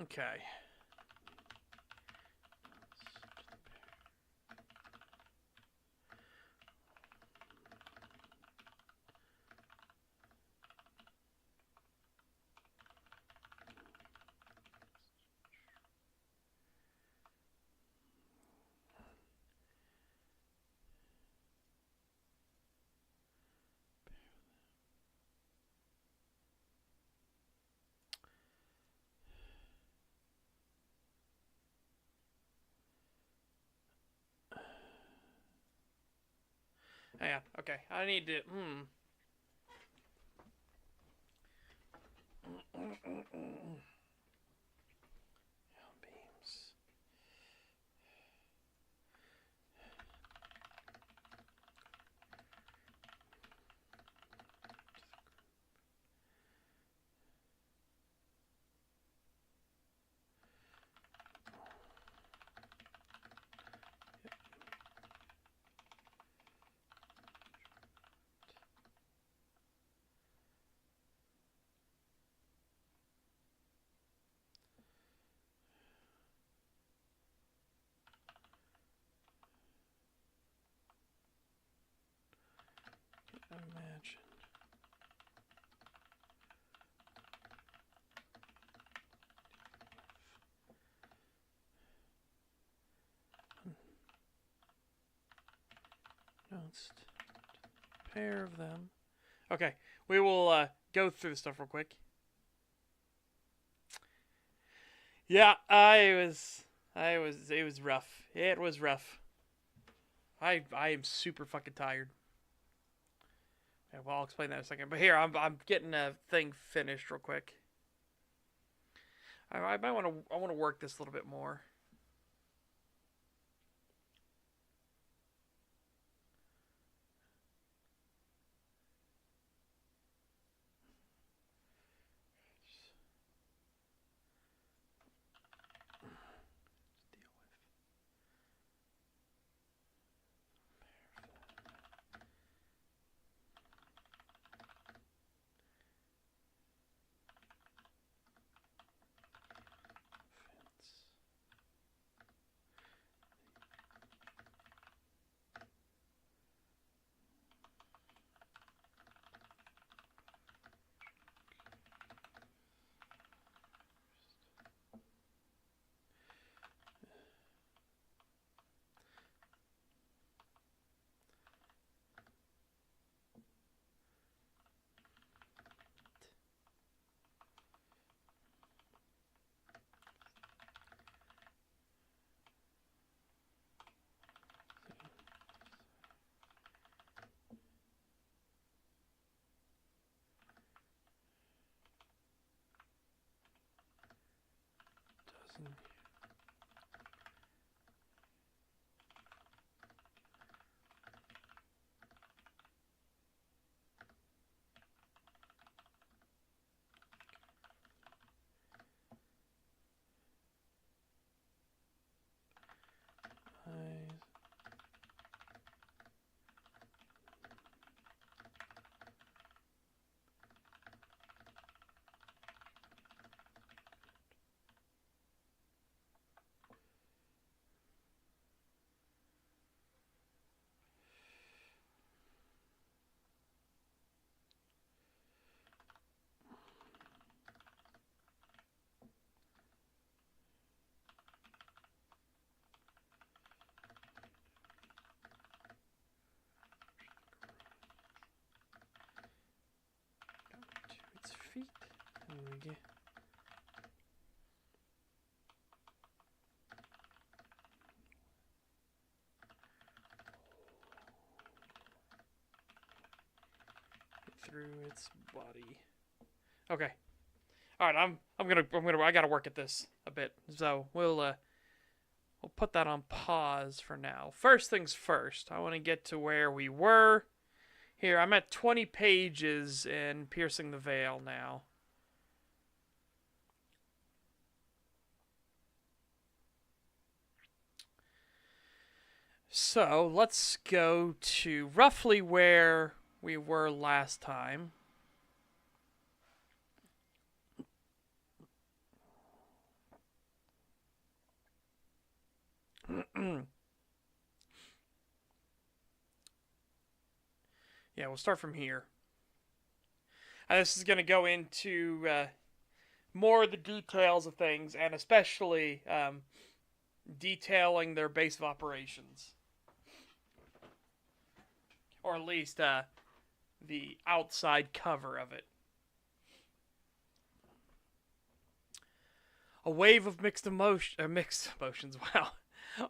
Okay. Hang on. Okay. I need to. Beams. Imagine. Just a pair of them. Okay, we will go through the stuff real quick. Yeah, it was rough. It was rough. I am super fucking tired. Okay, well, I'll explain that in a second. But here, I'm getting a thing finished real quick. I might want to work this a little bit more. Doesn't. Its feet. And we get. Through its body. Okay. All right. I gotta work at this a bit. So we'll put that on pause for now. First things first. I want to get to where we were Here, I'm at 20 pages in Piercing the Veil now. So, let's go to roughly where we were last time. Yeah, we'll start from here. This is going to go into more of the details of things, and especially detailing their base of operations. Or at least the outside cover of it. A wave of mixed emotions, wow.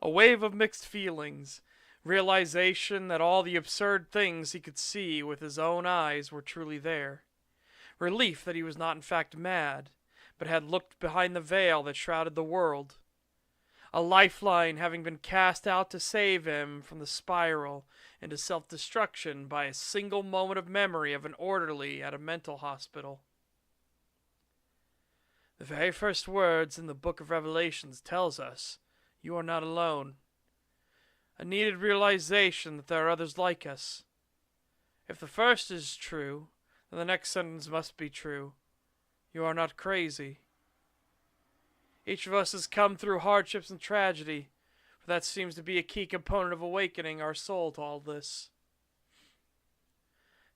A wave of mixed feelings. Realization that all the absurd things he could see with his own eyes were truly there. Relief that he was not in fact mad, but had looked behind the veil that shrouded the world. A lifeline having been cast out to save him from the spiral into self-destruction by a single moment of memory of an orderly at a mental hospital. The very first words in the book of Revelations tells us, "You are not alone." A needed realization that there are others like us. If the first is true, then the next sentence must be true. You are not crazy. Each of us has come through hardships and tragedy, for that seems to be a key component of awakening our soul to all this.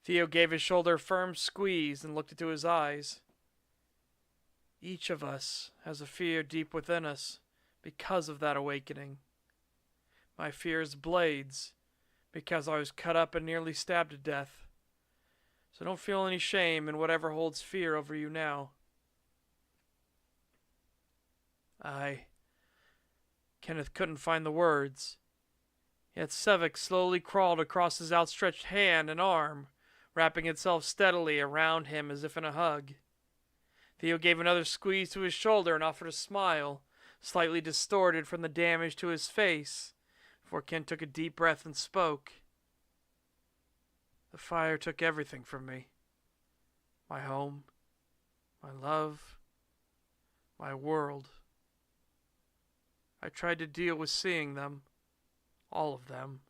Theo gave his shoulder a firm squeeze and looked into his eyes. Each of us has a fear deep within us because of that awakening. My fear is blades, because I was cut up and nearly stabbed to death. So don't feel any shame in whatever holds fear over you now. Kenneth couldn't find the words. Yet Sevek slowly crawled across his outstretched hand and arm, wrapping itself steadily around him as if in a hug. Theo gave another squeeze to his shoulder and offered a smile, slightly distorted from the damage to his face, before Ken took a deep breath and spoke. The fire took everything from me. My home, my love, my world. I tried to deal with seeing them, all of them.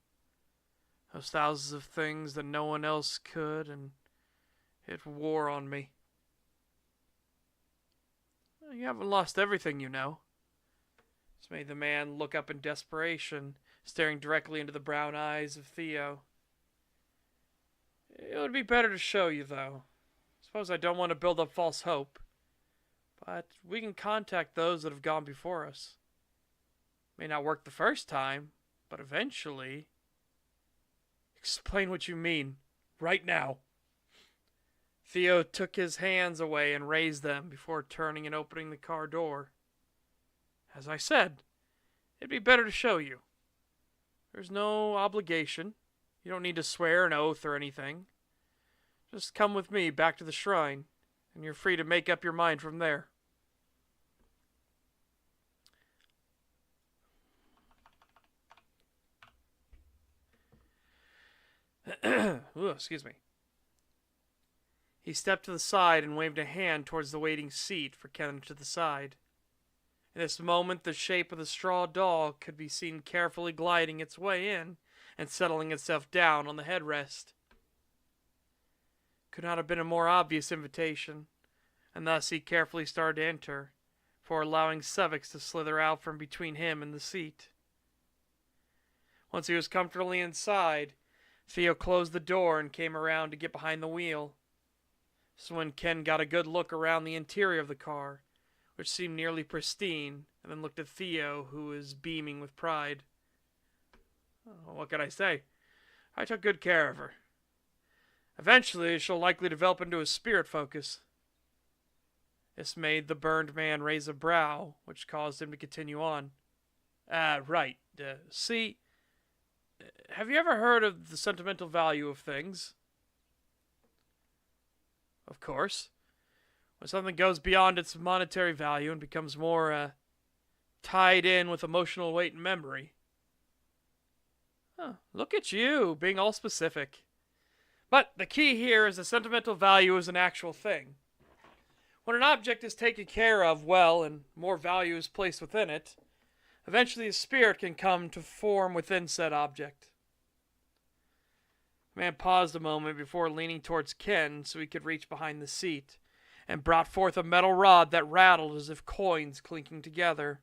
Those thousands of things that no one else could, and it wore on me. You haven't lost everything, you know. This made the man look up in desperation, staring directly into the brown eyes of Theo. It would be better to show you, though. Suppose I don't want to build up false hope. But we can contact those that have gone before us. May not work the first time, but eventually. Explain what you mean, right now. Theo took his hands away and raised them before turning and opening the car door. As I said, it'd be better to show you. There's no obligation. You don't need to swear an oath or anything. Just come with me back to the shrine, and you're free to make up your mind from there. Ooh, excuse me. He stepped to the side and waved a hand towards the waiting seat for Ken to the side. In this moment, the shape of the straw doll could be seen carefully gliding its way in and settling itself down on the headrest. Could not have been a more obvious invitation, and thus he carefully started to enter, before allowing Sevek to slither out from between him and the seat. Once he was comfortably inside, Theo closed the door and came around to get behind the wheel. This is when Ken got a good look around the interior of the car, which seemed nearly pristine, and then looked at Theo, who was beaming with pride. Oh, what can I say? I took good care of her. Eventually, she'll likely develop into a spirit focus. This made the burned man raise a brow, which caused him to continue on. Right. See, have you ever heard of the sentimental value of things? Of course. When something goes beyond its monetary value and becomes more, tied in with emotional weight and memory. Look at you, being all specific. But the key here is the sentimental value is an actual thing. When an object is taken care of well and more value is placed within it, eventually a spirit can come to form within said object. The man paused a moment before leaning towards Ken so he could reach behind the seat, and brought forth a metal rod that rattled as if coins clinking together.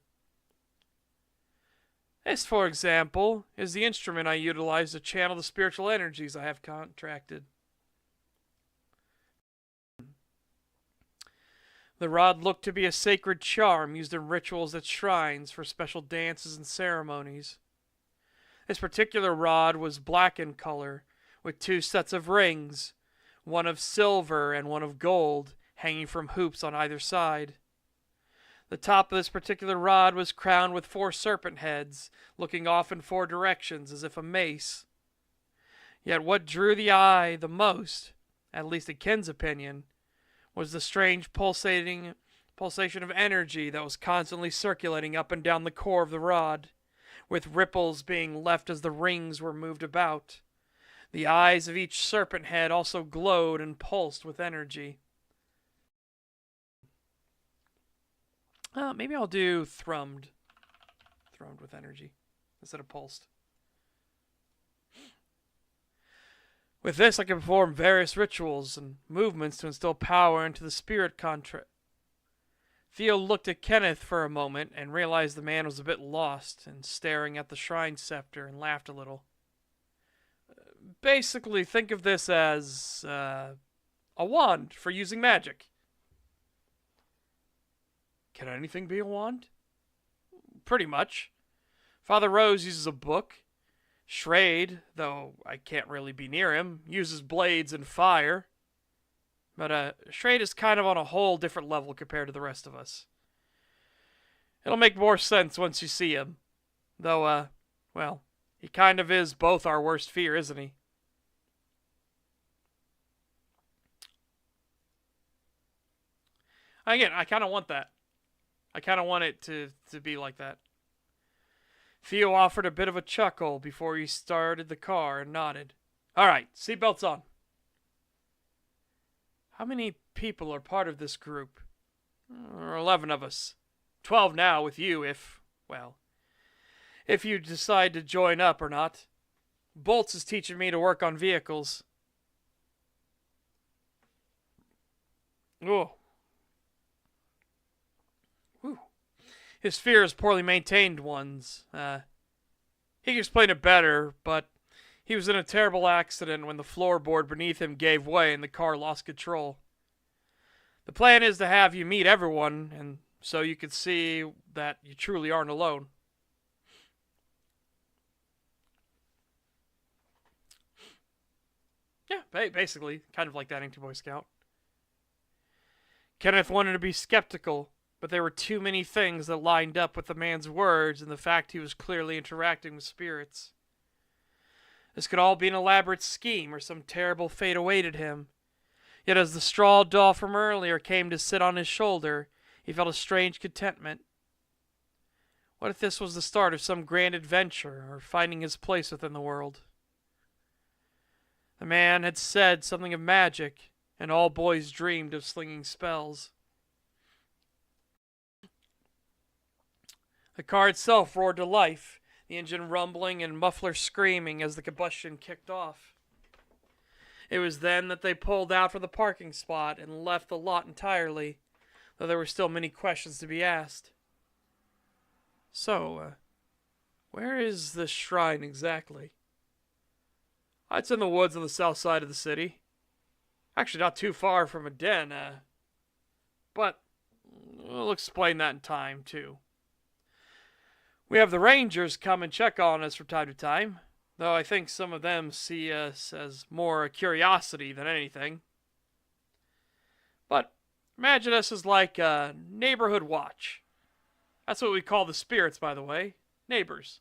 This, for example, is the instrument I utilize to channel the spiritual energies I have contracted. The rod looked to be a sacred charm used in rituals at shrines for special dances and ceremonies. This particular rod was black in color, with 2 sets of rings, one of silver and one of gold, hanging from hoops on either side. The top of this particular rod was crowned with 4 serpent heads, looking off in 4 directions as if a mace. Yet what drew the eye the most, at least in Ken's opinion, was the strange pulsation of energy that was constantly circulating up and down the core of the rod, with ripples being left as the rings were moved about. The eyes of each serpent head also glowed and pulsed with energy. Maybe I'll do thrummed. Thrummed with energy instead of pulsed. With this, I can perform various rituals and movements to instill power into the spirit contract. Theo looked at Kenneth for a moment and realized the man was a bit lost and staring at the shrine scepter and laughed a little. Basically, think of this as a wand for using magic. Can anything be a wand? Pretty much. Father Rose uses a book. Schrade, though I can't really be near him, uses blades and fire. But Schrade is kind of on a whole different level compared to the rest of us. It'll make more sense once you see him. Though, well, he kind of is both our worst fear, isn't he? Again, I kind of want that. I kind of want it to be like that. Theo offered a bit of a chuckle before he started the car and nodded. All right, seatbelts on. How many people are part of this group? 11 of us. 12 now with you if you decide to join up or not. Bolts is teaching me to work on vehicles. Oh. His fear is poorly maintained ones. He can explain it better, but he was in a terrible accident when the floorboard beneath him gave way and the car lost control. The plan is to have you meet everyone, and so you can see that you truly aren't alone. Yeah, basically, kind of like that Anti-Boy Scout. Kenneth wanted to be skeptical, but there were too many things that lined up with the man's words and the fact he was clearly interacting with spirits. This could all be an elaborate scheme or some terrible fate awaited him. Yet as the straw doll from earlier came to sit on his shoulder, he felt a strange contentment. What if this was the start of some grand adventure or finding his place within the world? The man had said something of magic, and all boys dreamed of slinging spells. The car itself roared to life, the engine rumbling and muffler screaming as the combustion kicked off. It was then that they pulled out from the parking spot and left the lot entirely, though there were still many questions to be asked. So, where is this shrine exactly? It's in the woods on the south side of the city. Actually, not too far from a den, but we'll explain that in time, too. We have the Rangers come and check on us from time to time, though I think some of them see us as more a curiosity than anything. But imagine us as like a neighborhood watch. That's what we call the spirits, by the way. Neighbors.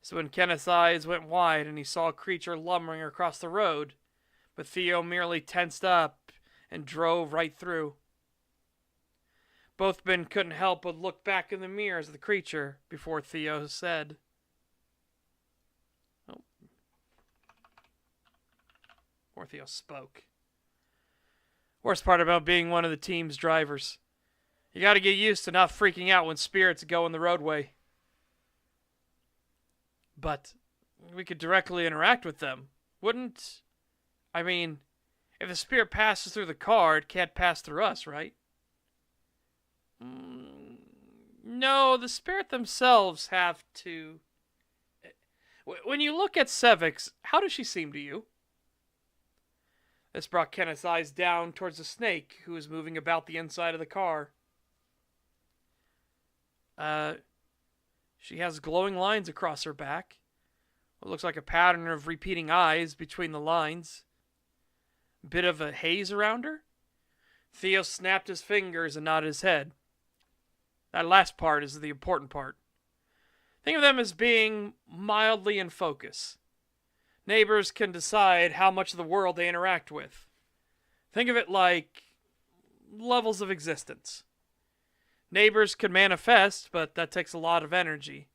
So when Kenneth's eyes went wide and he saw a creature lumbering across the road, but Theo merely tensed up and drove right through. Both men couldn't help but look back in the mirrors of the creature before Theo said, Theo spoke. Worst part about being one of the team's drivers. You gotta get used to not freaking out when spirits go in the roadway. But we could directly interact with them, wouldn't? I mean, if the spirit passes through the car, it can't pass through us, right? No, the spirit themselves have to... When you look at Sevix, how does she seem to you? This brought Kenneth's eyes down towards the snake, who was moving about the inside of the car. She has glowing lines across her back. What looks like a pattern of repeating eyes between the lines. A bit of a haze around her. Theo snapped his fingers and nodded his head. That last part is the important part. Think of them as being mildly in focus. Neighbors can decide how much of the world they interact with. Think of it like levels of existence. Neighbors can manifest, but that takes a lot of energy.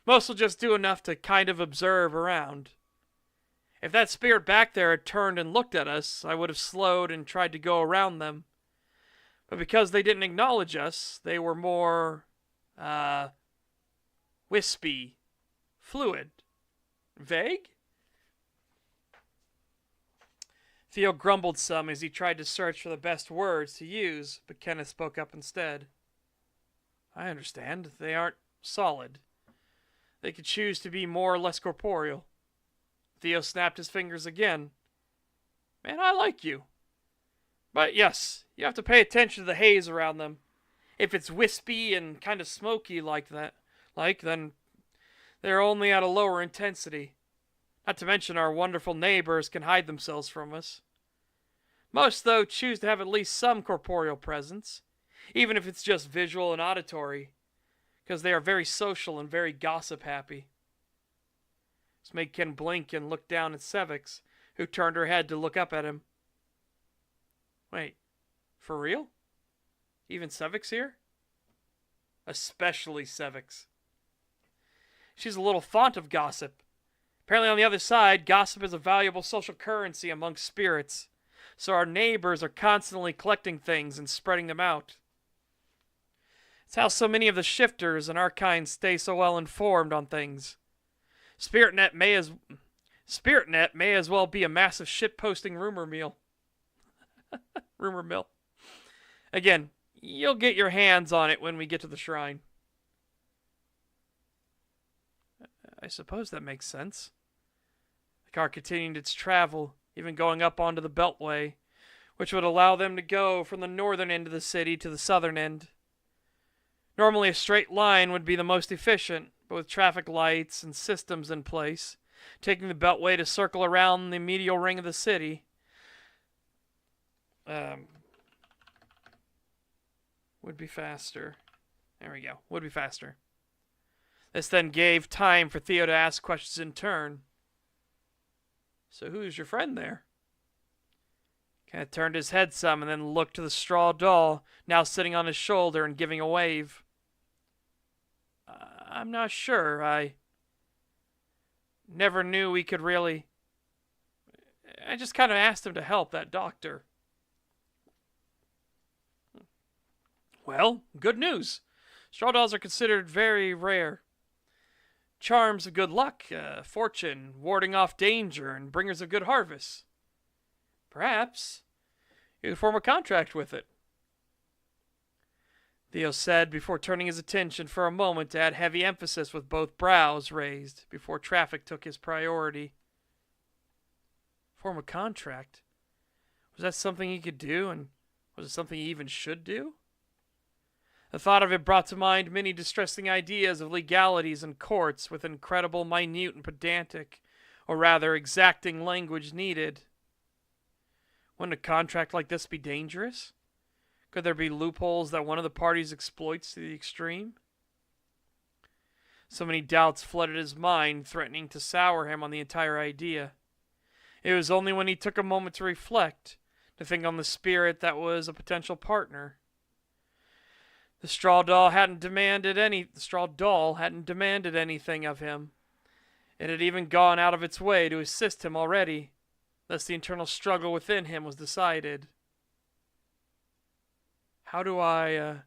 Most will just do enough to kind of observe around. If that spirit back there had turned and looked at us, I would have slowed and tried to go around them. But because they didn't acknowledge us, they were more, wispy, fluid, vague? Theo grumbled some as he tried to search for the best words to use, but Kenneth spoke up instead. I understand. They aren't solid. They could choose to be more or less corporeal. Theo snapped his fingers again. Man, I like you. But yes, you have to pay attention to the haze around them. If it's wispy and kind of smoky like that, then they're only at a lower intensity. Not to mention our wonderful neighbors can hide themselves from us. Most, though, choose to have at least some corporeal presence, even if it's just visual and auditory, because they are very social and very gossip-happy. This made Ken blink and look down at Sevix, who turned her head to look up at him. Wait, for real? Even Sevix here? Especially Sevix. She's a little font of gossip. Apparently on the other side, gossip is a valuable social currency amongst spirits, so our neighbors are constantly collecting things and spreading them out. It's how so many of the shifters in our kind stay so well informed on things. SpiritNet may as well be a massive shitposting rumor mill. Rumor mill. Again, you'll get your hands on it when we get to the shrine. I suppose that makes sense. The car continued its travel, even going up onto the Beltway, which would allow them to go from the northern end of the city to the southern end. Normally a straight line would be the most efficient, but with traffic lights and systems in place, taking the Beltway to circle around the medial ring of the city, would be faster. There we go. Would be faster. This then gave time for Theo to ask questions in turn. So who's your friend there? Kenneth turned his head some and then looked to the straw doll, now sitting on his shoulder and giving a wave. I'm not sure. I never knew we could really... I just kind of asked him to help that doctor. Well, good news. Straw dolls are considered very rare. Charms of good luck, fortune, warding off danger, and bringers of good harvest. Perhaps you could form a contract with it, Theo said before turning his attention for a moment to add heavy emphasis with both brows raised before traffic took his priority. Form a contract? Was that something he could do, and was it something he even should do? The thought of it brought to mind many distressing ideas of legalities and courts with incredible minute and pedantic, or rather exacting language needed. Wouldn't a contract like this be dangerous? Could there be loopholes that one of the parties exploits to the extreme? So many doubts flooded his mind, threatening to sour him on the entire idea. It was only when he took a moment to reflect, to think on the spirit that was a potential partner. The straw doll hadn't demanded anything of him. It had even gone out of its way to assist him already. Thus the internal struggle within him was decided. How do I,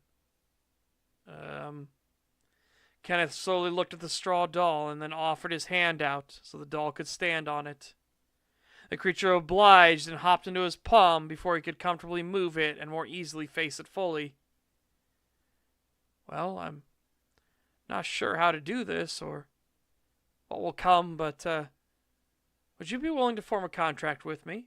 Kenneth slowly looked at the straw doll and then offered his hand out so the doll could stand on it. The creature obliged and hopped into his palm before he could comfortably move it and more easily face it fully. Well, I'm not sure how to do this or what will come, but would you be willing to form a contract with me?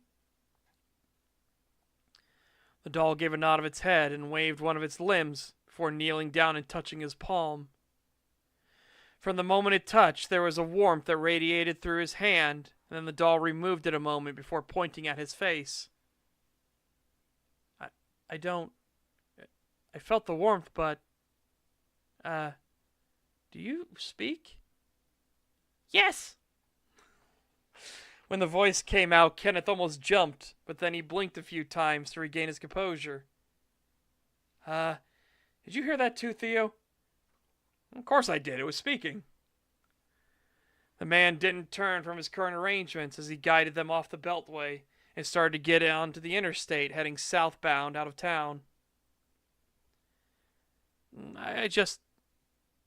The doll gave a nod of its head and waved one of its limbs before kneeling down and touching his palm. From the moment it touched, there was a warmth that radiated through his hand, and then the doll removed it a moment before pointing at his face. I felt the warmth, but, do you speak? Yes! When the voice came out, Kenneth almost jumped, but then he blinked a few times to regain his composure. Did you hear that too, Theo? Of course I did. It was speaking. The man didn't turn from his current arrangements as he guided them off the beltway and started to get onto the interstate, heading southbound out of town.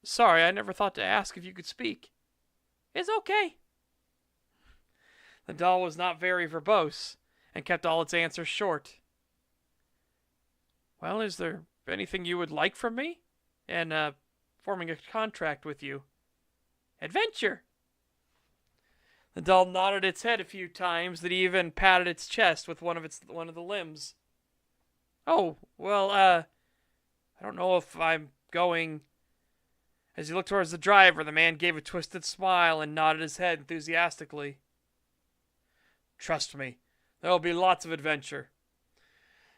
Sorry, I never thought to ask if you could speak. It's okay. The doll was not very verbose and kept all its answers short. Well, is there anything you would like from me? And, forming a contract with you. Adventure! The doll nodded its head a few times, that even patted its chest with one of the limbs. Oh, well, I don't know if I'm going... As he looked towards the driver, the man gave a twisted smile and nodded his head enthusiastically. Trust me, there will be lots of adventure.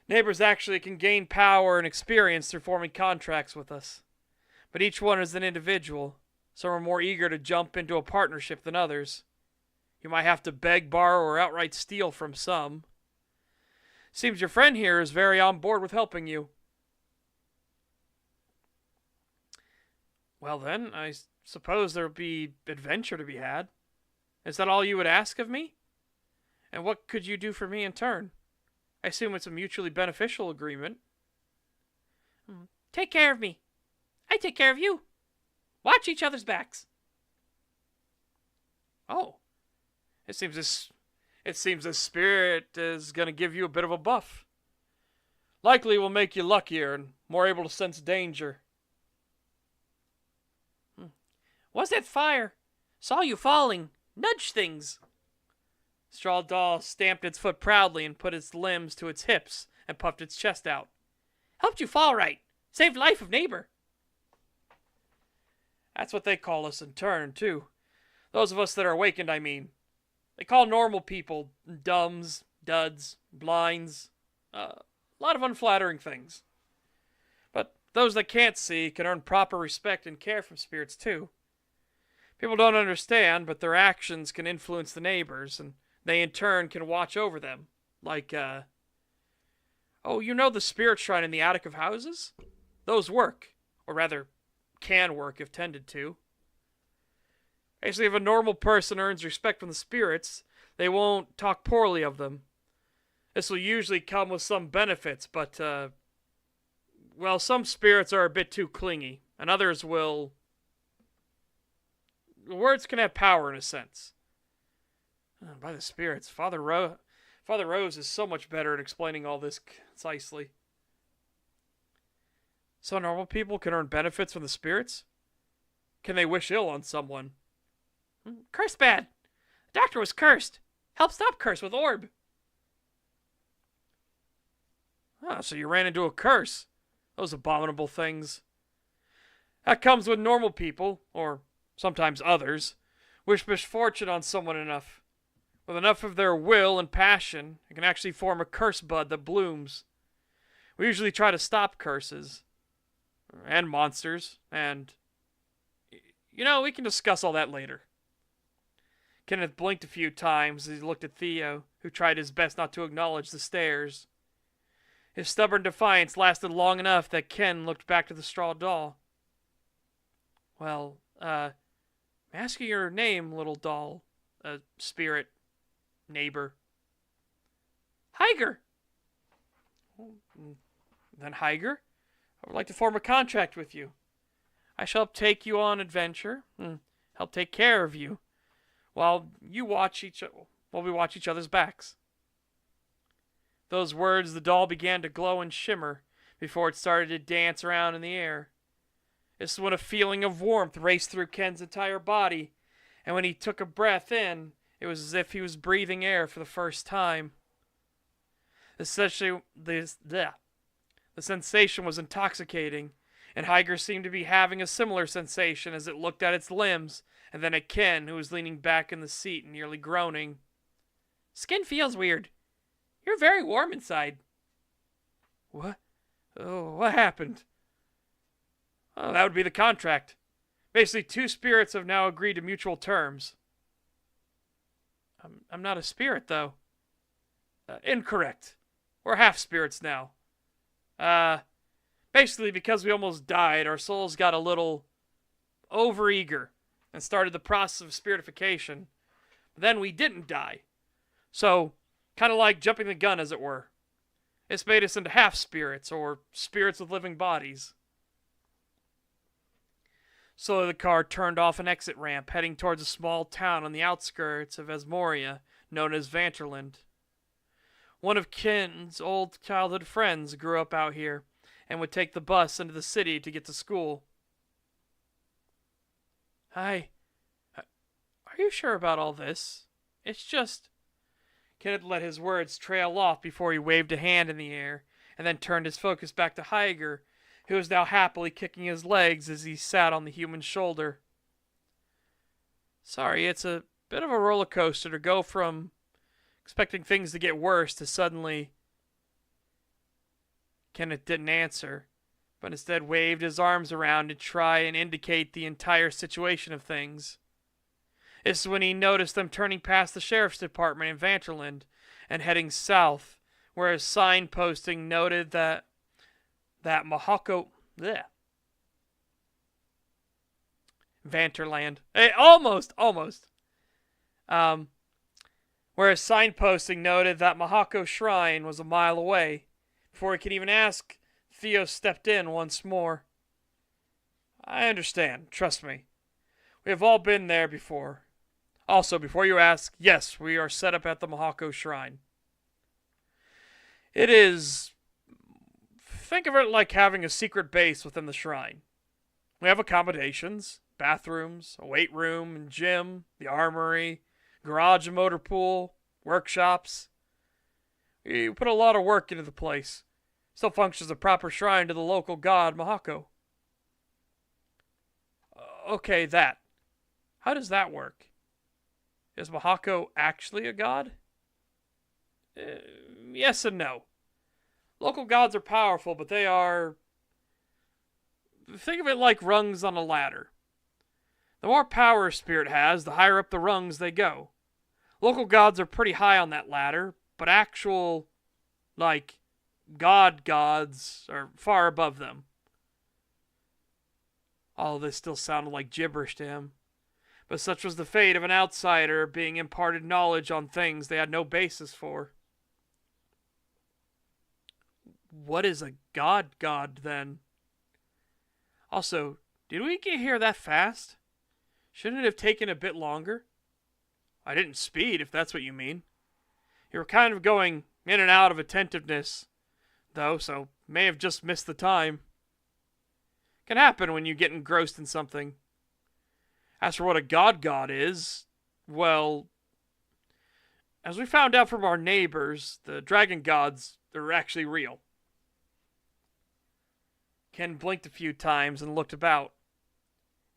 Neighbors actually can gain power and experience through forming contracts with us. But each one is an individual. Some are more eager to jump into a partnership than others. You might have to beg, borrow, or outright steal from some. Seems your friend here is very on board with helping you. Well then, I suppose there'll be adventure to be had. Is that all you would ask of me? And what could you do for me in turn? I assume it's a mutually beneficial agreement. Take care of me. I take care of you. Watch each other's backs. Oh. It seems this spirit is going to give you a bit of a buff. Likely will make you luckier and more able to sense danger. What's that fire? Saw you falling. Nudge things. Straw doll stamped its foot proudly and put its limbs to its hips and puffed its chest out. Helped you fall right. Saved life of neighbor. That's what they call us in turn, too. Those of us that are awakened, I mean. They call normal people dumbs, duds, blinds. A lot of unflattering things. But those that can't see can earn proper respect and care from spirits, too. People don't understand, but their actions can influence the neighbors, and they in turn can watch over them. Like, oh, you know the spirit shrine in the attic of houses? Those work. Or rather, can work if tended to. Actually, if a normal person earns respect from the spirits, they won't talk poorly of them. This will usually come with some benefits, but, well, some spirits are a bit too clingy, and others will... Words can have power in a sense. By the spirits, Father Rose is so much better at explaining all this concisely. So normal people can earn benefits from the spirits? Can they wish ill on someone? Curse bad. The doctor was cursed. Help stop curse with orb. Ah, so you ran into a curse. Those abominable things. That comes when normal people, or sometimes others, wish misfortune on someone enough. With enough of their will and passion, it can actually form a curse bud that blooms. We usually try to stop curses. And monsters. And... you know, we can discuss all that later. Kenneth blinked a few times as he looked at Theo, who tried his best not to acknowledge the stares. His stubborn defiance lasted long enough that Ken looked back to the straw doll. Well, may I ask you your name, little doll? Spirit. Neighbor. Higer! Then, Higer, I would like to form a contract with you. I shall help take you on adventure, help take care of you, while we watch each other's backs. Those words, the doll began to glow and shimmer before it started to dance around in the air. This is when a feeling of warmth raced through Ken's entire body, and when he took a breath in, it was as if he was breathing air for the first time. The sensation was intoxicating, and Higer seemed to be having a similar sensation as it looked at its limbs, and then at Ken, who was leaning back in the seat, nearly groaning. Skin feels weird. You're very warm inside. What? Oh, what happened? Oh, that would be the contract. Basically, two spirits have now agreed to mutual terms. I'm not a spirit, though. Incorrect. We're half spirits now. Basically, because we almost died, our souls got a little overeager and started the process of spiritification. But then we didn't die. So, kind of like jumping the gun, as it were. It's made us into half spirits, or spirits with living bodies. Slowly the car turned off an exit ramp, heading towards a small town on the outskirts of Esmoria, known as Vanterland. One of Ken's old childhood friends grew up out here, and would take the bus into the city to get to school. Hi. Are you sure about all this? It's just... Kenneth let his words trail off before he waved a hand in the air, and then turned his focus back to Higer, who was now happily kicking his legs as he sat on the human's shoulder. Sorry, it's a bit of a roller coaster to go from expecting things to get worse to suddenly... Kenneth didn't answer, but instead waved his arms around to try and indicate the entire situation of things. This is when he noticed them turning past the sheriff's department in Vanterland and heading south, where a signposting noted that Mahako... Bleh. Vanterland. Hey, almost. Where a signposting noted that Mahako Shrine was a mile away. Before he could even ask, Theo stepped in once more. I understand. Trust me. We have all been there before. Also, before you ask, yes, we are set up at the Mahako Shrine. It is... Think of it like having a secret base within the shrine. We have accommodations, bathrooms, a weight room and gym, the armory, garage and motor pool, workshops. We put a lot of work into the place. Still functions as a proper shrine to the local god, Mahako. Okay, that. How does that work? Is Mahako actually a god? Yes and no. Local gods are powerful, but they are... Think of it like rungs on a ladder. The more power a spirit has, the higher up the rungs they go. Local gods are pretty high on that ladder, but actual, gods are far above them. All of this still sounded like gibberish to him. But such was the fate of an outsider being imparted knowledge on things they had no basis for. What is a god, then? Also, did we get here that fast? Shouldn't it have taken a bit longer? I didn't speed, if that's what you mean. You were kind of going in and out of attentiveness, though, so may have just missed the time. Can happen when you get engrossed in something. As for what a god is, well, as we found out from our neighbors, the dragon gods are actually real. Ken blinked a few times and looked about.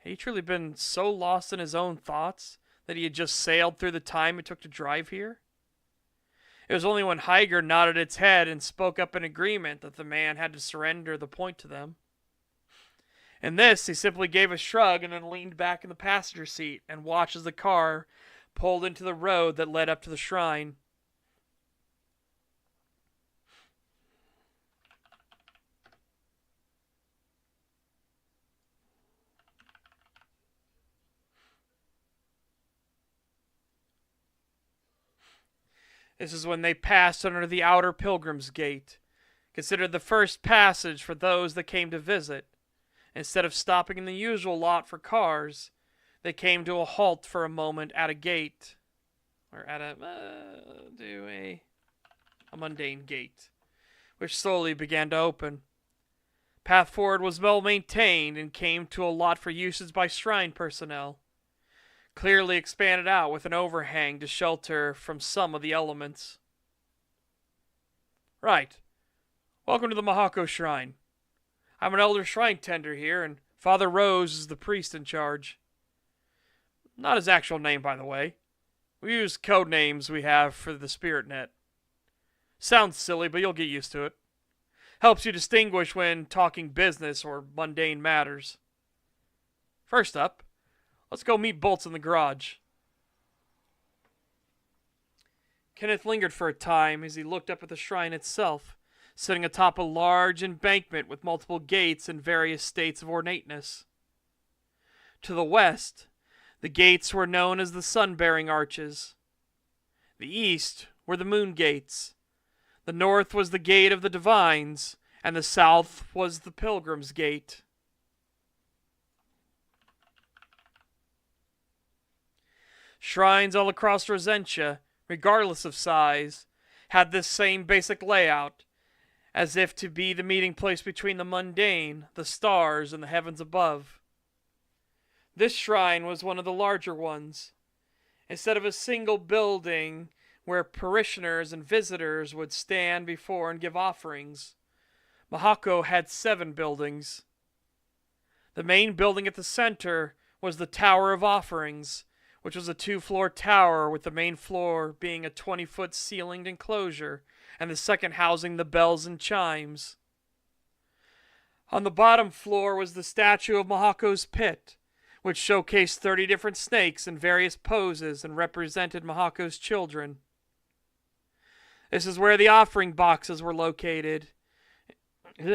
Had he truly been so lost in his own thoughts that he had just sailed through the time it took to drive here? It was only when Higer nodded its head and spoke up in agreement that the man had to surrender the point to them. In this, he simply gave a shrug and then leaned back in the passenger seat and watched as the car pulled into the road that led up to the shrine. This is when they passed under the outer Pilgrim's Gate, considered the first passage for those that came to visit. Instead of stopping in the usual lot for cars, they came to a halt for a moment at a gate, or at a mundane gate, which slowly began to open. Path forward was well maintained and came to a lot for usage by shrine personnel, clearly expanded out with an overhang to shelter from some of the elements. Right. Welcome to the Mahako Shrine. I'm an elder shrine tender here, and Father Rose is the priest in charge. Not his actual name, by the way. We use code names we have for the spirit net. Sounds silly, but you'll get used to it. Helps you distinguish when talking business or mundane matters. First up, let's go meet Bolts in the garage. Kenneth lingered for a time as he looked up at the shrine itself, sitting atop a large embankment with multiple gates in various states of ornateness. To the west, the gates were known as the sun-bearing arches. The east were the moon gates. The north was the gate of the divines, and the south was the pilgrim's gate. Shrines all across Rosentia, regardless of size, had this same basic layout, as if to be the meeting place between the mundane, the stars, and the heavens above. This shrine was one of the larger ones. Instead of a single building where parishioners and visitors would stand before and give offerings, Mahako had 7 buildings. The main building at the center was the Tower of Offerings, which was a 2-floor tower with the main floor being a 20-foot ceilinged enclosure and the second housing the bells and chimes. On the bottom floor was the statue of Mahako's pit, which showcased 30 different snakes in various poses and represented Mahako's children. This is where the offering boxes were located. In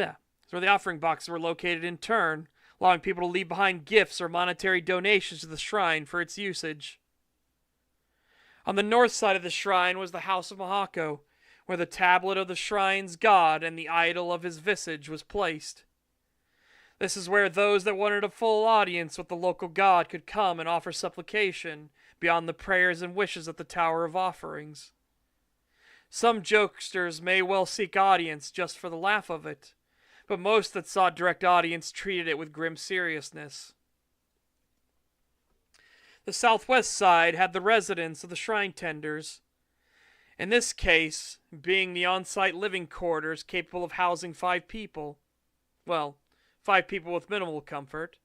turn, allowing people to leave behind gifts or monetary donations to the shrine for its usage. On the north side of the shrine was the House of Mahako, where the tablet of the shrine's god and the idol of his visage was placed. This is where those that wanted a full audience with the local god could come and offer supplication beyond the prayers and wishes at the Tower of Offerings. Some jokesters may well seek audience just for the laugh of it, but most that sought direct audience treated it with grim seriousness. The southwest side had the residence of the shrine tenders. In this case, being the on-site living quarters capable of housing 5 people. Well, 5 people with minimal comfort.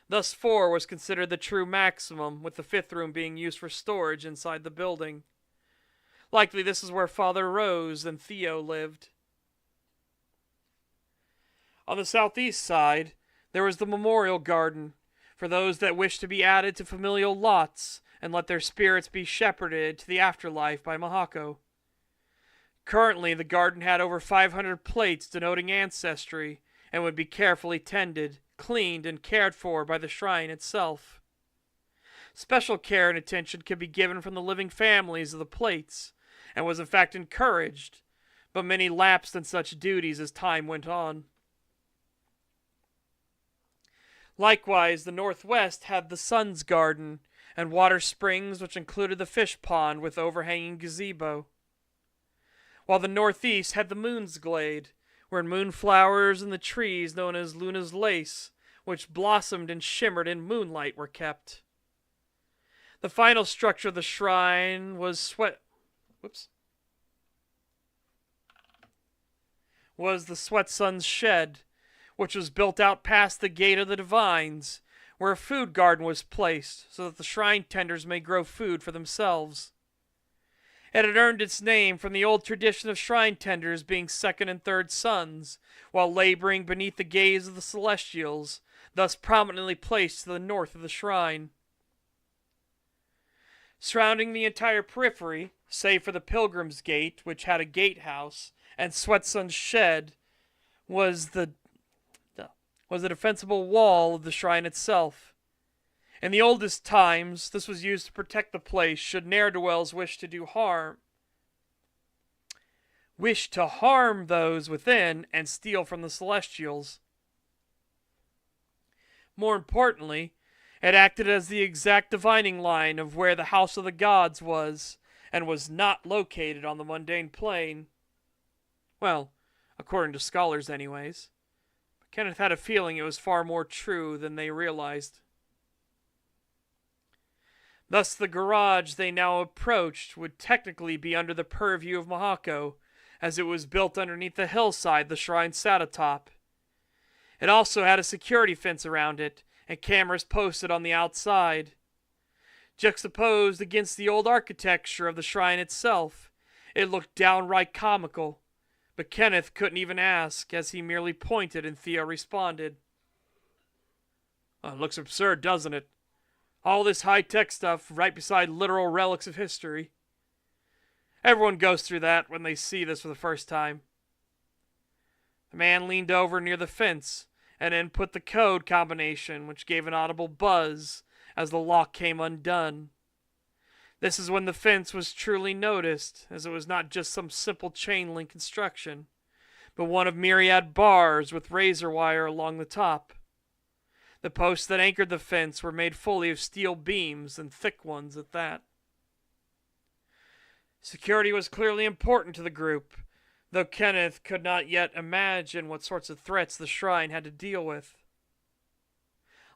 Thus 4 was considered the true maximum, with the 5th room being used for storage inside the building. Likely this is where Father Rose and Theo lived. On the southeast side, there was the memorial garden, for those that wished to be added to familial lots and let their spirits be shepherded to the afterlife by Mahako. Currently, the garden had over 500 plates denoting ancestry and would be carefully tended, cleaned, and cared for by the shrine itself. Special care and attention could be given from the living families of the plates, and was in fact encouraged, but many lapsed in such duties as time went on. Likewise, the northwest had the sun's garden and water springs, which included the fish pond with overhanging gazebo, while the northeast had the moon's glade, where moonflowers and the trees known as Luna's lace, which blossomed and shimmered in moonlight, were kept. The final structure of the shrine was the Sweat Sun's shed, which was built out past the gate of the divines, where a food garden was placed so that the shrine tenders may grow food for themselves. It had earned its name from the old tradition of shrine tenders being second and third sons, while laboring beneath the gaze of the celestials, thus prominently placed to the north of the shrine. Surrounding the entire periphery, save for the Pilgrim's Gate, which had a gatehouse, and Sweatsun's shed, was the defensible wall of the shrine itself. In the oldest times, this was used to protect the place should ne'er-do-wells wish to do harm. wished to harm those within and steal from the Celestials. More importantly, it acted as the exact dividing line of where the House of the Gods was, and was not located on the mundane plane. Well, according to scholars anyways. But Kenneth had a feeling it was far more true than they realized. Thus the garage they now approached would technically be under the purview of Mahako, as it was built underneath the hillside the shrine sat atop. It also had a security fence around it, and cameras posted on the outside. Juxtaposed against the old architecture of the shrine itself, it looked downright comical, but Kenneth couldn't even ask, as he merely pointed and Theo responded. "Oh, it looks absurd, doesn't it? All this high-tech stuff right beside literal relics of history. Everyone goes through that when they see this for the first time." The man leaned over near the fence and input the code combination, which gave an audible buzz as the lock came undone. This is when the fence was truly noticed, as it was not just some simple chain link construction, but one of myriad bars with razor wire along the top. The posts that anchored the fence were made fully of steel beams, and thick ones at that. Security was clearly important to the group, though Kenneth could not yet imagine what sorts of threats the shrine had to deal with.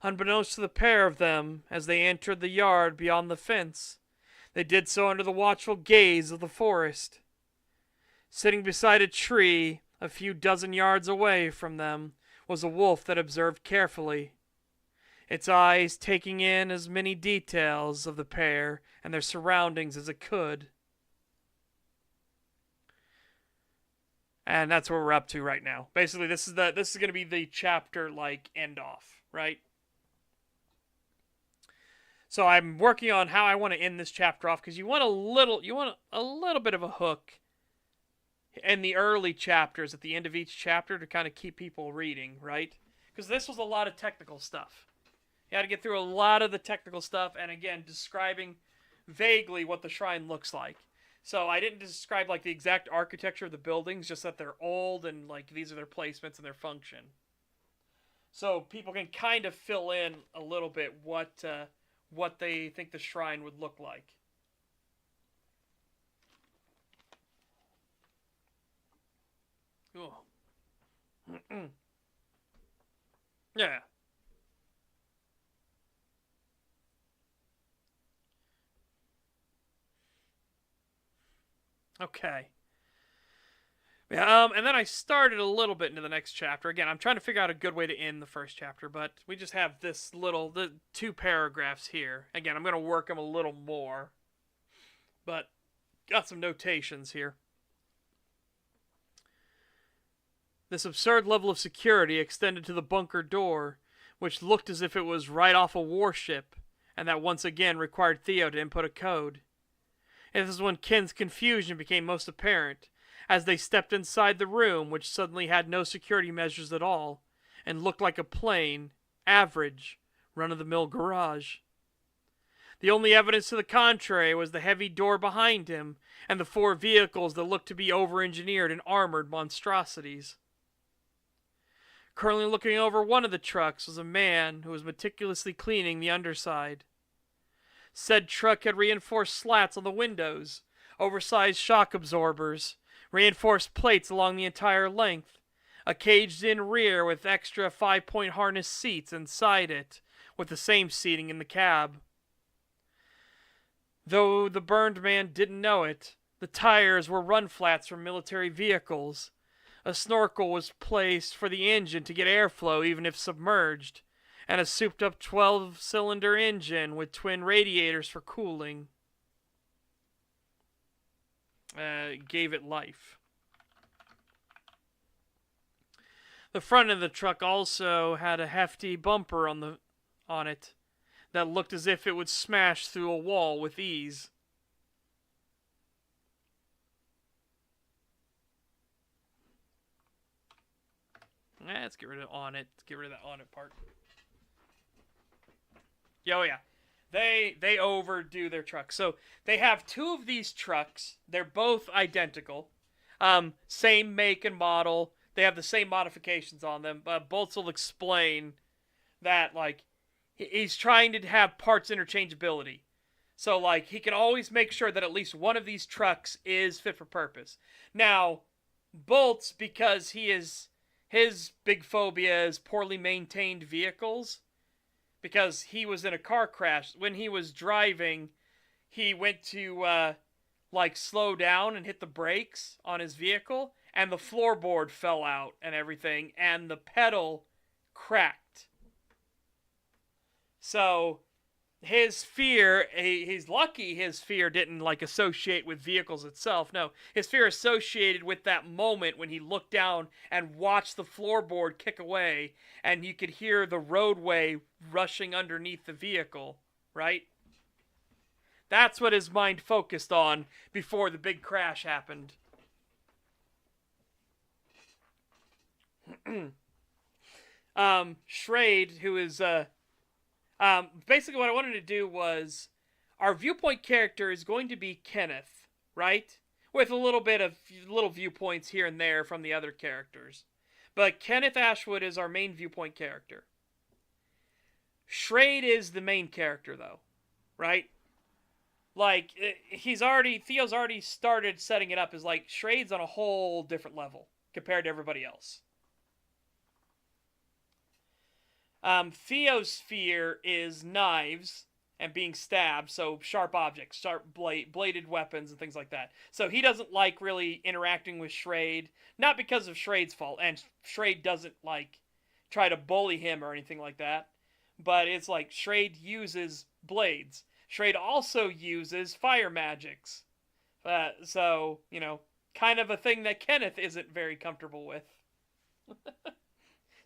Unbeknownst to the pair of them, as they entered the yard beyond the fence, they did so under the watchful gaze of the forest. Sitting beside a tree a few dozen yards away from them was a wolf that observed carefully, its eyes taking in as many details of the pair and their surroundings as it could. And that's what we're up to right now. Basically, this is going to be the chapter end off, right? So I'm working on how I want to end this chapter off, because you want a little bit of a hook in the early chapters at the end of each chapter to kind of keep people reading, right? Because this was a lot of technical stuff. You had to get through a lot of the technical stuff, and again, describing vaguely what the shrine looks like. So I didn't describe the exact architecture of the buildings, just that they're old and these are their placements and their function. So people can kind of fill in a little bit what they think the shrine would look like. Oh. Yeah. Okay. Yeah, and then I started a little bit into the next chapter. Again, I'm trying to figure out a good way to end the first chapter, but we just have the 2 paragraphs here. Again, I'm going to work them a little more, but got some notations here. This absurd level of security extended to the bunker door, which looked as if it was right off a warship, and that once again required Theo to input a code. And this is when Ken's confusion became most apparent, as they stepped inside the room, which suddenly had no security measures at all, and looked like a plain, average, run-of-the-mill garage. The only evidence to the contrary was the heavy door behind him, and the 4 vehicles that looked to be over-engineered and armored monstrosities. Currently looking over one of the trucks was a man who was meticulously cleaning the underside. Said truck had reinforced slats on the windows, oversized shock absorbers, reinforced plates along the entire length, a caged-in rear with extra 5-point harness seats inside it, with the same seating in the cab. Though the burned man didn't know it, the tires were run flats from military vehicles. A snorkel was placed for the engine to get airflow even if submerged, and a souped-up 12-cylinder engine with twin radiators for cooling gave it life. The front of the truck also had a hefty bumper on it that looked as if it would smash through a wall with ease. Let's get rid of on it. Let's get rid of that on it part. Oh yeah. They overdo their trucks. So they have 2 of these trucks. They're both identical. Same make and model. They have the same modifications on them. But Bolts will explain that, like, he's trying to have parts interchangeability. So, like, he can always make sure that at least one of these trucks is fit for purpose. Now, Bolts, because his big phobia is poorly maintained vehicles, because he was in a car crash. When he was driving, he went to, like, slow down and hit the brakes on his vehicle, and the floorboard fell out and everything, and the pedal cracked. So his fear, he's lucky his fear didn't, like, associate with vehicles itself. No, his fear associated with that moment when he looked down and watched the floorboard kick away, and you could hear the roadway rushing underneath the vehicle, right? That's what his mind focused on before the big crash happened. Shrade, who is, basically what I wanted to do was, our viewpoint character is going to be Kenneth, right? With a little bit of little viewpoints here and there from the other characters. But Kenneth Ashwood is our main viewpoint character. Shrade is the main character, though, right? Like, Theo's already started setting it up as, like, Shrade's on a whole different level compared to everybody else. Theo's fear is knives and being stabbed, so sharp objects, sharp bladed weapons and things like that. So he doesn't like really interacting with Shrade, not because of Shrade's fault, and Shrade doesn't, like, try to bully him or anything like that, but it's like Shrade uses blades. Shrade also uses fire magics. So, you know, kind of a thing that Kenneth isn't very comfortable with.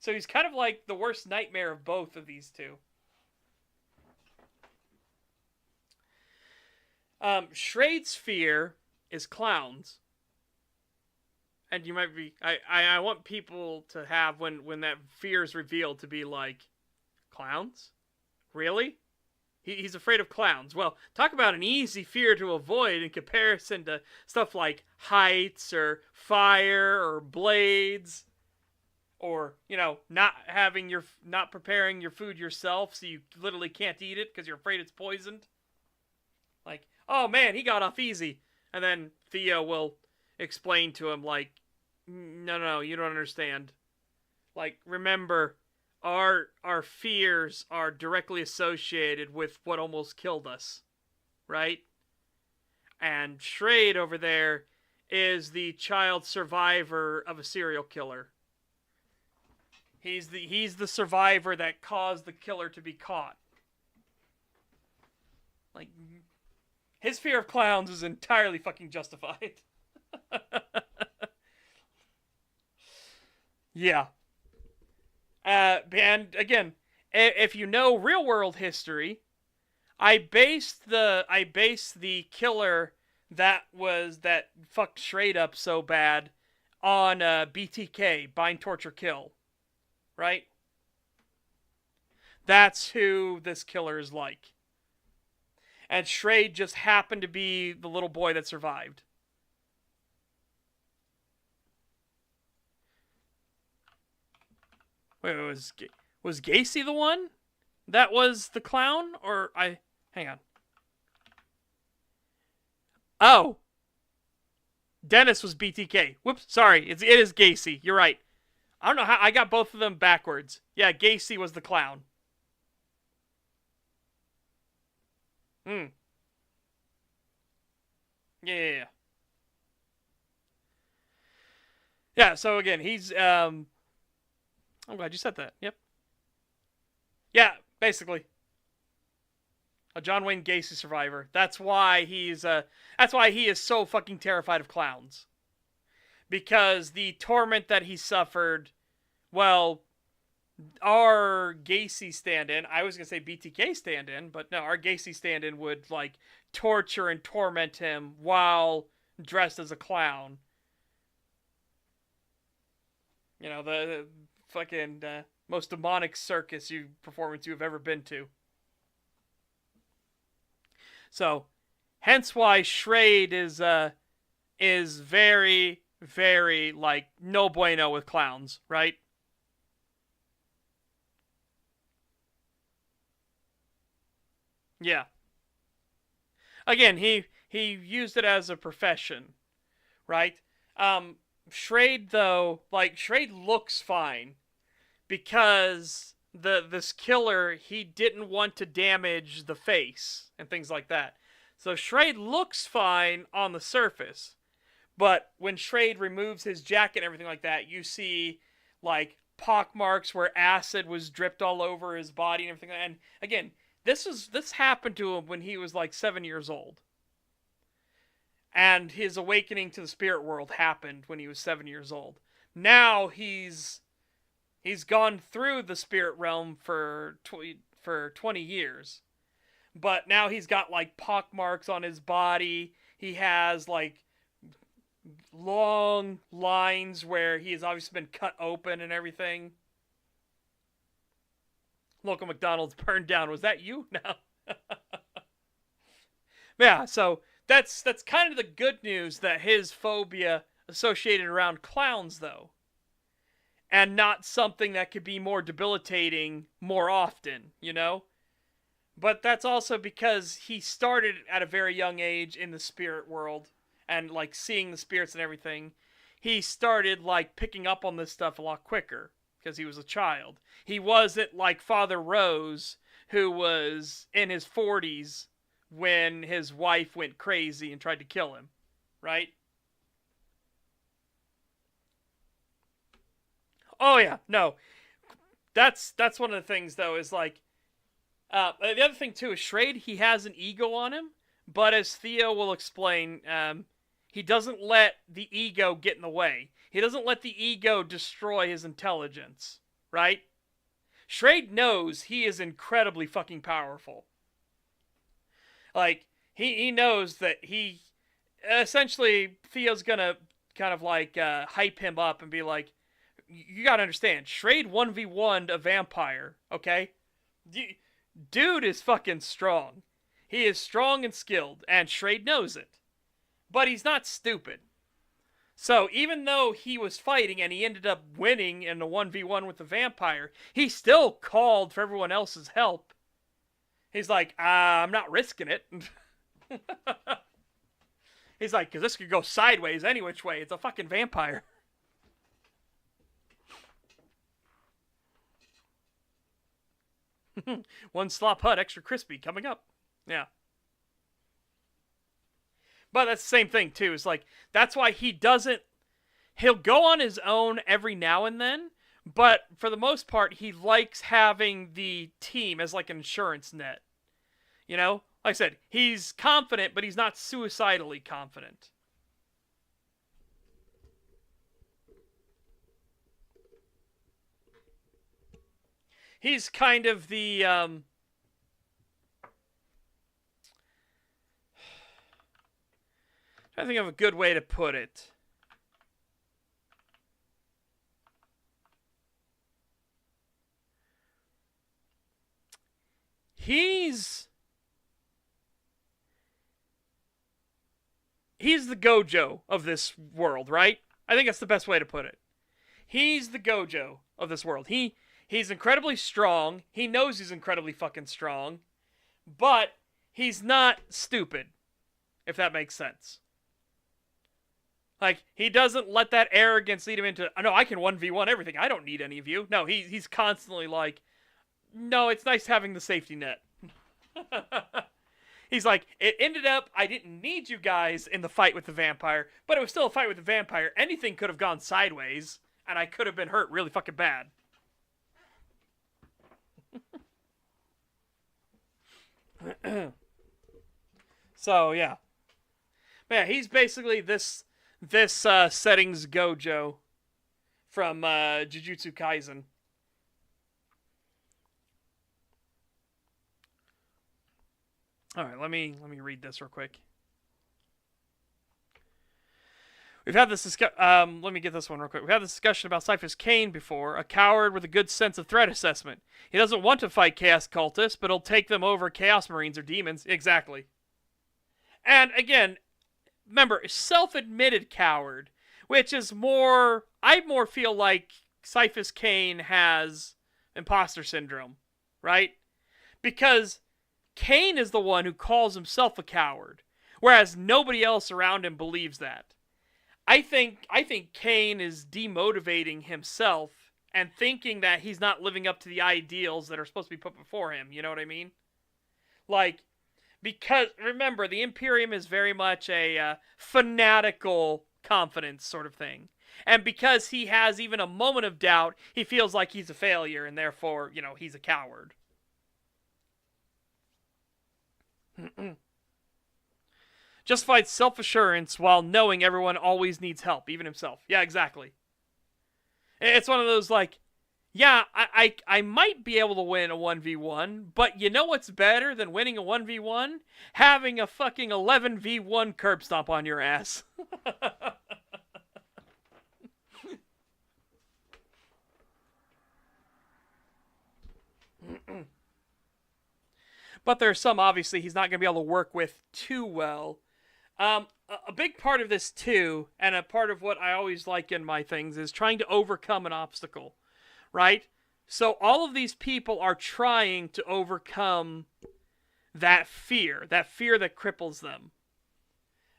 So he's kind of like the worst nightmare of both of these two. Shrade's fear is clowns. And you might be... I want people to have, when that fear is revealed, to be like, clowns? Really? He's afraid of clowns. Well, talk about an easy fear to avoid in comparison to stuff like heights or fire or blades. Or, you know, not preparing your food yourself, so you literally can't eat it because you're afraid it's poisoned. Like, oh man, he got off easy. And then Theo will explain to him, like, no, you don't understand. Like, remember, our fears are directly associated with what almost killed us, right? And Shrade over there is the child survivor of a serial killer. He's the survivor that caused the killer to be caught. Like, his fear of clowns is entirely fucking justified. Yeah. And again, if you know real world history, I based the killer that fucked Shrade up so bad on BTK, Bind, Torture, Kill. Right? That's who this killer is like. And Shrade just happened to be the little boy that survived. Wait, was Gacy the one that was the clown? Or hang on. Oh. Dennis was BTK. Whoops, sorry. It is Gacy. You're right. I don't know how I got both of them backwards. Yeah, Gacy was the clown. Yeah. Yeah, so again, he's I'm glad you said that. Yep. Yeah, basically. A John Wayne Gacy survivor. That's why he is so fucking terrified of clowns. Because the torment that he suffered, well, our Gacy stand-in, I was going to say BTK stand-in, but no, our Gacy stand-in would, like, torture and torment him while dressed as a clown. You know, the fucking most demonic circus performance you've ever been to. So, hence why Shrade is very very, like, no bueno with clowns, right? Yeah. Again, he used it as a profession, right? Um, Shrade, though, like, Shrade looks fine because this killer, he didn't want to damage the face and things like that. So Shrade looks fine on the surface, but when Shrade removes his jacket and everything like that, you see like pock marks where acid was dripped all over his body and everything. And again, this happened to him when he was like 7 years old, and his awakening to the spirit world happened when he was 7 years old. Now he's gone through the spirit realm for 20 years, but now he's got like pock marks on his body. He has like long lines where he has obviously been cut open and everything. Local McDonald's burned down. Was that you? No. Yeah, so that's kind of the good news, that his phobia associated around clowns, though, and not something that could be more debilitating more often, you know? But that's also because he started at a very young age in the spirit world and like seeing the spirits and everything. He started like picking up on this stuff a lot quicker because he was a child. He wasn't like Father Rose, who was in his 40s when his wife went crazy and tried to kill him, right? Oh yeah, no. That's one of the things though, is like the other thing too is Shrade, he has an ego on him, but as Theo will explain, he doesn't let the ego get in the way. He doesn't let the ego destroy his intelligence, right? Shrade knows he is incredibly fucking powerful. Like, he knows that he, essentially, Theo's gonna kind of like hype him up and be like, you gotta understand, Shrade 1v1'd a vampire, okay? Dude is fucking strong. He is strong and skilled, and Shrade knows it. But he's not stupid. So even though he was fighting and he ended up winning in a 1v1 with the vampire, he still called for everyone else's help. He's like, I'm not risking it. He's like, because this could go sideways any which way. It's a fucking vampire. One slop hut extra crispy coming up. Yeah. But that's the same thing too. It's like, that's why he doesn't, he'll go on his own every now and then, but for the most part, he likes having the team as like an insurance net. You know? Like I said, he's confident, but he's not suicidally confident. He's kind of the, I think of a good way to put it. He's the Gojo of this world, right? I think that's the best way to put it. He's the Gojo of this world. He's incredibly strong. He knows he's incredibly fucking strong, but he's not stupid, if that makes sense. Like, he doesn't let that arrogance lead him into, oh, no, I can 1v1 everything. I don't need any of you. No, he's constantly like, no, it's nice having the safety net. He's like, it ended up, I didn't need you guys in the fight with the vampire, but it was still a fight with the vampire. Anything could have gone sideways, and I could have been hurt really fucking bad. So, yeah. Man, he's basically this settings Gojo from Jujutsu Kaisen. All right, let me read this real quick. We've had this discussion. Let me get this one real quick. We've had this discussion about Cypher's Kane before, a coward with a good sense of threat assessment. He doesn't want to fight Chaos Cultists, but he'll take them over Chaos Marines or demons. Exactly. And again, remember, self-admitted coward. which is more. I more feel like Cyphus Cain has imposter syndrome, right? Because Cain is the one who calls himself a coward, whereas nobody else around him believes that. I think Cain is demotivating himself and thinking that he's not living up to the ideals that are supposed to be put before him. You know what I mean? Like, because remember, the Imperium is very much a fanatical confidence sort of thing. And because he has even a moment of doubt, he feels like he's a failure and therefore, he's a coward. Justified self-assurance while knowing everyone always needs help, even himself. Yeah, exactly. It's one of those like, yeah, I might be able to win a 1v1, but you know what's better than winning a 1v1? Having a fucking 11v1 curb stomp on your ass. But there's some, obviously, he's not going to be able to work with too well. A big part of this, too, and a part of what I always like in my things, is trying to overcome an obstacle, right? So all of these people are trying to overcome that fear that cripples them.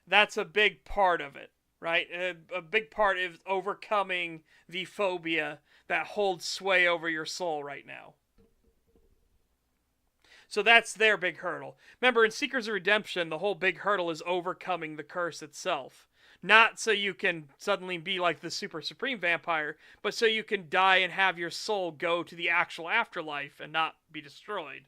That's a big part of it, right? A big part is overcoming the phobia that holds sway over your soul right now. So that's their big hurdle. Remember, in Seekers of Redemption, the whole big hurdle is overcoming the curse itself. Not so you can suddenly be like the super supreme vampire, but so you can die and have your soul go to the actual afterlife and not be destroyed.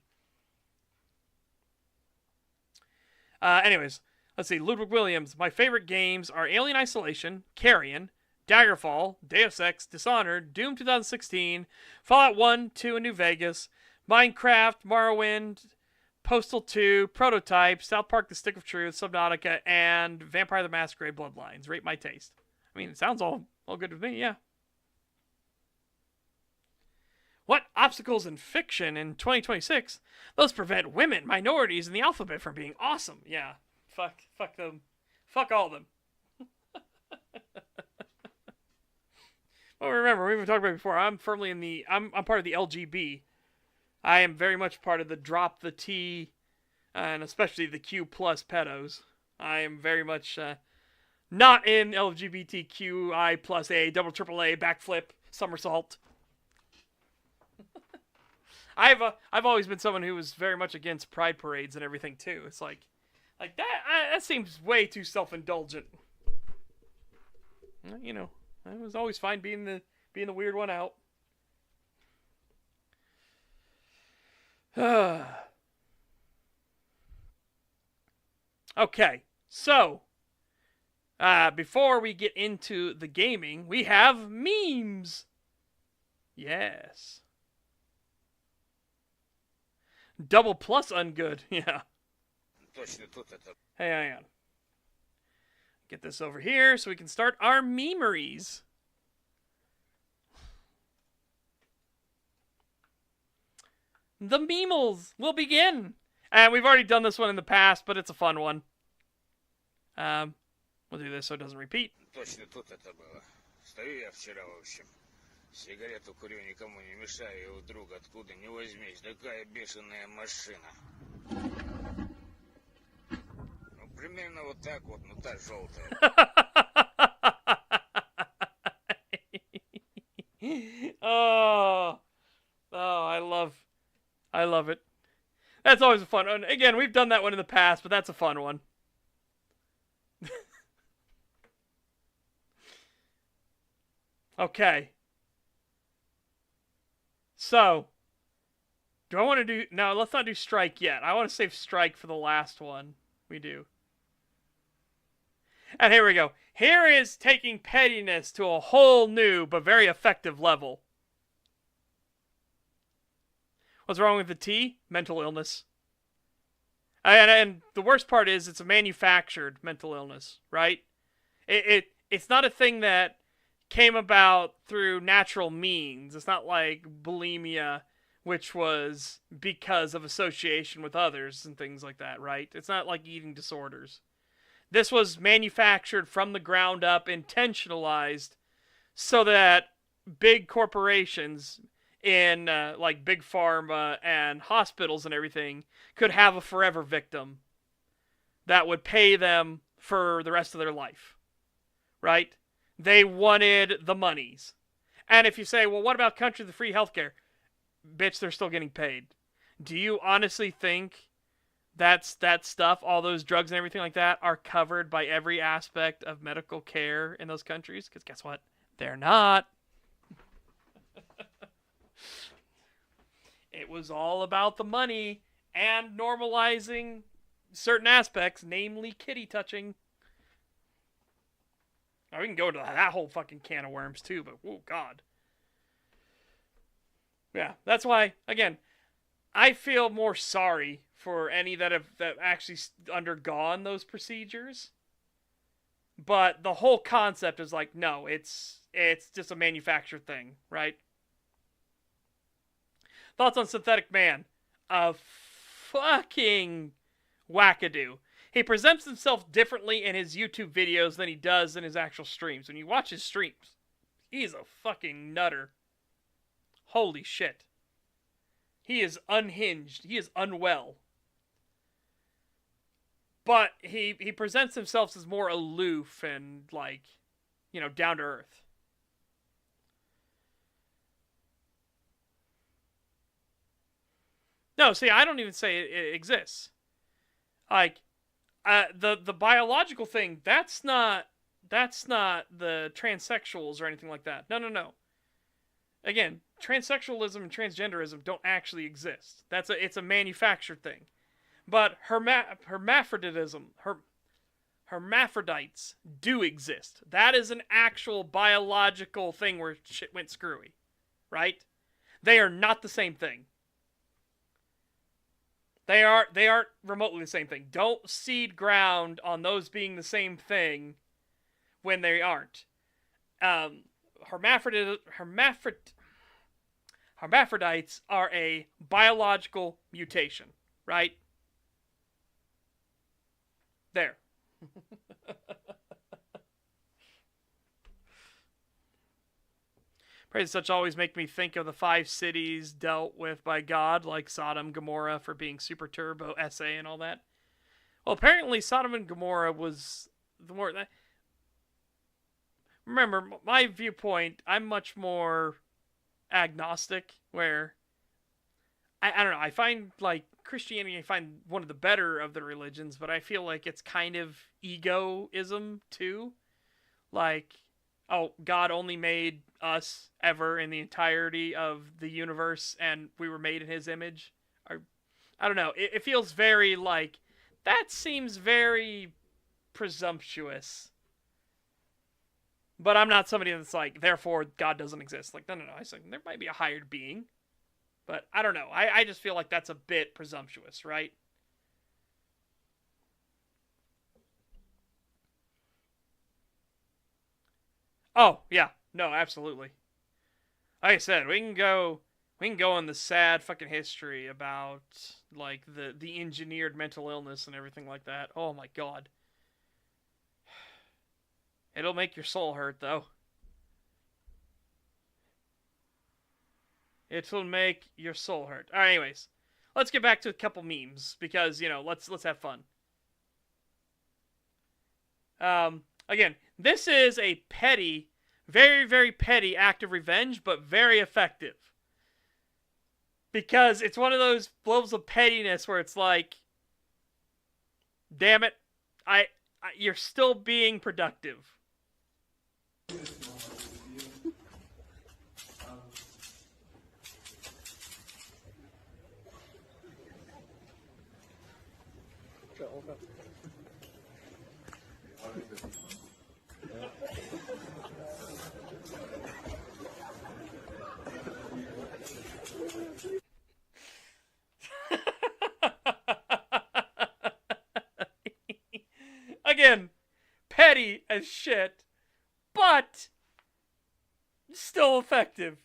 Anyways, let's see. Ludwig Williams. My favorite games are Alien Isolation, Carrion, Daggerfall, Deus Ex, Dishonored, Doom 2016, Fallout 1, 2, and New Vegas, Minecraft, Morrowind, Postal 2, Prototype, South Park The Stick of Truth, Subnautica, and Vampire the Masquerade Bloodlines. Rate my taste. I mean, it sounds all good with me, yeah. What obstacles in fiction in 2026? Those prevent women, minorities, and the alphabet from being awesome. Yeah, fuck them. Fuck all of them. Well, remember, we've talked about it before, I'm firmly in the... I'm part of the LGB. I am very much part of the drop the T, and especially the Q plus pedos. I am very much not in LGBTQI plus A, double triple A, backflip, somersault. I've always been someone who was very much against pride parades and everything too. It's like that seems way too self-indulgent. I was always fine being the weird one out. Okay, so before we get into the gaming, we have memes. Yes. Double plus ungood, yeah. Hey, hang on. Get this over here so we can start our memeries. The memels will begin. And we've already done this one in the past, but it's a fun one. We'll do this so it doesn't repeat. Сигарету курю, никому не мешаю, и вдруг откуда ни возьмись, такая бешеная машина. Ну, примерно вот так вот, ну та желтая. Oh, I love it. That's always a fun one. Again, we've done that one in the past, but that's a fun one. Okay. So, do I want to do... No, let's not do strike yet. I want to save strike for the last one. We do. And here we go. Here is taking pettiness to a whole new but very effective level. What's wrong with the T? Mental illness. And the worst part is it's a manufactured mental illness, right? It's not a thing that came about through natural means. It's not like bulimia, which was because of association with others and things like that, right? It's not like eating disorders. This was manufactured from the ground up, intentionalized, so that big corporations in like big pharma and hospitals and everything could have a forever victim that would pay them for the rest of their life, right? They wanted the monies. And if you say, well, what about countries with free healthcare? Bitch, they're still getting paid. Do you honestly think that stuff, all those drugs and everything like that, are covered by every aspect of medical care in those countries? Because guess what? They're not. It was all about the money and normalizing certain aspects, namely kitty touching. Now, we can go into that whole fucking can of worms too, but oh god. Yeah, that's why, again, I feel more sorry for any that have actually undergone those procedures. But the whole concept is like, no, it's just a manufactured thing, right? Thoughts on Synthetic Man? A fucking wackadoo. He presents himself differently in his YouTube videos than he does in his actual streams. When you watch his streams, he's a fucking nutter. Holy shit. He is unhinged. He is unwell. But he presents himself as more aloof and, like, you know, down to earth. No, see, I don't even say it exists. Like, the biological thing, that's not the transsexuals or anything like that. No. Again, transsexualism and transgenderism don't actually exist. It's a manufactured thing. But hermaphrodites do exist. That is an actual biological thing where shit went screwy, right? They are not the same thing. They aren't remotely the same thing. Don't seed ground on those being the same thing when they aren't. Hermaphrodites are a biological mutation, right? There. Praise and such always make me think of the 5 cities dealt with by God, like Sodom, Gomorrah, for being super turbo, SA, and all that. Well, apparently Sodom and Gomorrah was the more... Remember, my viewpoint, I'm much more agnostic, where... I don't know, I find, like, Christianity, I find one of the better of the religions, but I feel like it's kind of egoism, too. Like... oh, God only made us ever in the entirety of the universe, and we were made in his image. Or, I don't know. It feels very like, that seems very presumptuous. But I'm not somebody that's like, therefore God doesn't exist. Like, no. I say there might be a higher being. But I don't know. I just feel like that's a bit presumptuous, right? Oh, yeah. No, absolutely. Like I said, we can go in the sad fucking history about, like, the engineered mental illness and everything like that. Oh my god. It'll make your soul hurt, though. It'll make your soul hurt. Alright, anyways. Let's get back to a couple memes, because, you know, let's have fun. Again, this is a petty, very, very petty act of revenge, but very effective. Because it's one of those levels of pettiness where it's like, damn it, you're still being productive. Again, petty as shit, but still effective.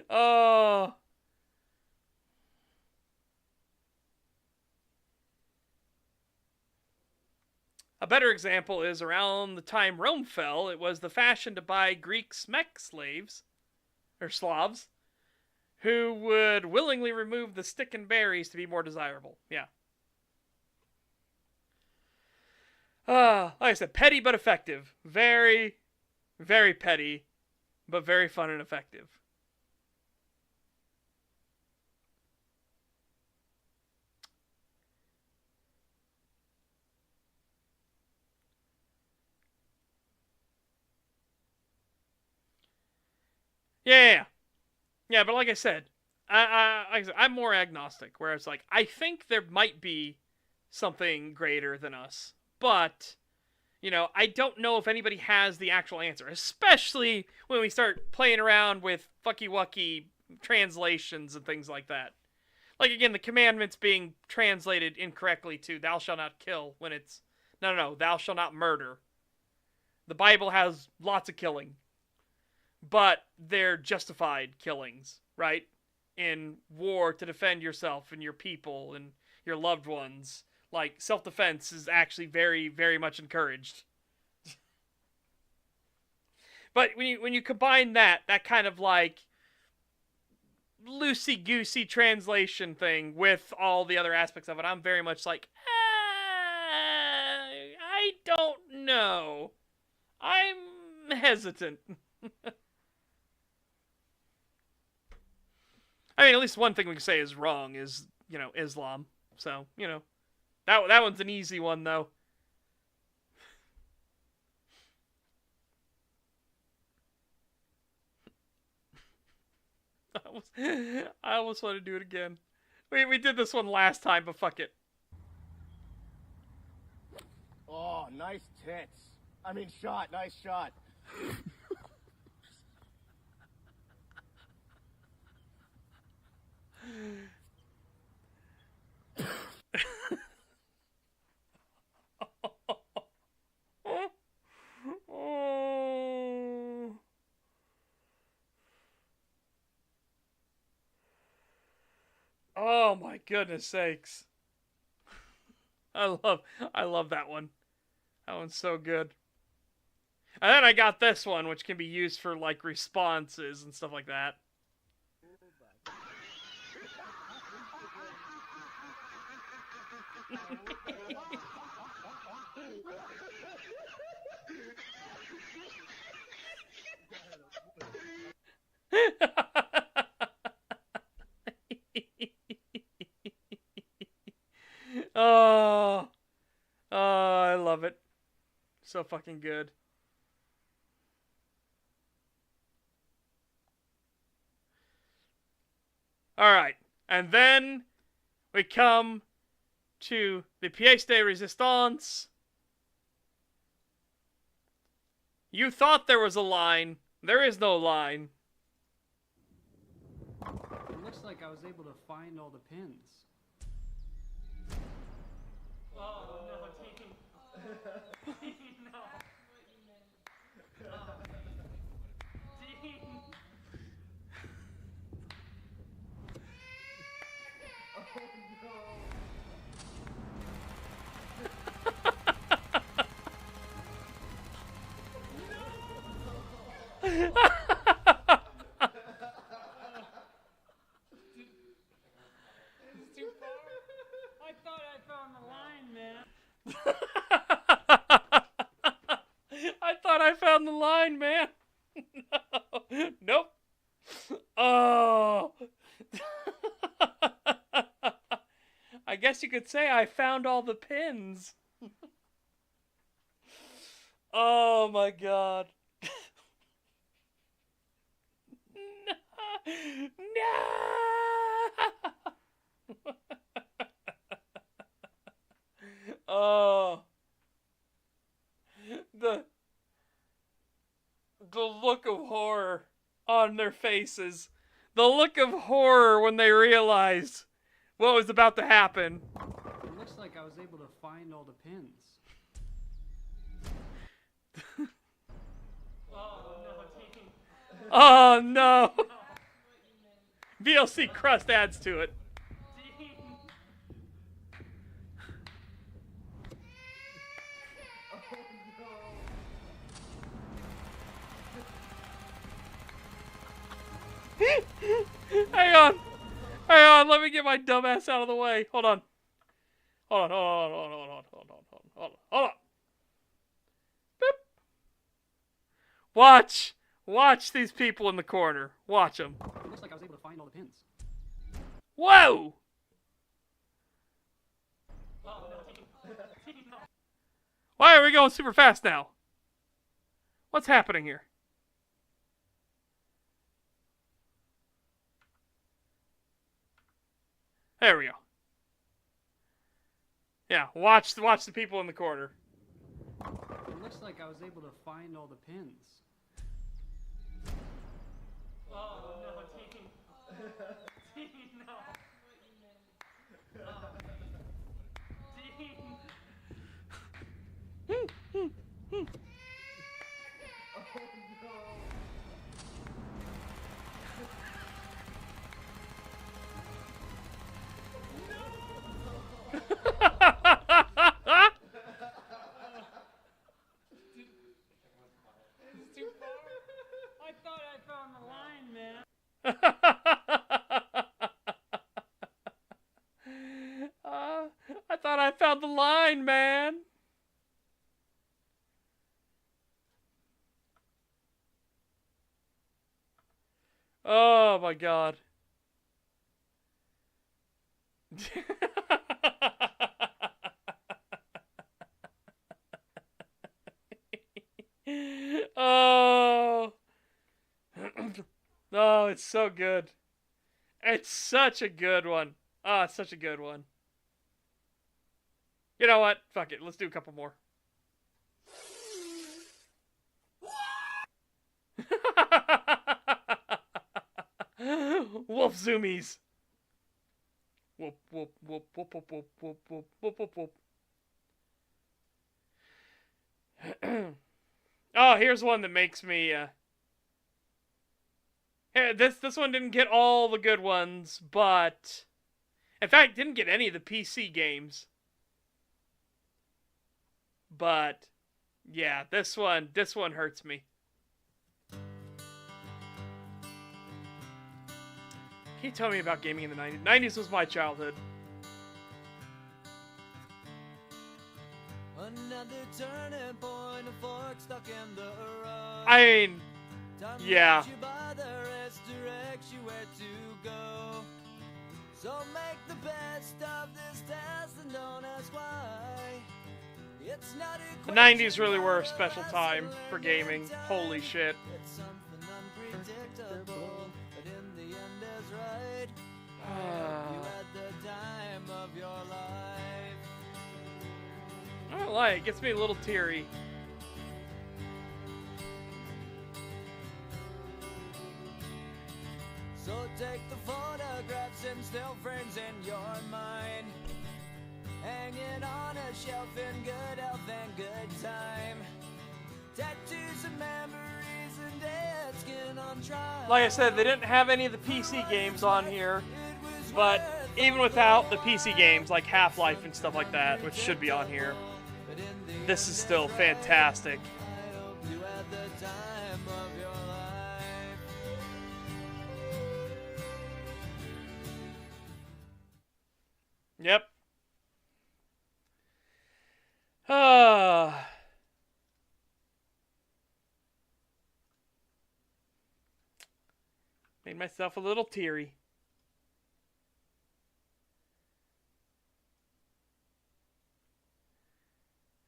Oh. A better example is around the time Rome fell, it was the fashion to buy Greek mech slaves, or Slavs, who would willingly remove the stick and berries to be more desirable. Yeah. Like I said, petty but effective. Very, very petty, but very fun and effective. Yeah. But like I said, I'm more agnostic, where it's like I think there might be something greater than us, but I don't know if anybody has the actual answer, especially when we start playing around with fucky-wucky translations and things like that. Like, again, the commandments being translated incorrectly to thou shalt not kill when it's, no, thou shalt not murder. The Bible has lots of killing, but they're justified killings, right? In war to defend yourself and your people and your loved ones. Like, self-defense is actually very, very much encouraged. But when you combine that kind of like loosey-goosey translation thing with all the other aspects of it, I'm very much like, I don't know. I'm hesitant. I mean, at least one thing we can say is wrong is, Islam. So, that one's an easy one, though. I almost want to do it again. We did this one last time, but fuck it. Oh, nice tits. I mean, nice shot. Oh my goodness sakes. I love that one. That one's so good. And then I got this one, which can be used for like responses and stuff like that. Oh, I love it. So fucking good. Alright, and then we come to the pièce de résistance. You thought there was a line. There is no line. It looks like I was able to find all the pins. Oh, no, Dean. No. Dean. I thought I found the line, man. I thought I found the line, man. No. Nope. Oh. I guess you could say I found all the pins. Oh my god. No. Oh. The look of horror on their faces. The look of horror when they realized what was about to happen. It looks like I was able to find all the pins. Oh no. VLC crust adds to it. on, let me get my dumb ass out of the way. Hold on. Hold on. Boop. Watch. Watch these people in the corner. Watch them. It looks like I was able to find all the pins. Whoa! Why are we going super fast now? What's happening here? There we go. Yeah, watch the people in the corner. It looks like I was able to find all the pins. Oh, no, Dean. Dean, no. Dean. I thought I found the line, man. I thought I found the line, man. Oh my god. Oh. Oh, it's so good. It's such a good one. Oh, it's such a good one. You know what? Fuck it. Let's do a couple more. Wolf zoomies. Whoop, whoop, whoop, whoop, whoop, whoop, whoop, whoop, whoop, whoop, whoop. Oh, here's one that makes me, Hey, this one didn't get all the good ones, but... In fact, didn't get any of the PC games. But, yeah, this one hurts me. Can you tell me about gaming in the 90s? 90s was my childhood. Another turning point, a fork stuck in the road. I mean, yeah. You by the rest, direct you where to go. So make the best of this test and don't ask why. It's not a The 90s really were a special time for gaming. Holy shit. It's something unpredictable, but in the end is right. You had the time of your life. I don't lie, it gets me a little teary. So take the photographs and still frames in your mind, hanging on a shelf in good health and good time. Tattoos and memories and dead skin on trial. Like I said, they didn't have any of the PC games on here, but even without the PC games like Half-Life and stuff like that, which should be on here, this is still fantastic. I hope you had the time of your life. Yep. Ah. Made myself a little teary.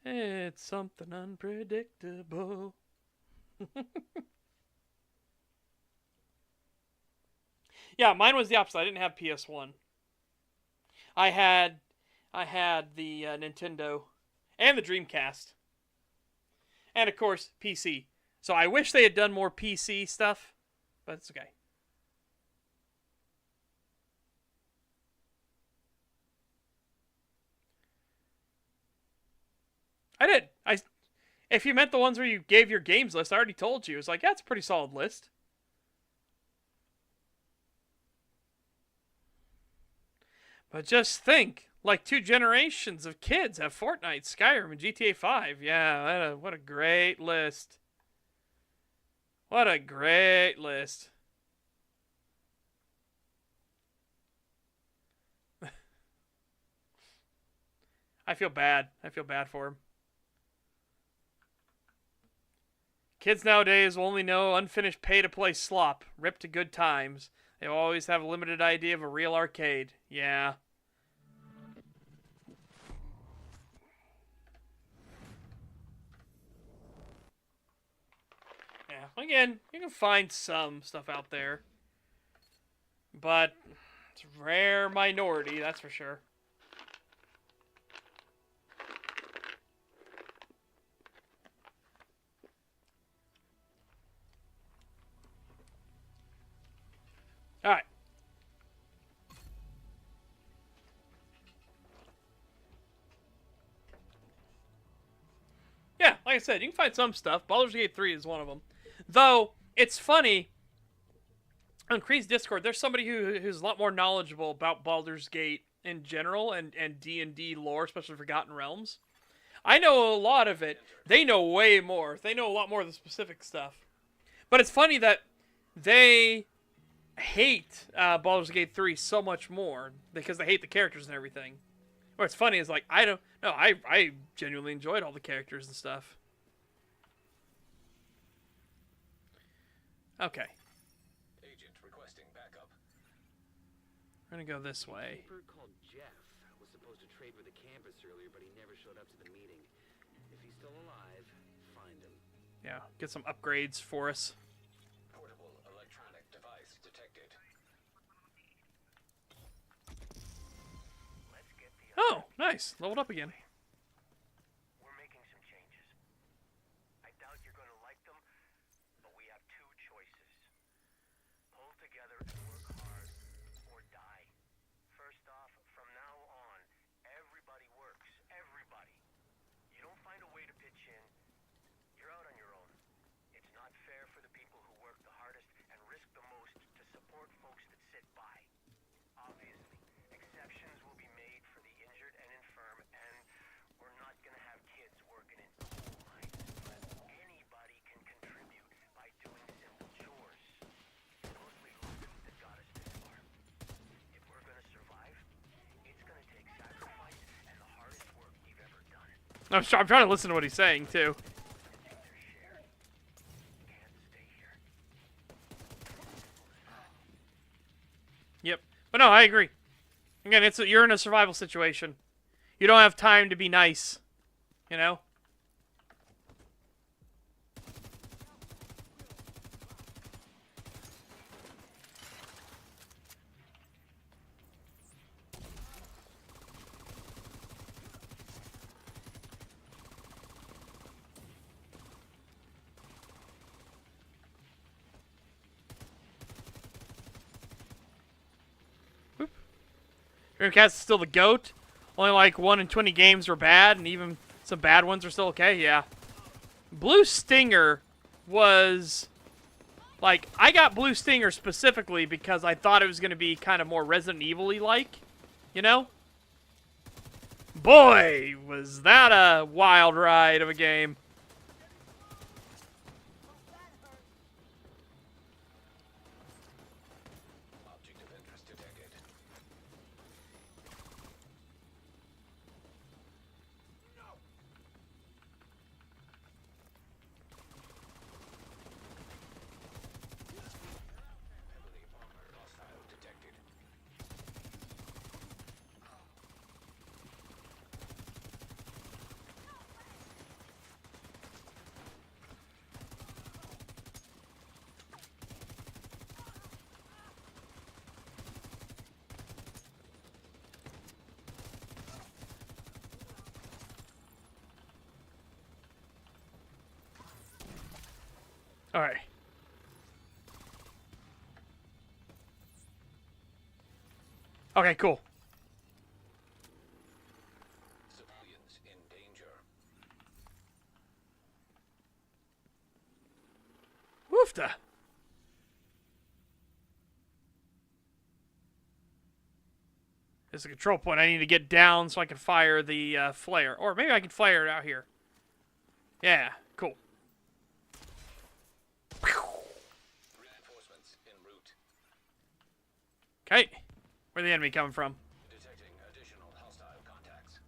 It's something unpredictable. Yeah, mine was the opposite. I didn't have PS1. I had the Nintendo and the Dreamcast. And of course, PC. So I wish they had done more PC stuff, but it's okay. I did. If you meant the ones where you gave your games list, I already told you. It's like, yeah, it's a pretty solid list. But just think, like 2 generations of kids have Fortnite, Skyrim, and GTA 5. Yeah, what a great list. What a great list. I feel bad. I feel bad for him. Kids nowadays will only know unfinished pay-to-play slop. Rip to good times. They will always have a limited idea of a real arcade. Yeah. Yeah. Again, you can find some stuff out there. But it's a rare minority, that's for sure. Alright. Yeah, like I said, you can find some stuff. Baldur's Gate 3 is one of them. Though, it's funny, on Kree's Discord, there's somebody who's a lot more knowledgeable about Baldur's Gate in general and D&D lore, especially Forgotten Realms. I know a lot of it. They know way more. They know a lot more of the specific stuff. But it's funny that they hate Baldur's Gate 3 so much more because they hate the characters and everything. What's funny is, like, I genuinely enjoyed all the characters and stuff. Okay. Agent requesting backup. We're gonna go this way. A called Jeff was supposed to trade with the campus earlier, but he never showed up to the meeting. If he's still alive, find him. Yeah, get some upgrades for us. Portable electronic device detected. Oh, nice. Leveled up again. We're making some changes. I doubt you're going to like them, but we have two choices. Pull together and work hard, or die. First off, from now on, everybody works. Everybody. You don't find a way to pitch in, you're out on your own. It's not fair for the people who work the hardest and risk the most to support folks that sit by. Obviously, exceptions will be made for the injured and infirm, and we're not going to have kids working in coal mines. Anybody can contribute by doing simple chores. It's mostly luck that got us this far. If we're going to survive, it's going to take sacrifice and the hardest work we've ever done. I'm trying to listen to what he's saying, too. Yep. But no, I agree. Again, you're in a survival situation. You don't have time to be nice. You know? Dreamcast is still the GOAT. Only like 1 in 20 games were bad, and even some bad ones are still okay. Yeah. Blue Stinger was like, I got Blue Stinger specifically because I thought it was going to be kind of more Resident Evil-y like, you know? Boy, was that a wild ride of a game. Object of interest detected. Heavily armored hostile detected. All right. Okay, cool. Civilians in danger. Woofda. There's a control point I need to get down so I can fire the flare. Or maybe I can fire it out here. Yeah, cool. Reinforcements en route. Okay. Where's the enemy coming from? Detecting additional hostile contacts.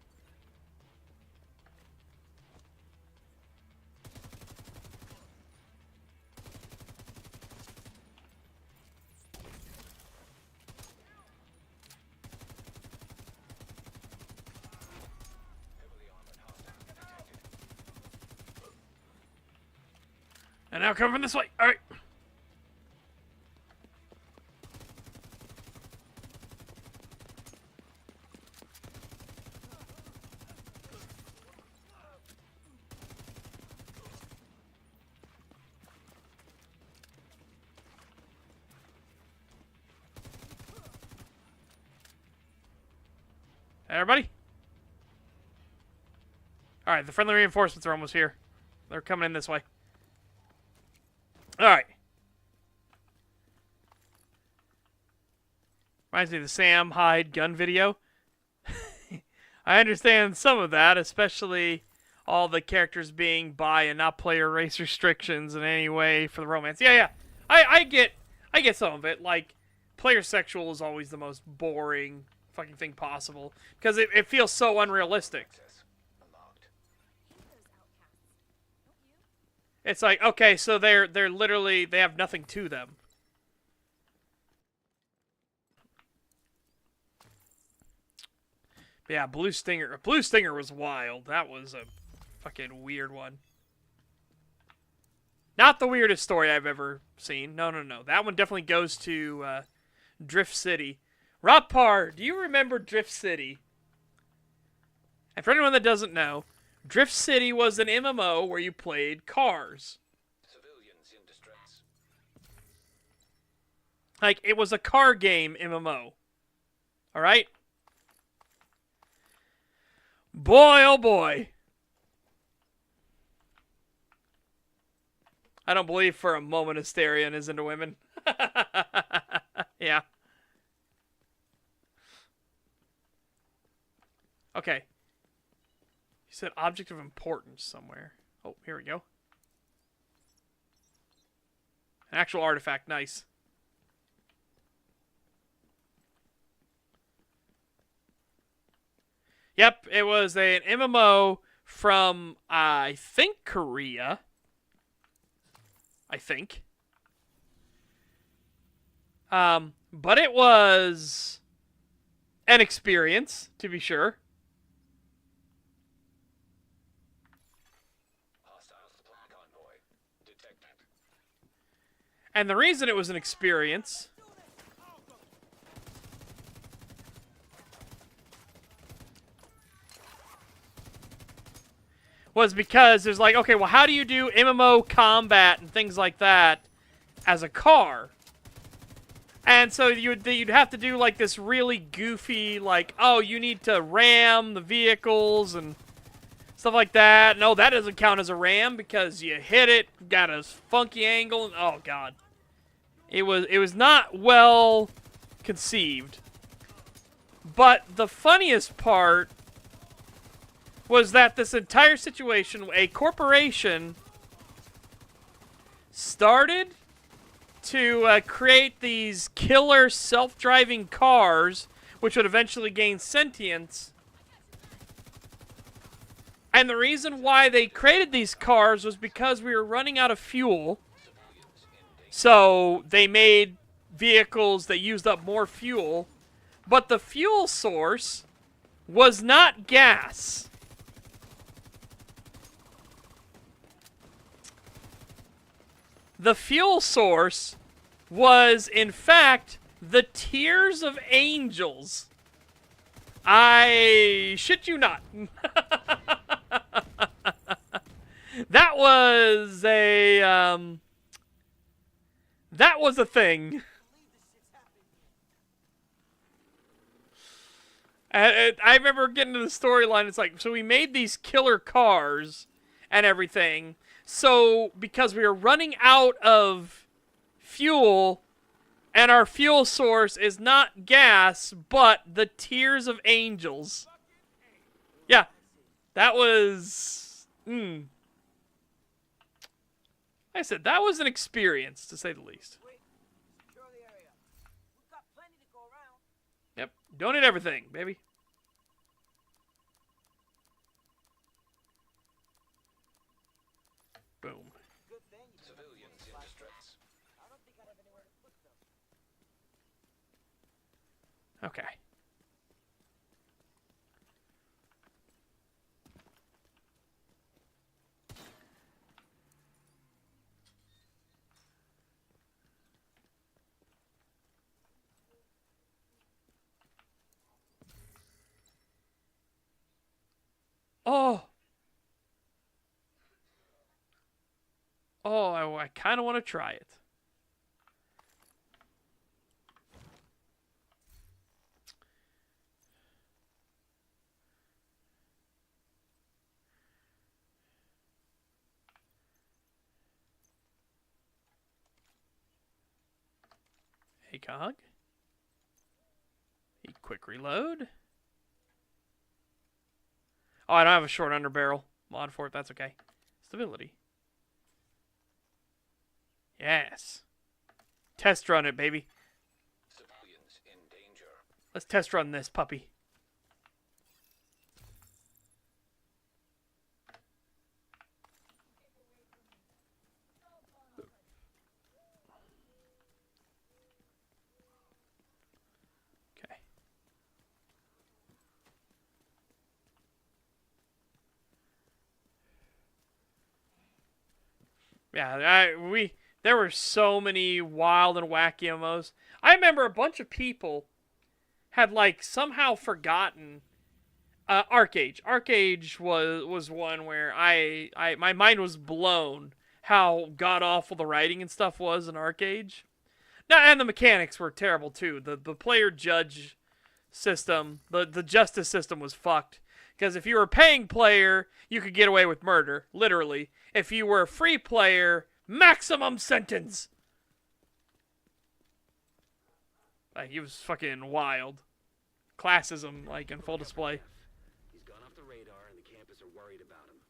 And now come from this way. All right. Everybody? Alright, the friendly reinforcements are almost here. They're coming in this way. Alright. Reminds me of the Sam Hyde gun video. I understand some of that, especially all the characters being bi and not player race restrictions in any way for the romance. Yeah. I get some of it. Like, player sexual is always the most boring fucking thing possible because it feels so unrealistic. Access unlocked. It's like, okay, so they're literally, they have nothing to them. Yeah, Blue Stinger. Blue Stinger was wild. That was a fucking weird one. Not the weirdest story I've ever seen. No. That one definitely goes to Drift City. Rob Parr, do you remember Drift City? And for anyone that doesn't know, Drift City was an MMO where you played cars. Civilians in distress. Like, it was a car game MMO. Alright? Boy, oh boy. I don't believe for a moment Asterion is into women. Yeah. Okay. You said object of importance somewhere. Oh, here we go. An actual artifact. Nice. Yep, it was an MMO from, I think, Korea. I think. But it was an experience, to be sure. Hostile supply convoy detected. And the reason it was an experience was because there's like, okay, well, how do you do MMO combat and things like that as a car? And so you'd have to do like this really goofy, like, oh, you need to ram the vehicles and stuff like that. No, that doesn't count as a ram because you hit it, got a funky angle, and oh god, it was not well conceived. But the funniest part was that this entire situation, a corporation started to create these killer self-driving cars, which would eventually gain sentience. And the reason why they created these cars was because we were running out of fuel. So they made vehicles that used up more fuel. But the fuel source was not gas. The fuel source was, in fact, the tears of angels. I shit you not. That was a thing. And I remember getting to the storyline. It's like, so we made these killer cars and everything. So, because we were running out of fuel, and our fuel source is not gas, but the tears of angels. Yeah, that was... Like I said, that was an experience, to say the least. Yep, donate everything, baby. Boom. Civilians in distress. Okay. Oh. Oh, I kind of want to try it. Hey, cog. A quick reload. Oh, I don't have a short underbarrel mod for it. That's okay. Stability. Yes. Test run it, baby. Civilians in danger. Let's test run this puppy. Okay. Yeah, there were so many wild and wacky MMOs. I remember a bunch of people had like somehow forgotten Arcade. Arcade was one where my mind was blown how god awful the writing and stuff was in Arcade. Now, and the mechanics were terrible too. The player judge system, the justice system was fucked. Because if you were a paying player, you could get away with murder, literally. If you were a free player, maximum sentence. Like, he was fucking wild. Classism, like, in full display. He's gone off the radar, and the campus are worried about him.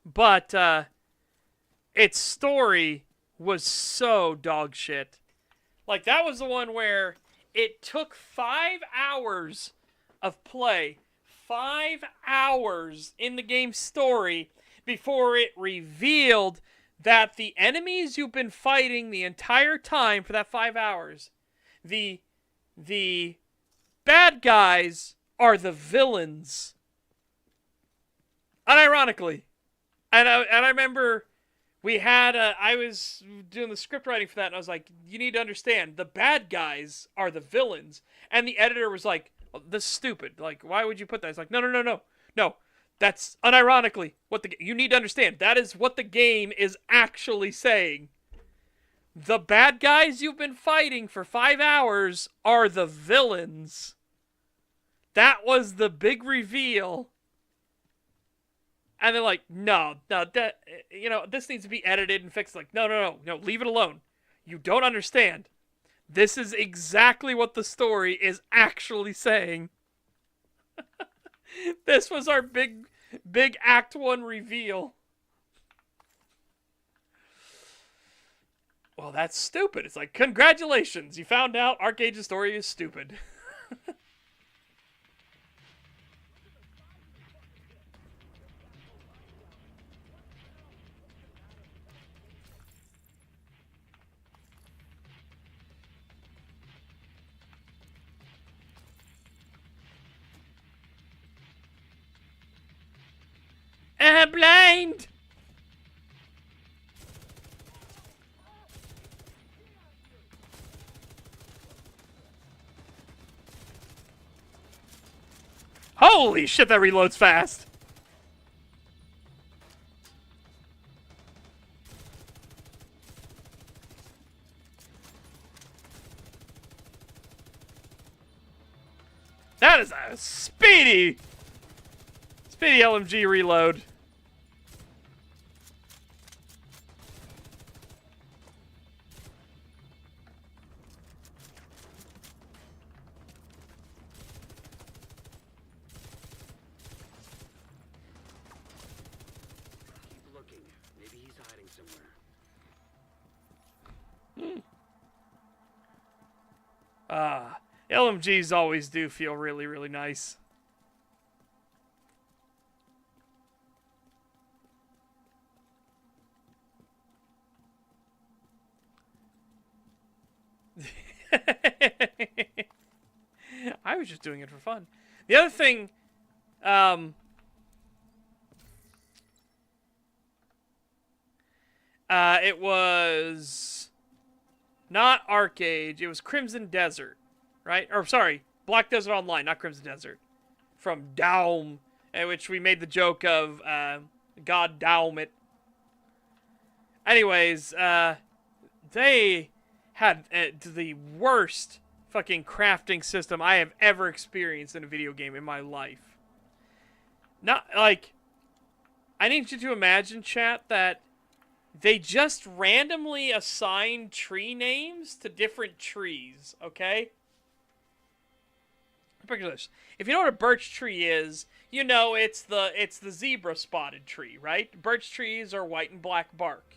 But, its story was so dog shit. Like, that was the one where it took 5 hours of play, 5 hours in the game's story, before it revealed that the enemies you've been fighting the entire time for that 5 hours, the bad guys are the villains. Unironically. And I remember I was doing the script writing for that, and I was like, you need to understand, the bad guys are the villains. And the editor was like, oh, this is stupid. Like, why would you put that? It's like, no. That's unironically what you need to understand. That is what the game is actually saying. The bad guys you've been fighting for 5 hours are the villains. That was the big reveal. And they're like, no, that, this needs to be edited and fixed. Like, no, leave it alone. You don't understand. This is exactly what the story is actually saying. This was our big Act 1 reveal. Well, that's stupid. It's like, congratulations, you found out Arcade's story is stupid. Blind! Holy shit, that reloads fast! That is a speedy LMG reload. Keep looking. Maybe he's hiding somewhere. LMGs always do feel really, really nice. I was just doing it for fun. The other thing, it was not Arcade. It was Crimson Desert, right? Or sorry, Black Desert Online, not Crimson Desert. From Daum. which we made the joke of, God damn it. Anyways, they had the worst fucking crafting system I have ever experienced in a video game in my life. Not, like, I need you to imagine, chat, that they just randomly assign tree names to different trees, okay? Picture this. If you know what a birch tree is, you know it's the zebra spotted tree, right? Birch trees are white and black bark.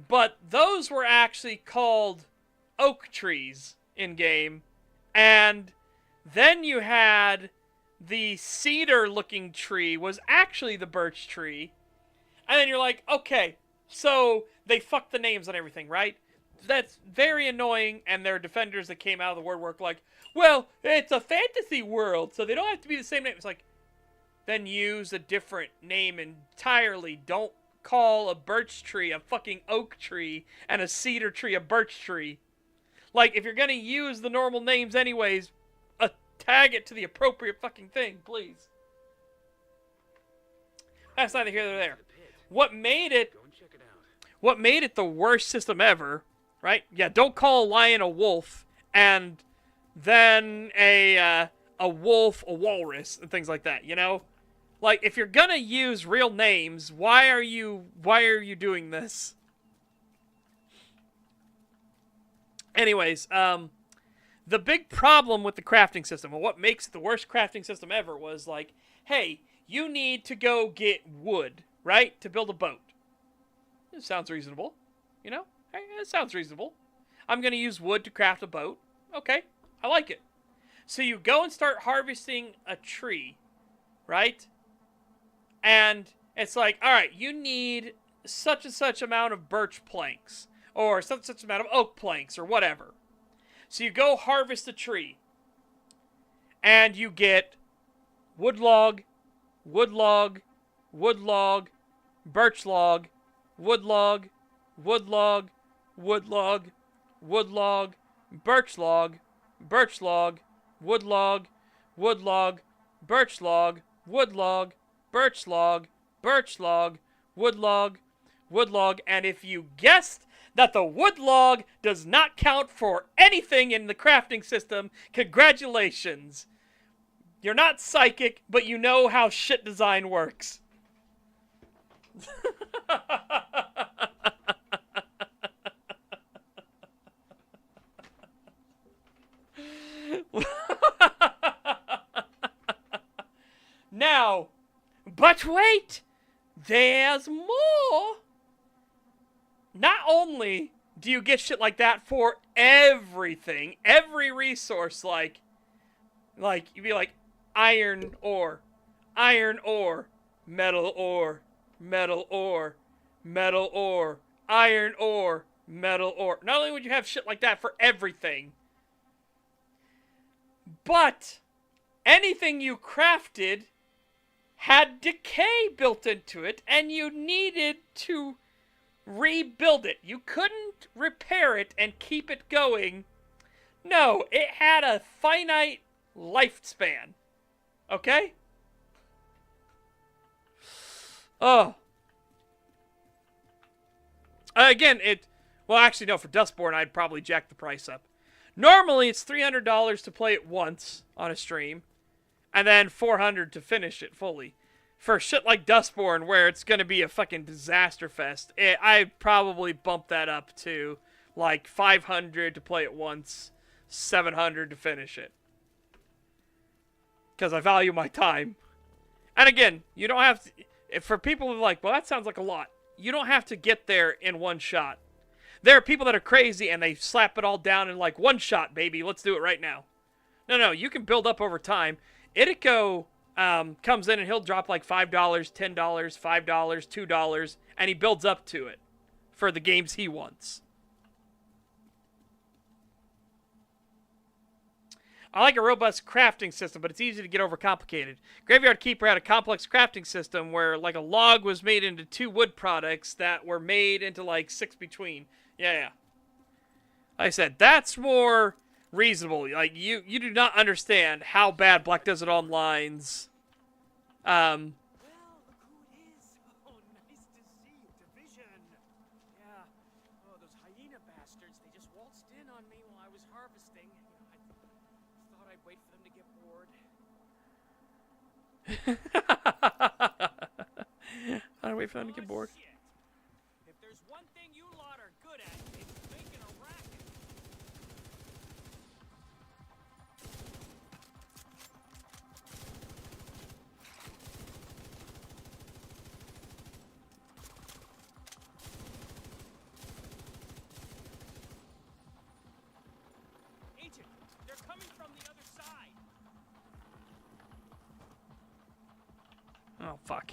But those were actually called oak trees in game, and then you had the cedar looking tree was actually the birch tree, and then you're like, okay, so they fucked the names on everything, right? That's very annoying, and there are defenders that came out of the word work like, well, it's a fantasy world, so they don't have to be the same name. It's like, then use a different name entirely. Don't call a birch tree a fucking oak tree and a cedar tree a birch tree. Like, if you're gonna use the normal names anyways, tag it to the appropriate fucking thing, please. That's neither here nor there. What made it the worst system ever, right? Yeah, don't call a lion a wolf and then a wolf a walrus and things like that, you know? Like, if you're gonna use real names, why are you doing this? Anyways, the big problem with the crafting system, and what makes it the worst crafting system ever, was like, hey, you need to go get wood, right, to build a boat. It sounds reasonable, you know? Hey, it sounds reasonable. I'm going to use wood to craft a boat. Okay, I like it. So you go and start harvesting a tree, right? And it's like, all right, you need such and such amount of birch planks, or such and such amount of oak planks, or whatever. So you go harvest a tree, and you get wood log, wood log, wood log, birch log, wood log, wood log, wood log, wood log, birch log, birch log, wood log, wood log, birch log, wood log, birch log, birch log, wood log, wood log, and if you guessed that the wood log does not count for anything in the crafting system, congratulations. You're not psychic, but you know how shit design works. Now, but wait, there's more. Not only do you get shit like that for everything, every resource, like you'd be like, iron ore, metal ore, metal ore, metal ore, iron ore, metal ore. Not only would you have shit like that for everything, but anything you crafted had decay built into it, and you needed to rebuild it. You couldn't repair it and keep it going. No, it had a finite lifespan. Okay? Oh. Again, well, actually, no, for Dustborn, I'd probably jack the price up. Normally, it's $300 to play it once on a stream, and then $400 to finish it fully. For shit like Dustborn, where it's going to be a fucking disaster fest, I'd probably bump that up to, like, $500 to play it once, $700 to finish it. Because I value my time. And again, you don't have to... For people who are like, well, that sounds like a lot. You don't have to get there in one shot. There are people that are crazy and they slap it all down in like, one shot, baby, let's do it right now. No, you can build up over time. Itiko comes in and he'll drop like $5, $10, $5, $2, and he builds up to it for the games he wants. I like a robust crafting system, but it's easy to get overcomplicated. Graveyard Keeper had a complex crafting system where like a log was made into 2 wood products that were made into like 6 between. Yeah. Like I said, that's more reasonable. Like, you do not understand how bad Black Desert Online's, Well, look who it is. Oh, nice to see you. Division. Yeah. Oh, those hyena bastards. They just waltzed in on me while I was harvesting. You know, I thought I'd wait for them to get bored. I wait for them to get bored. Shit. If there's one thing you lot are good at, it's making a racket. Agent, they're coming from the other side. Oh, fuck.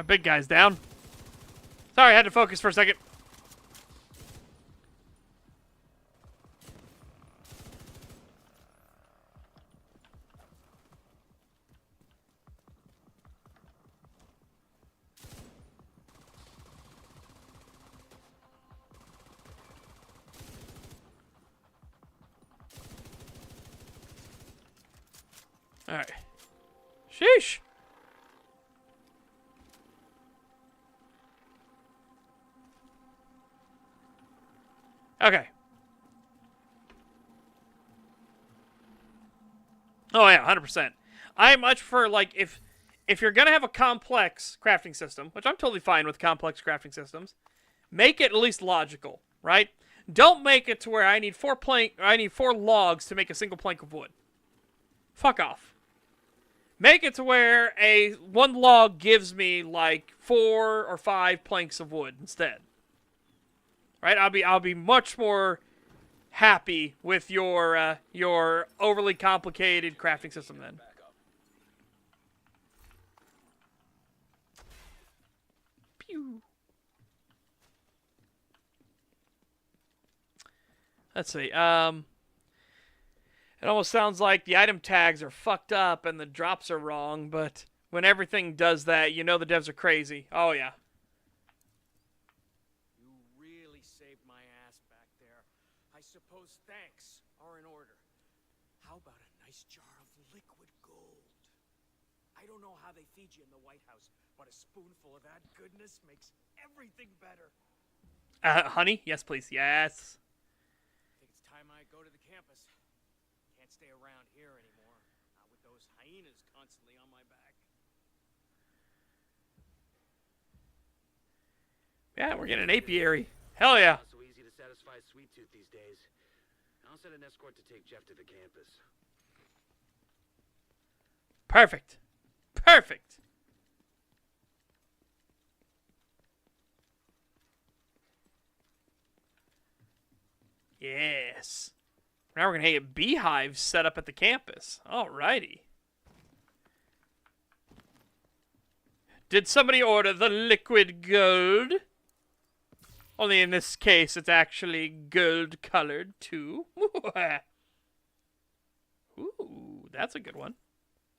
Big guy's down. Sorry, I had to focus for a second. Alright. Sheesh. Okay. Oh yeah, 100%. I much prefer, like, if you're gonna have a complex crafting system, which I'm totally fine with complex crafting systems, make it at least logical, right? Don't make it to where I need 4 logs to make a single plank of wood. Fuck off. Make it to where one log gives me like 4 or 5 planks of wood instead. Right? I'll be much more happy with your overly complicated crafting system then. Pew. Let's see. It almost sounds like the item tags are fucked up and the drops are wrong, but when everything does that, you know the devs are crazy. Oh yeah. You really saved my ass back there. I suppose thanks are in order. How about a nice jar of liquid gold? I don't know how they feed you in the White House, but a spoonful of that goodness makes everything better. Honey? Yes, please. Yes. I think it's time I go to the campus. Can't stay around here anymore. Not with those hyenas constantly on my back. Yeah, we're getting an apiary. Hell yeah. Not so easy to satisfy a sweet tooth these days. I'll send an escort to take Jeff to the campus. Perfect. Perfect. Yes. Now we're going to get beehives set up at the campus. Alrighty. Did somebody order the liquid gold? Only in this case, it's actually gold colored too. Ooh, that's a good one.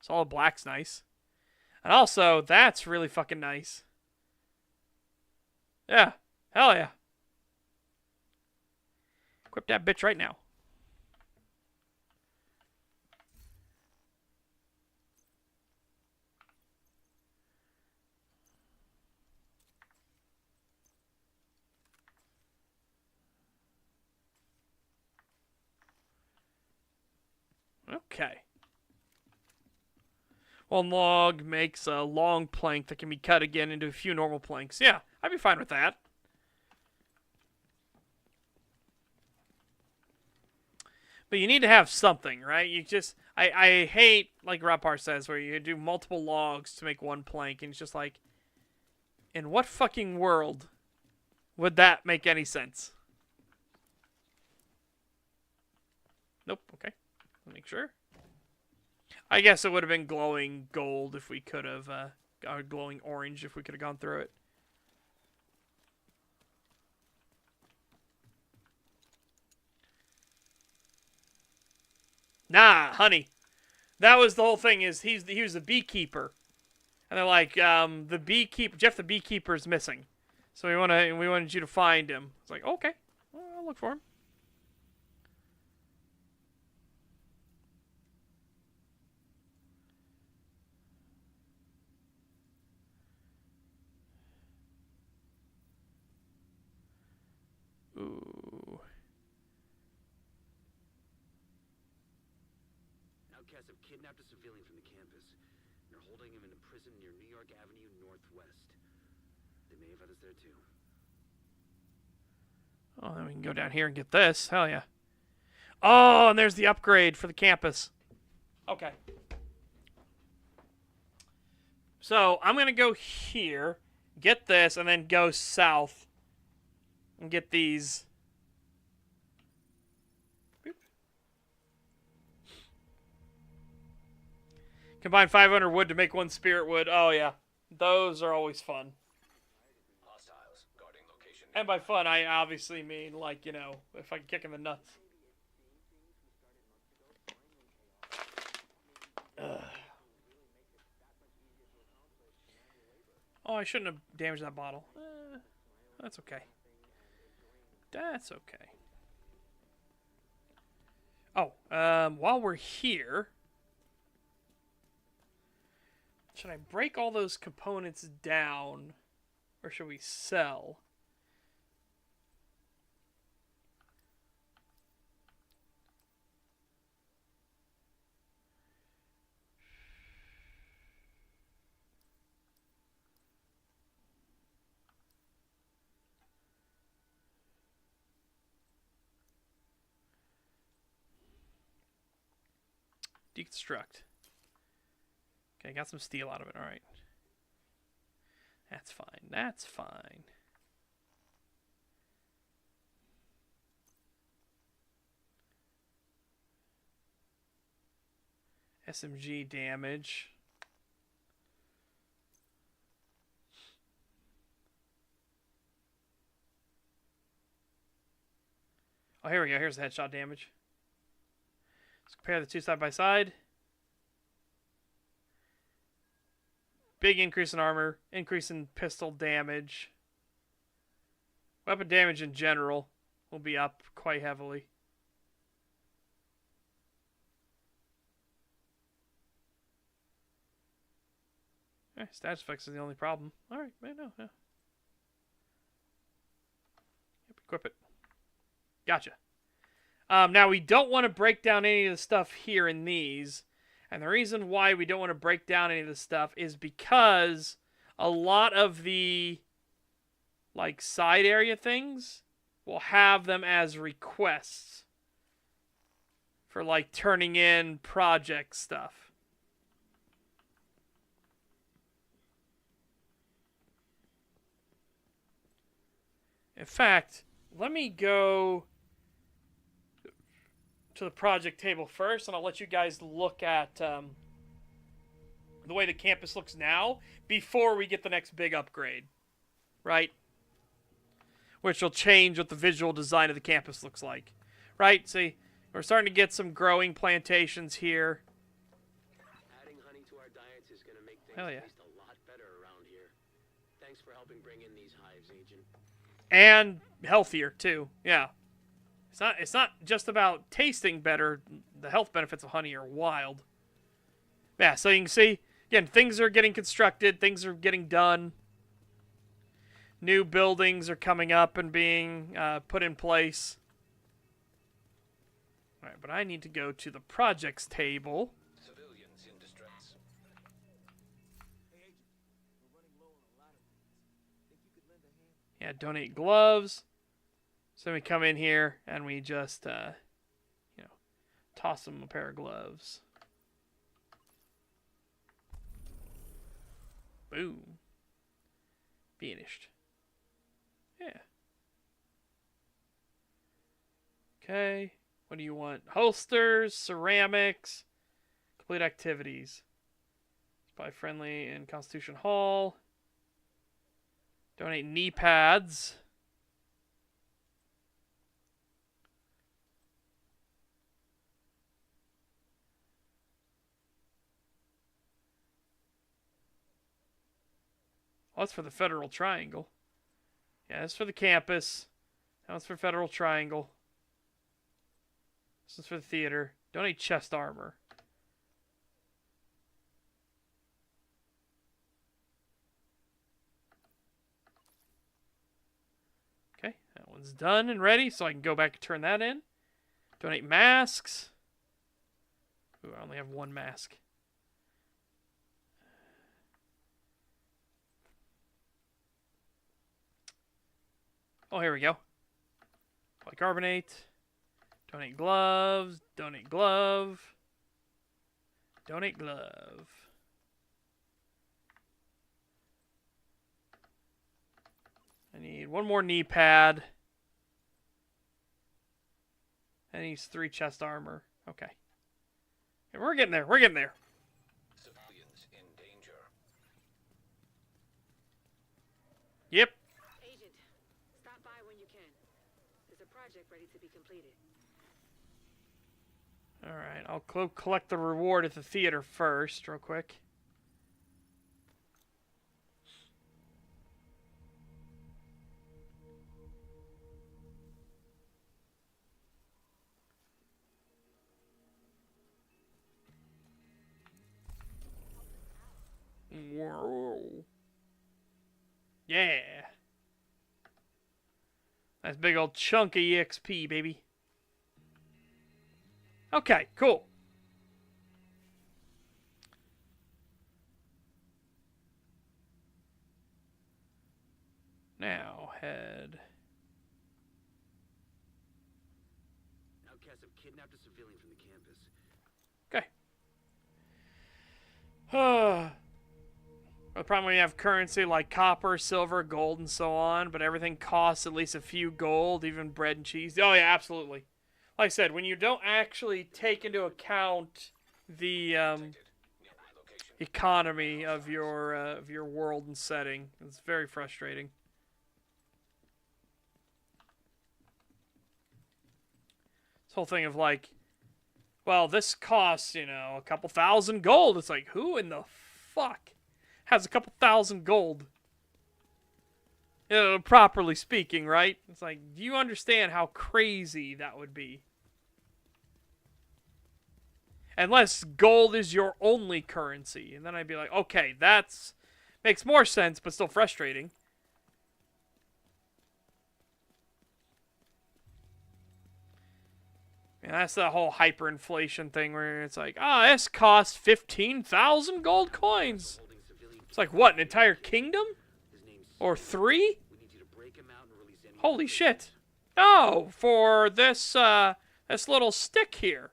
Solid black's nice. And also, that's really fucking nice. Yeah. Hell yeah. Equip that bitch right now. Okay. One log makes a long plank that can be cut again into a few normal planks. Yeah, I'd be fine with that. But you need to have something, right? You just... I hate, like Rapar says, where you do multiple logs to make one plank, and it's just like... In what fucking world would that make any sense? Nope. Okay. Let me make sure. I guess it would have been glowing gold if we could have, or glowing orange if we could have gone through it. Nah, honey. That was the whole thing. Is he was a beekeeper, and they're like, the beekeeper, Jeff the beekeeper is missing, so we wanted you to find him. It's like, okay, well, I'll look for him. Ooh. Outcasts have kidnapped a civilian from the campus. They're holding him in a prison near New York Avenue Northwest. They may have others there too. Oh, then we can go down here and get this. Hell yeah. Oh, and there's the upgrade for the campus. Okay. So I'm gonna go here, get this, and then go south and get these. Boop. Combine 500 wood to make one spirit wood. Oh yeah, those are always fun. Hostiles guarding location. And by fun, I obviously mean, like, you know, if I can kick him in the nuts. Ugh. Oh, I shouldn't have damaged that bottle. That's okay. That's okay. Oh, while we're here, should I break all those components down, or should we sell? Deconstruct. Okay, got some steel out of it. All right. That's fine. That's fine. SMG damage. Oh, here we go. Here's the headshot damage. Let's compare the two side by side. Big increase in armor, increase in pistol damage. Weapon damage in general will be up quite heavily. Status effects is the only problem. Alright, man, no. Yep, equip it. Gotcha. Now, we don't want to break down any of the stuff here in these. And the reason why we don't want to break down any of the stuff is because a lot of the, like, side area things will have them as requests for, like, turning in project stuff. In fact, let me go to the project table first, and I'll let you guys look at the way the campus looks now before we get the next big upgrade, right? Which will change what the visual design of the campus looks like, right? See, we're starting to get some growing plantations here. Adding honey to our diets is going to make things Hell yeah. taste a lot better around here. Thanks for helping bring in these hives, Agent. And healthier too. Yeah. It's not just about tasting better. The health benefits of honey are wild. Yeah, so you can see, again, things are getting constructed, things are getting done. New buildings are coming up and being put in place. Alright, but I need to go to the projects table. Civilians in distress. Yeah, donate gloves. So then we come in here and we just, you know, toss them a pair of gloves. Boom. Finished. Yeah. Okay. What do you want? Holsters, ceramics, complete activities. Spy friendly in Constitution Hall. Donate knee pads. Well, that's for the Federal Triangle. Yeah, that's for the campus. That one's for Federal Triangle. This is for the theater. Donate chest armor. Okay, that one's done and ready, so I can go back and turn that in. Donate masks. Ooh, I only have one mask. Oh, here we go. Polycarbonate. Donate gloves. Donate glove. Donate glove. I need one more knee pad. And needs 3 chest armor. Okay. Yeah, we're getting there. We're getting there. Civilians in danger. Yep. Agent, stop by when you can. There's a project ready to be completed. Alright, I'll collect the reward at the theater first, real quick. Whoa. Yeah. That's big old chunk of EXP, baby. Okay, cool. Now, head. Outcasts have kidnapped a civilian from the campus. Okay. Well, probably have currency like copper, silver, gold, and so on, but everything costs at least a few gold, even bread and cheese. Oh, yeah, absolutely. Like I said, when you don't actually take into account the economy of your world and setting, it's very frustrating. This whole thing of like, well, this costs, you know, a couple thousand gold. It's like, who in the fuck has a couple thousand gold? You know, properly speaking, right? It's like, do you understand how crazy that would be? Unless gold is your only currency. And then I'd be like, okay, that's makes more sense, but still frustrating. And that's the whole hyperinflation thing where it's like, ah, this costs 15,000 gold coins. It's like, what, an entire kingdom? Or 3? Holy shit. No, for this, this little stick here.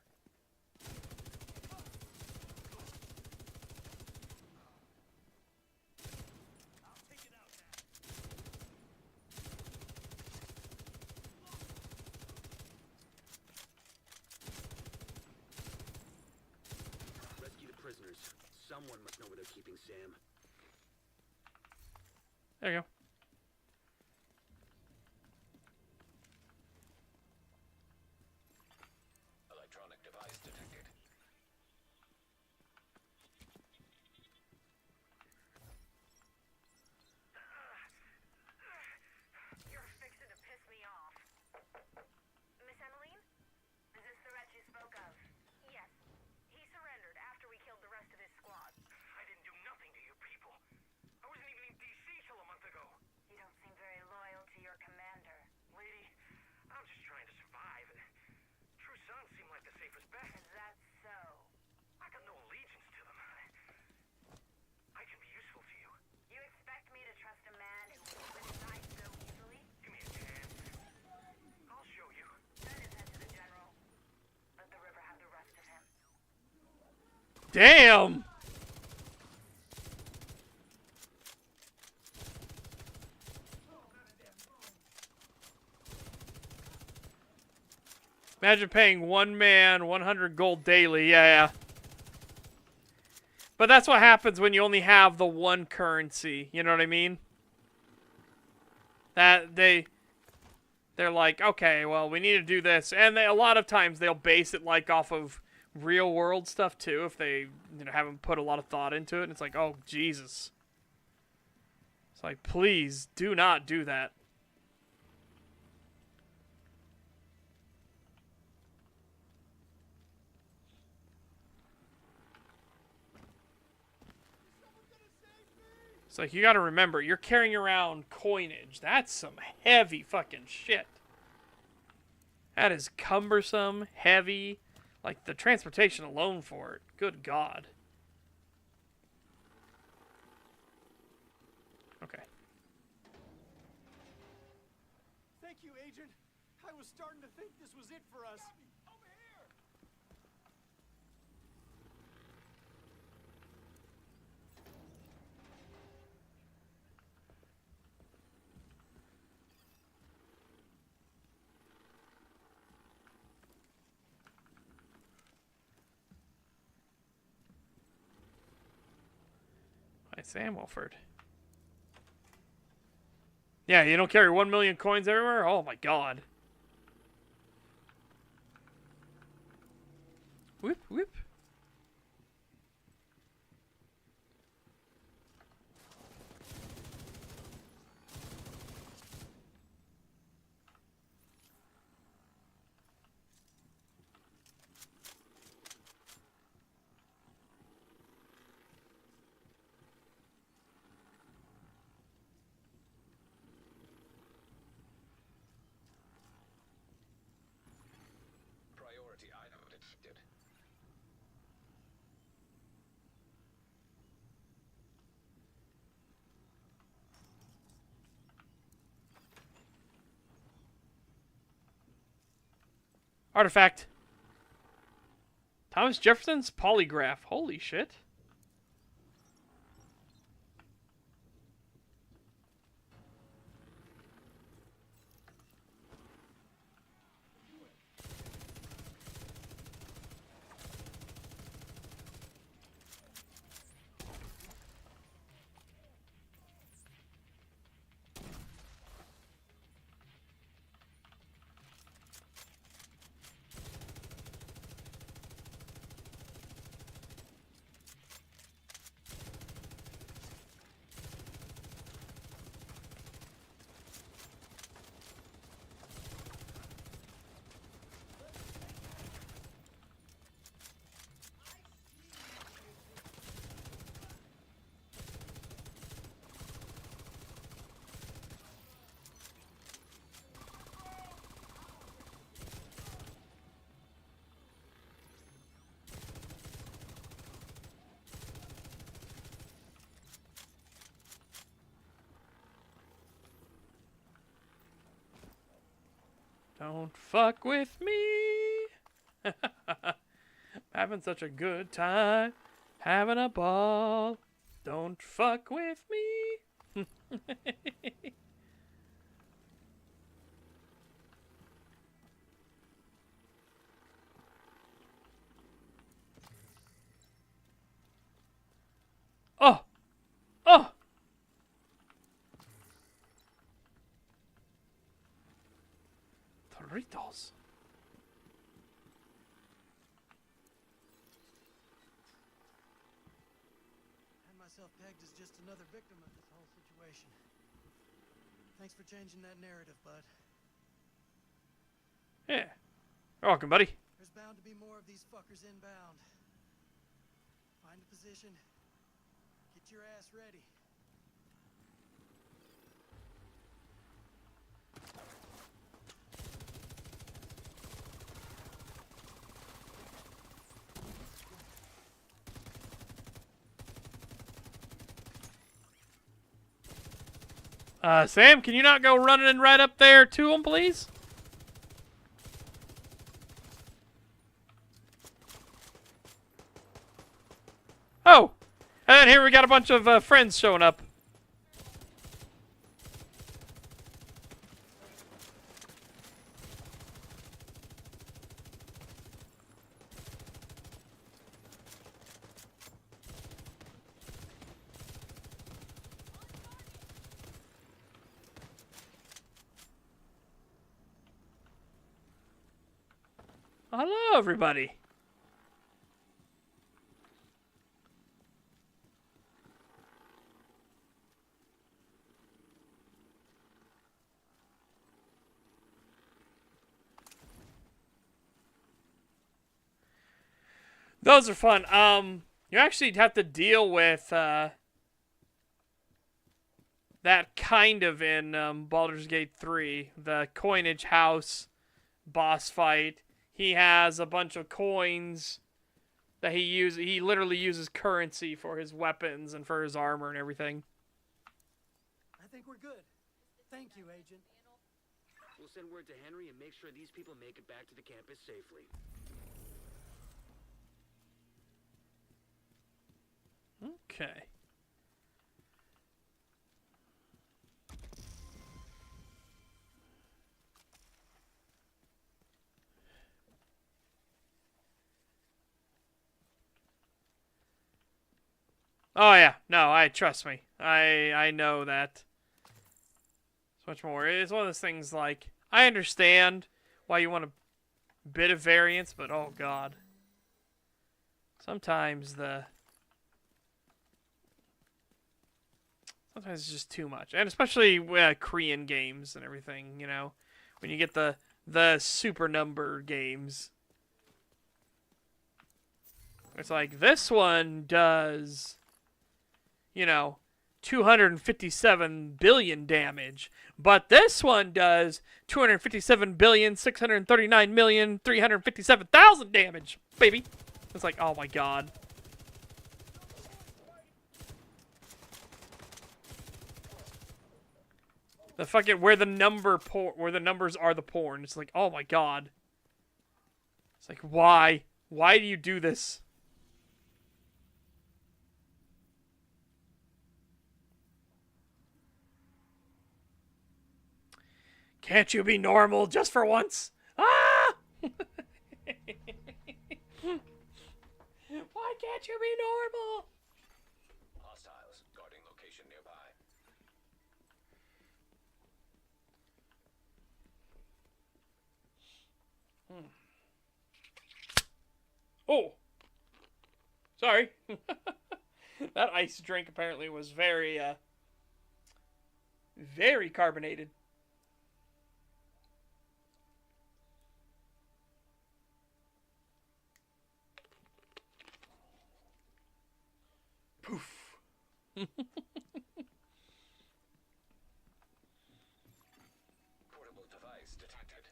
Someone must know where they're keeping Sam. There you go. Electronic device detected. You're fixing to piss me off. Miss Emmeline? Is this the wretch you spoke of? Yes. He surrendered after we killed the rest of his squad. I didn't do nothing to you people. I wasn't even in D.C. till a month ago. You don't seem very loyal to your commander. Lady, I'm just trying to survive. True Sons seem like the safest bet. Is that so? I got no allegiance to them. I can be useful to you. You expect me to trust a man who will die so easily? Give me a chance. I'll show you. Send his head to the general. Let the river have the rest of him. Damn! Imagine paying one man 100 gold daily. Yeah. But that's what happens when you only have the one currency. You know what I mean? That they're like, okay, well, we need to do this, and a lot of times they'll base it like off of real world stuff too, if they haven't put a lot of thought into it. And it's like, oh Jesus, it's like, please do not do that. It's like, you gotta remember, you're carrying around coinage. That's some heavy fucking shit. That is cumbersome, heavy. Like, the transportation alone for it. Good God. Okay. Thank you, Agent. I was starting to think this was it for us. Hi, Sam Wilford. Yeah, you don't carry 1 million coins everywhere? Oh my God. Whoop, whoop. Priority item detected. Artifact. Thomas Jefferson's polygraph. Holy shit. Don't fuck with me. Having such a good time. Having a ball. Don't fuck with me. Oh! Oh! Doritos. Had myself pegged as just another victim of this whole situation. Thanks for changing that narrative, bud. Yeah. You're welcome, buddy. There's bound to be more of these fuckers inbound. Find a position. Get your ass ready. Sam, can you not go running right up there to him, please? Oh! And then here we got a bunch of friends showing up. Hello, everybody. Those are fun. You actually have to deal with that kind of in Baldur's Gate 3, the coinage house boss fight. He has a bunch of coins that he literally uses currency for his weapons and for his armor and everything. I think we're good. Thank you, Agent. We'll send word to Henry and make sure these people make it back to the campus safely. Okay. Oh yeah, no, trust me. I know that. It's much more. It's one of those things like I understand why you want a bit of variance, but oh god. Sometimes it's just too much. And especially Korean games and everything, you know. When you get the super number games. It's like this one does, you know, 257 billion damage, but this one does 257,639,357,000 damage, baby. It's like, oh my god. The fucking where the numbers are the porn. It's like, oh my god. It's like, why? Why do you do this? Can't you be normal just for once? Ah! Why can't you be normal? Hostiles guarding location nearby. Oh! Sorry. That ice drink apparently was very, very carbonated. Poof. Portable device detected.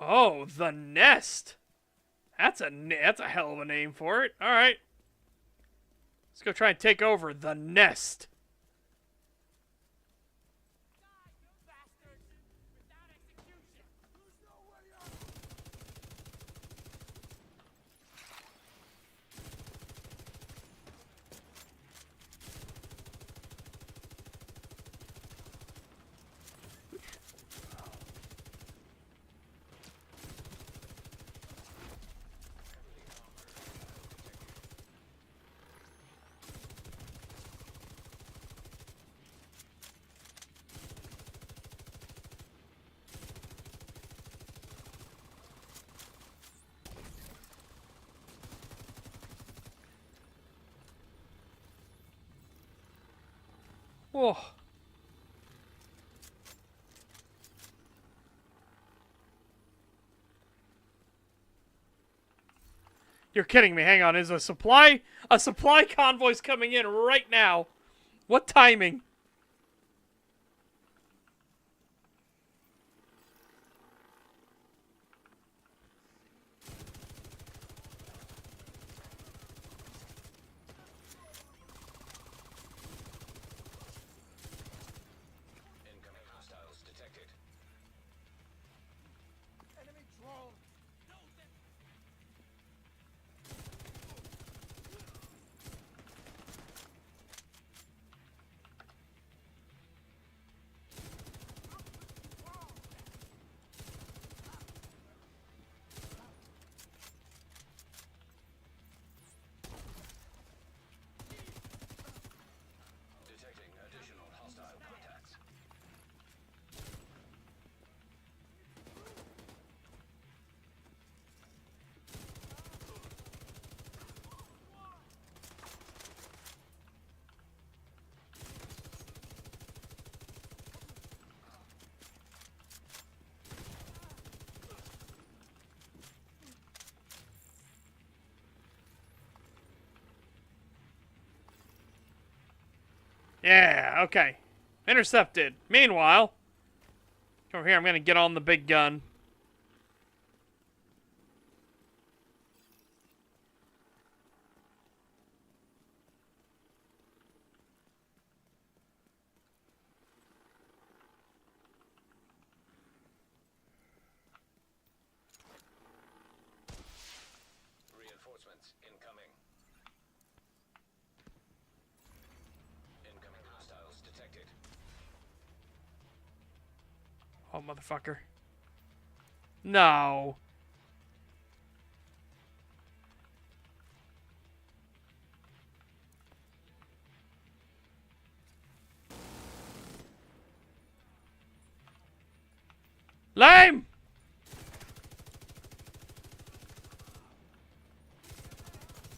Oh, the nest. That's a hell of a name for it. All right. Let's go try and take over the nest. Whoa. You're kidding me. Hang on. Is a supply convoy's coming in right now? What timing? Incoming hostiles detected. Enemy drone. Yeah, okay. Intercepted. Meanwhile, over here, I'm going to get on the big gun. Reinforcements incoming. Incoming hostiles detected. Oh, motherfucker. No. Lame!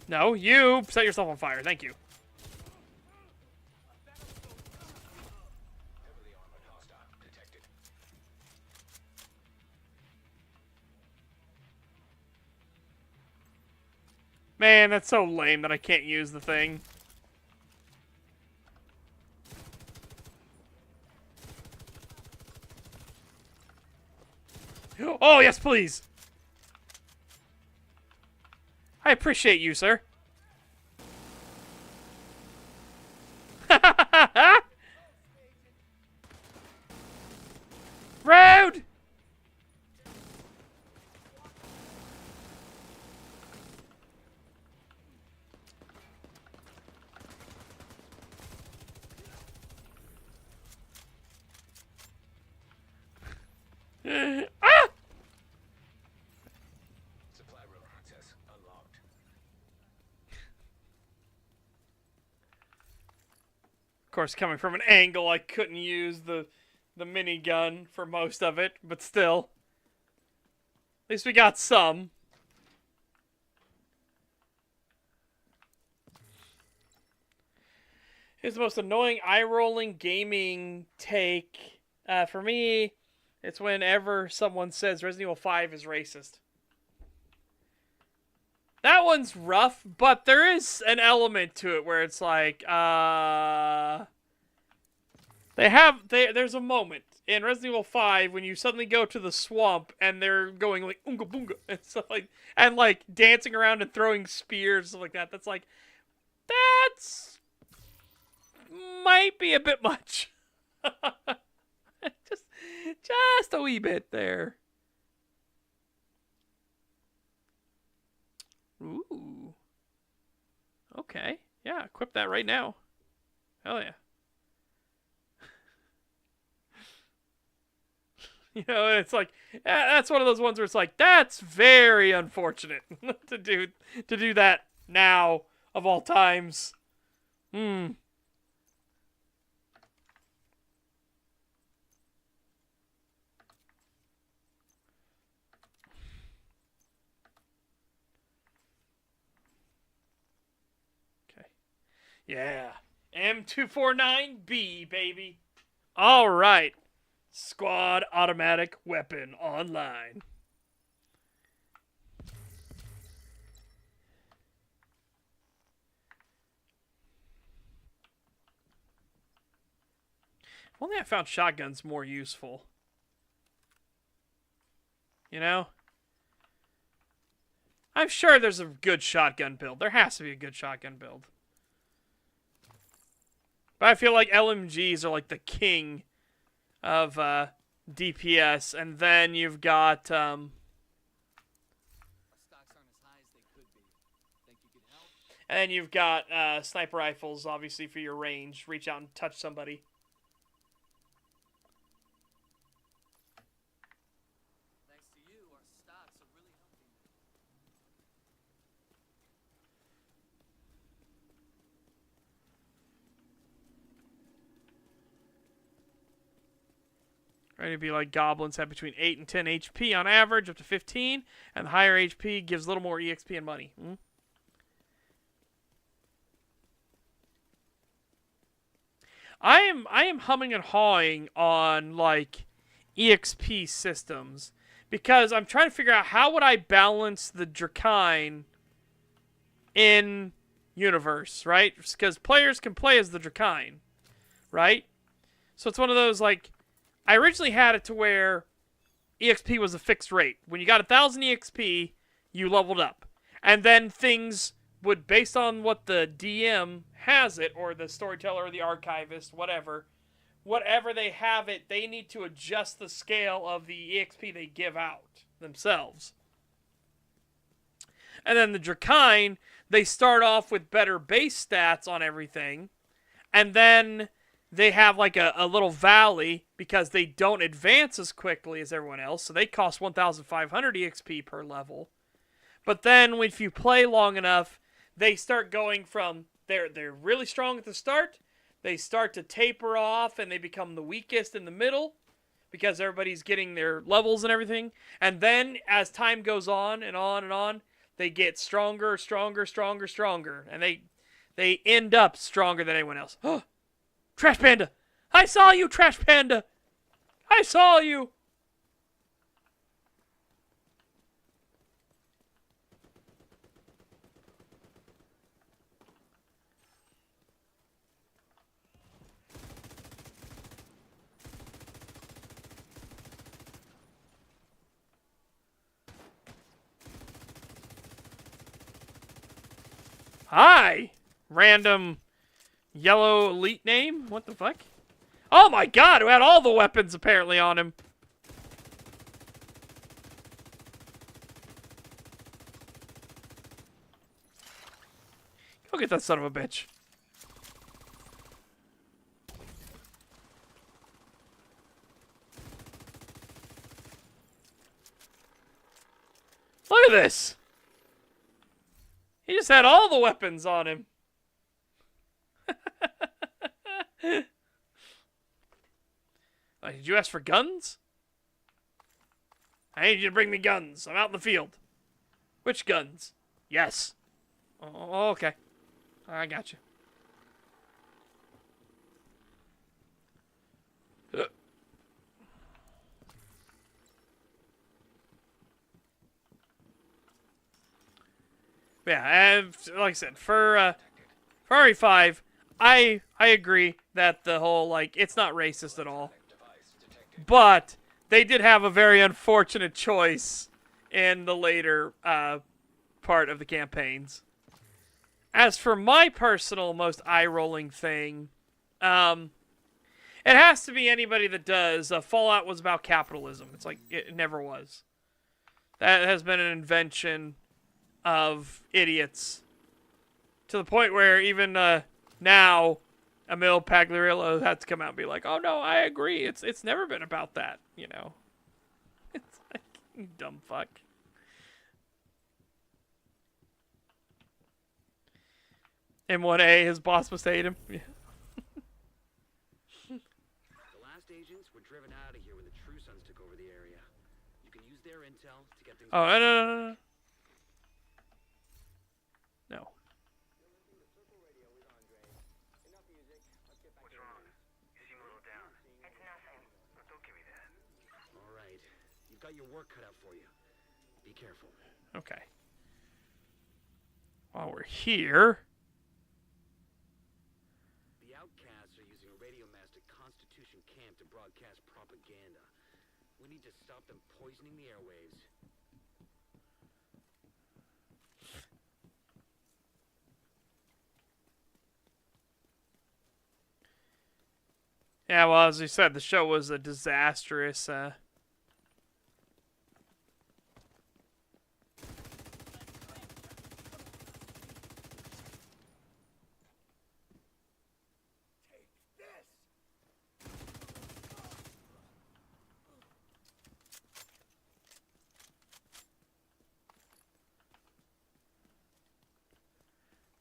No, you set yourself on fire. Thank you. Heavily armored hostile detected. Man, that's so lame that I can't use the thing. Oh, yes, please. I appreciate you, sir. Rude! Ah! Supply room access unlocked. Of course, coming from an angle, I couldn't use the minigun for most of it, but still. At least we got some. It's the most annoying eye-rolling gaming take. For me, it's whenever someone says Resident Evil 5 is racist. That one's rough, but there is an element to it where it's like, there's a moment in Resident Evil 5 when you suddenly go to the swamp and they're going like oonga boonga and stuff and like dancing around and throwing spears and stuff like that. That's like, that's might be a bit much. just a wee bit there. Ooh. Okay. Yeah, equip that right now. Hell yeah. You know, it's like that's one of those ones where it's like that's very unfortunate to do that now of all times. Hmm. Okay. Yeah. M249B, baby. All right. Squad automatic weapon online. If only I found shotguns more useful. You know? I'm sure there's a good shotgun build. There has to be a good shotgun build. But I feel like LMGs are like the king of DPS, and then you've got and then you've got sniper rifles, obviously for your range. Reach out and touch somebody. Thanks to you, our stocks are really helping. Right, it'd be like goblins have between 8 and 10 HP on average, up to 15, and the higher HP gives a little more EXP and money. I am humming and hawing on like EXP systems because I'm trying to figure out how would I balance the Drakine in universe, right? Because players can play as the Drakine. right? So it's one of those, like, I originally had it to where EXP was a fixed rate. When you got 1,000 EXP, you leveled up. And then things would, based on what the DM has it, or the storyteller, or the archivist, whatever they have it, they need to adjust the scale of the EXP they give out themselves. And then the Drakine, they start off with better base stats on everything, and then they have like a little valley because they don't advance as quickly as everyone else, so they cost 1,500 EXP per level. But then if you play long enough, they start going from, they're really strong at the start, they start to taper off, and they become the weakest in the middle because everybody's getting their levels and everything. And then as time goes on and on and on, they get stronger, stronger, stronger, stronger, and they end up stronger than anyone else. Oh, Trash Panda! I saw you, Trash Panda! I saw you! Hi! Random yellow elite name? What the fuck? Oh my god, who had all the weapons apparently on him. Go get that son of a bitch. Look at this! He just had all the weapons on him. Like, did you ask for guns? I need you to bring me guns. I'm out in the field. Which guns? Yes. Oh, okay. I got you. Yeah, and like I said, for RE5, I agree that the whole, like, it's not racist at all. But they did have a very unfortunate choice in the later part of the campaigns. As for my personal most eye-rolling thing, it has to be anybody that does. Fallout was about capitalism. It's like, it never was. That has been an invention of idiots. To the point where even now, Emil Pagliarillo had to come out and be like, oh no, I agree. It's never been about that, you know. It's like, you dumb fuck. M1A, his boss must hate him. Yeah. The last agents were driven out of here when the True Sons took over the area. You can use their intel to get things. Oh, no. No. What's wrong? You seem a little down. It's nothing. Don't give me that. All right, you've got your work cut out for you. Be careful. Okay. While we're here. The outcasts are using a radio mast at Constitution Camp to broadcast propaganda. We need to stop them poisoning the airwaves. Yeah, well, as you said, the show was a disastrous.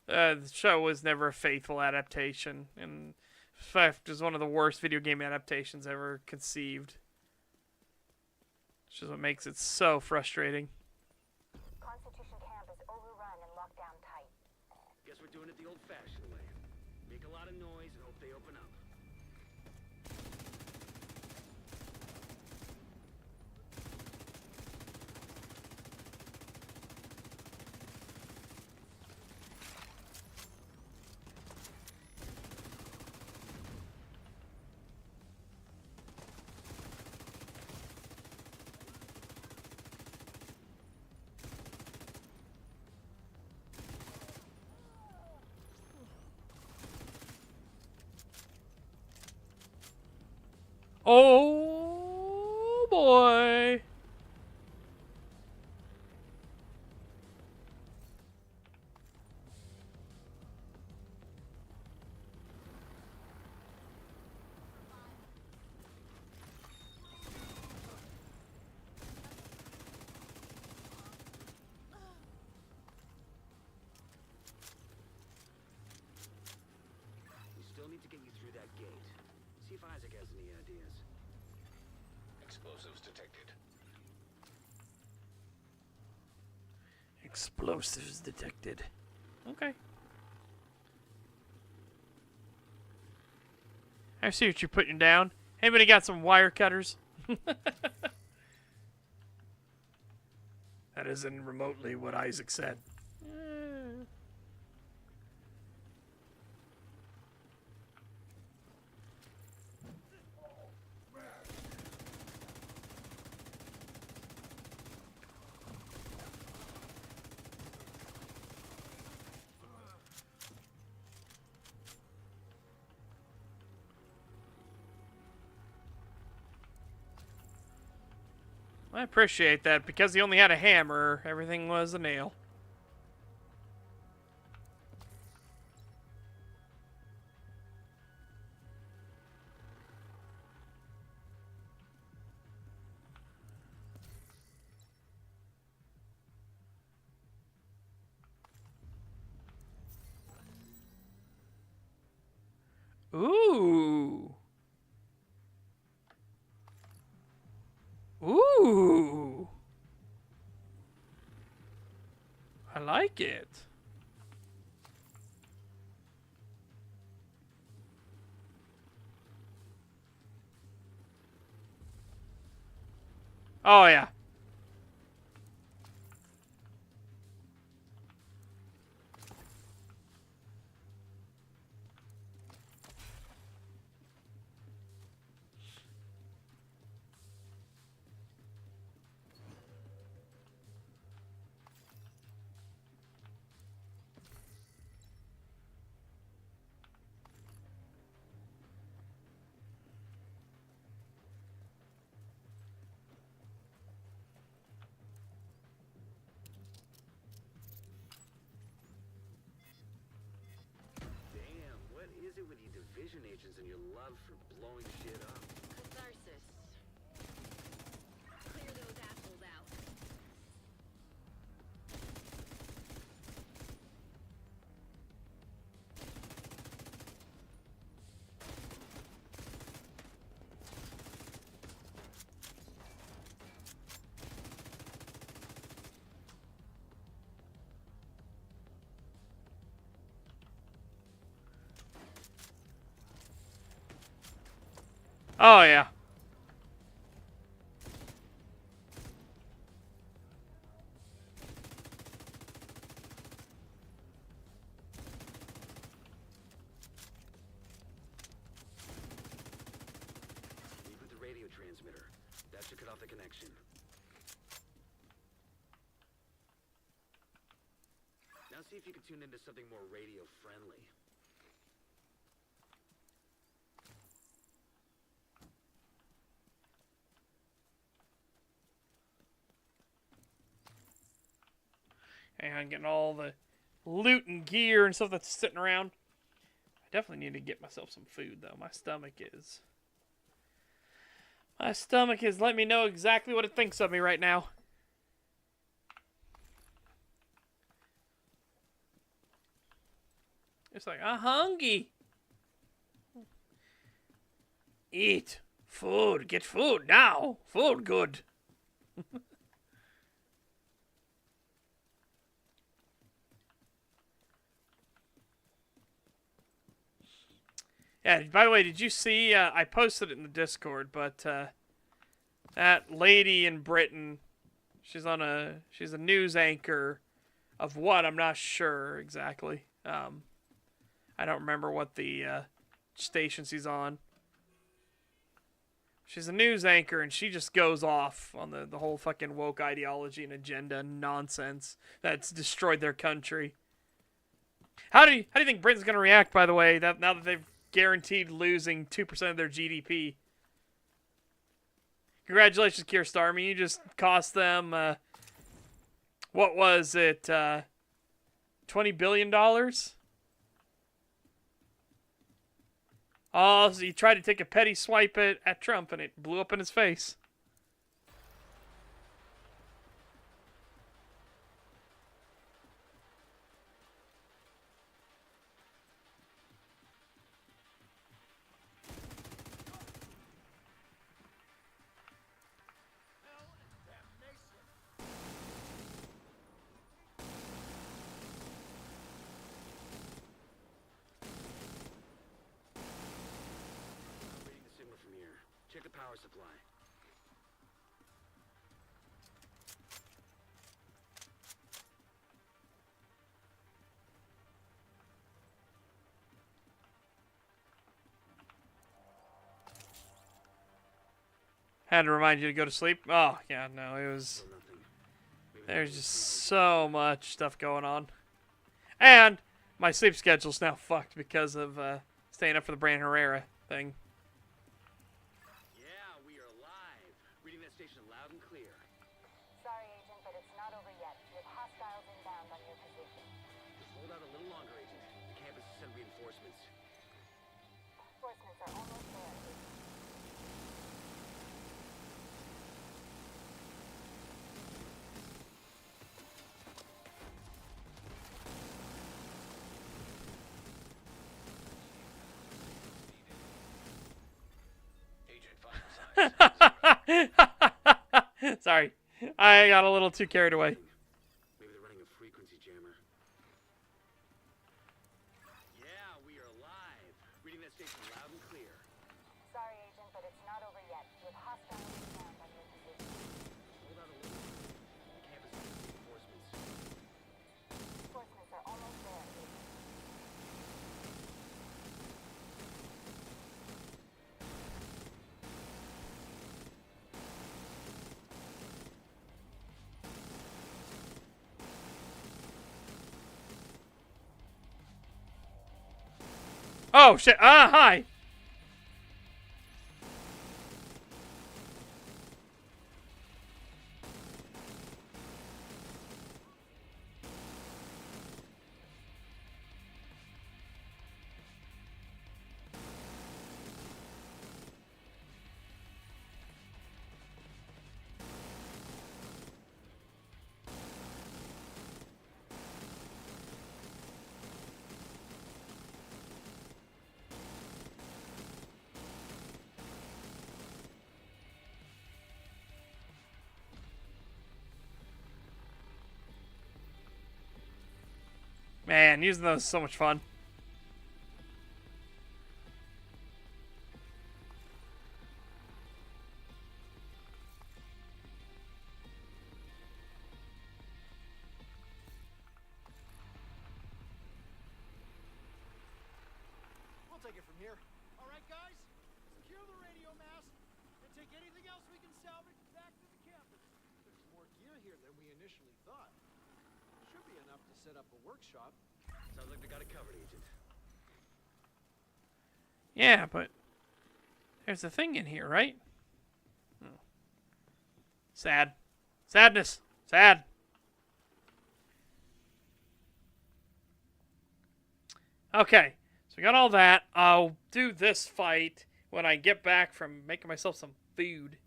The show was never a faithful adaptation, and in fact, it was one of the worst video game adaptations ever conceived. Which is what makes it so frustrating. Constitution Camp is overrun and locked down tight. Guess we're doing it the old-fashioned way. Make a lot of noise and hope they open up. Oh boy. We still need to get you through that gate. See if Isaac has any ideas. Explosives detected. Explosives detected. Okay. I see what you're putting down. Anybody got some wire cutters? That isn't remotely what Isaac said. I appreciate that. Because he only had a hammer, everything was a nail. Ooh. Ooh. I like it. Oh, yeah. Damn, what is it with you division agents and your love for blowing shit up? Catharsis. Clear those assholes out. Oh, yeah. Leave with the radio transmitter. That should cut off the connection. Now see if you can tune into something more radio friendly. And I'm getting all the loot and gear and stuff that's sitting around. I definitely need to get myself some food, though. My stomach is letting me know exactly what it thinks of me right now. It's like, I'm hungry. Eat. Food. Get food now. Food good. Yeah, by the way, did you see, I posted it in the Discord, but that lady in Britain, she's a news anchor of what, I'm not sure exactly. I don't remember what the station she's on. She's a news anchor, and she just goes off on the whole fucking woke ideology and agenda nonsense that's destroyed their country. How do you think Britain's going to react, by the way, that now that they've guaranteed losing 2% of their GDP? Congratulations, Kirstar. I mean, you just cost them, what was it, $20 billion? Oh, so he tried to take a petty swipe at Trump, and it blew up in his face. Reading the signal from here. Check the power supply. Had to remind you to go to sleep. Oh, yeah, no, it was... Still nothing. Maybe There's just so much stuff going on. And my sleep schedule's now fucked because of staying up for the Brand Herrera thing. Yeah, we are live. Reading that station loud and clear. Sorry, Agent, but it's not over yet. We have hostiles inbound on your position. Just hold out a little longer, Agent. The campus has sent reinforcements. Reinforcements are almost there, Agent. Agent, final signs. Sorry. I got a little too carried away. Maybe they're running a frequency jammer. Yeah, we are live. Reading that station loud and clear. Sorry, Agent, but it's not over yet. We have hostiles inbound on your position. Hold out a little. The campus has sent reinforcements. Reinforcements are almost there, Agent. Oh, shit. Ah, hi. Man, using those is so much fun. We'll take it from here. All right, guys? Secure the radio mast and take anything else we can salvage back to the campus. There's more gear here than we initially thought. Should be enough to set up a workshop. Sounds like they got it covered, Agent. Yeah, but there's a thing in here, right? Oh. Sad. Sadness. Sad. Okay, so we got all that. I'll do this fight when I get back from making myself some food.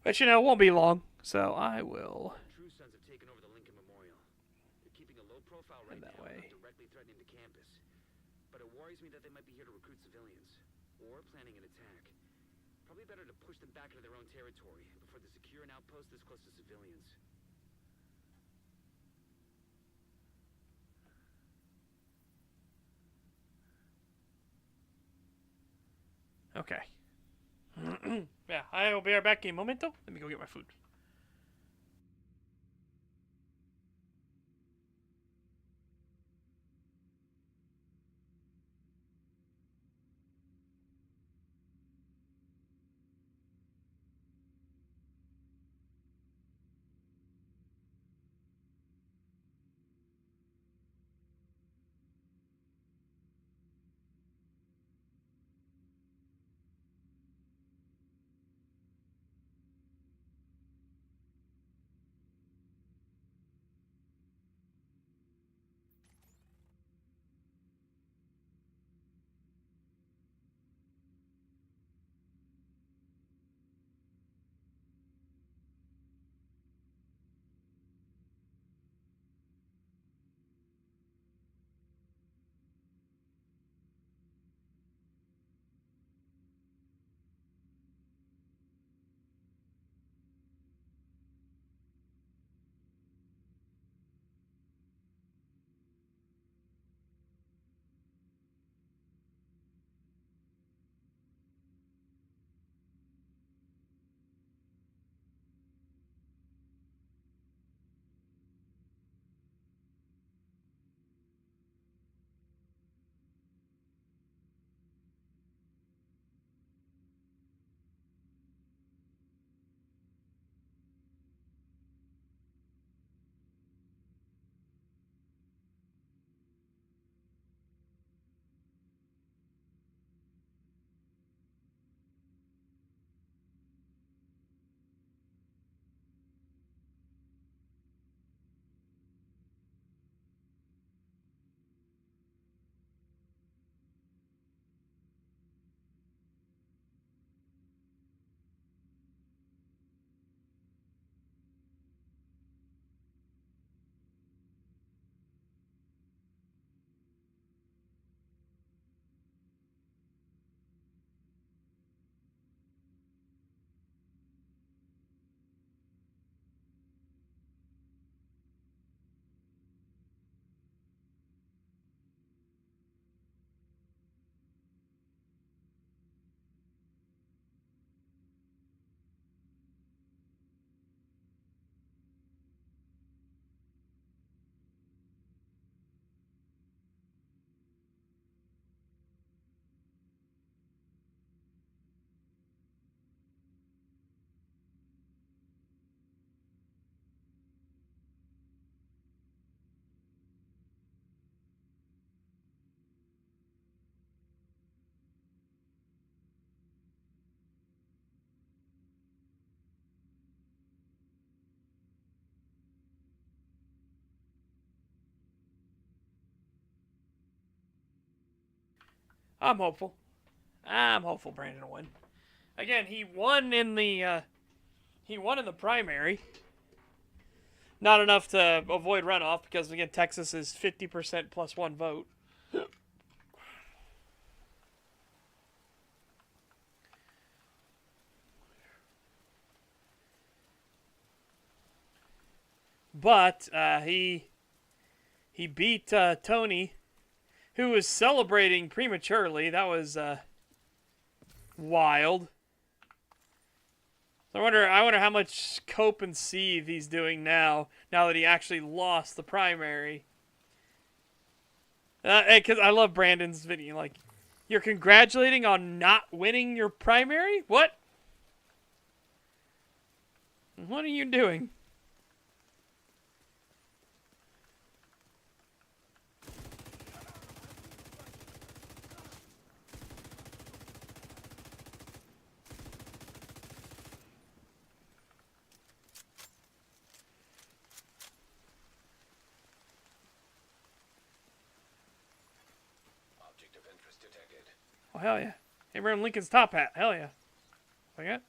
But, you know, it won't be long, so I will... True Sons have taken over the Lincoln Memorial. They're keeping a low profile right Head that now, way. not directly threatening the campus. But it worries me that they might be here to recruit civilians, or planning an attack. Probably better to push them back into their own territory before they secure an outpost this close to civilians. Okay. Yeah, I will be right back in a momento. Let me go get my food. I'm hopeful. I'm hopeful Brandon will win. Again, he won in the primary. Not enough to avoid runoff because again Texas is 50% plus one vote. But he beat Tony, who was celebrating prematurely. That was wild. I wonder how much cope and seethe he's doing now that he actually lost the primary. Because I love Brandon's video. Like, you're congratulating on not winning your primary? What? What are you doing? Oh, hell yeah. Abraham Lincoln's top hat. Hell yeah. Like that?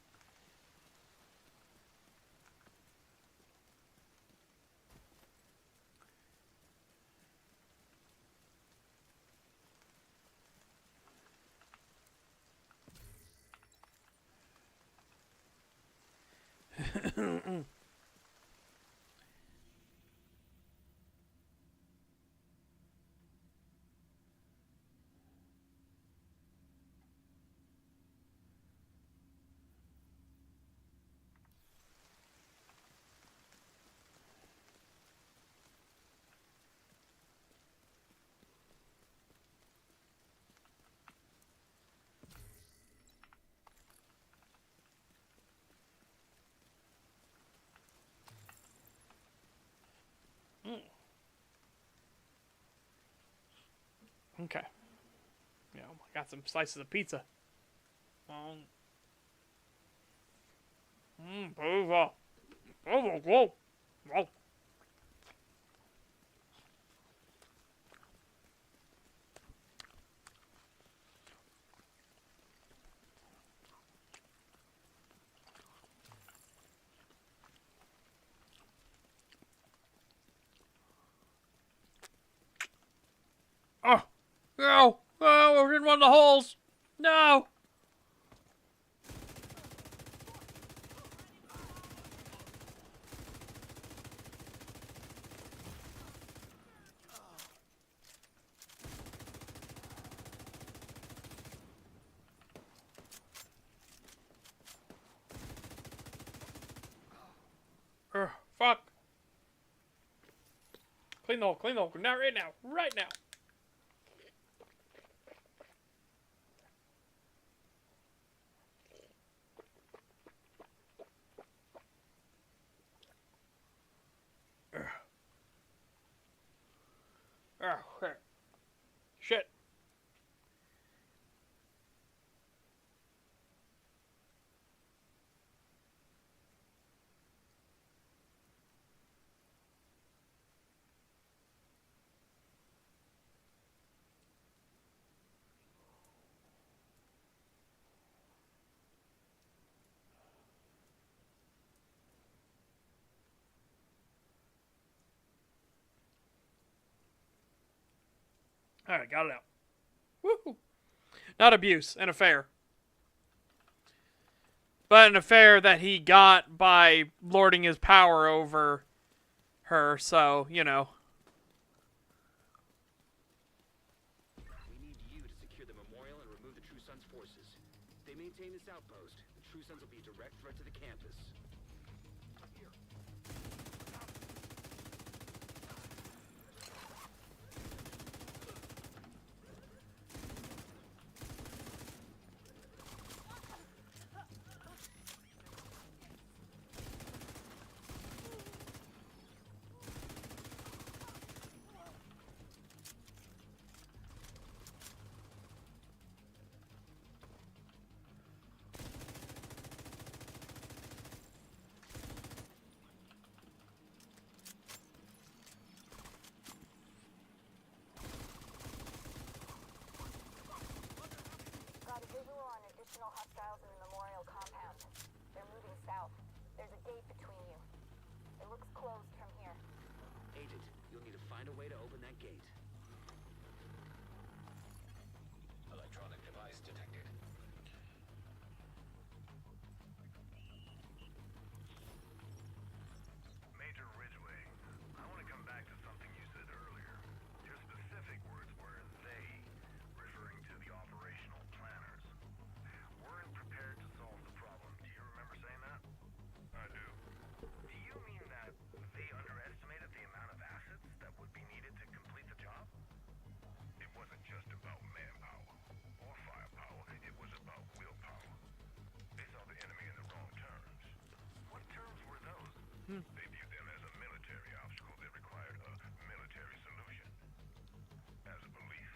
Okay. Yeah, I got some slices of pizza. Pizza. Whoa. Oh, no. Oh, we're in one of the holes. No. Fuck. Clean the hole. Not right now. Right now. Oh, shit. All right, got it out. Woo! Not abuse, an affair. But an affair that he got by lording his power over her, so, you know. We need you to secure the memorial and remove the True Sons forces. If they maintain this outpost, the True Sons will be a direct threat to the campus. They viewed them as a military obstacle that required a military solution. As a belief.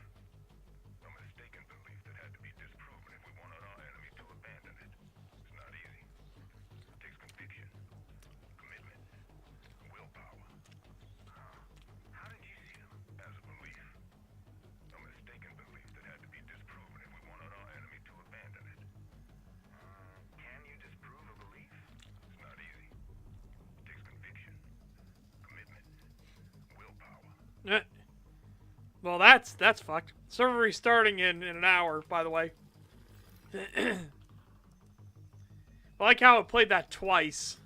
A mistaken belief that had to be disproven if we wanted our enemy to abandon it. It's not easy. It takes conviction, commitment, willpower. How did you see them? As a belief. A mistaken belief that had to be disproven if we wanted our enemy to abandon it. Can you disprove a belief? It's not easy. It takes conviction, commitment, willpower. Well, that's fucked. Server restarting in an hour, by the way. I like how it played that twice.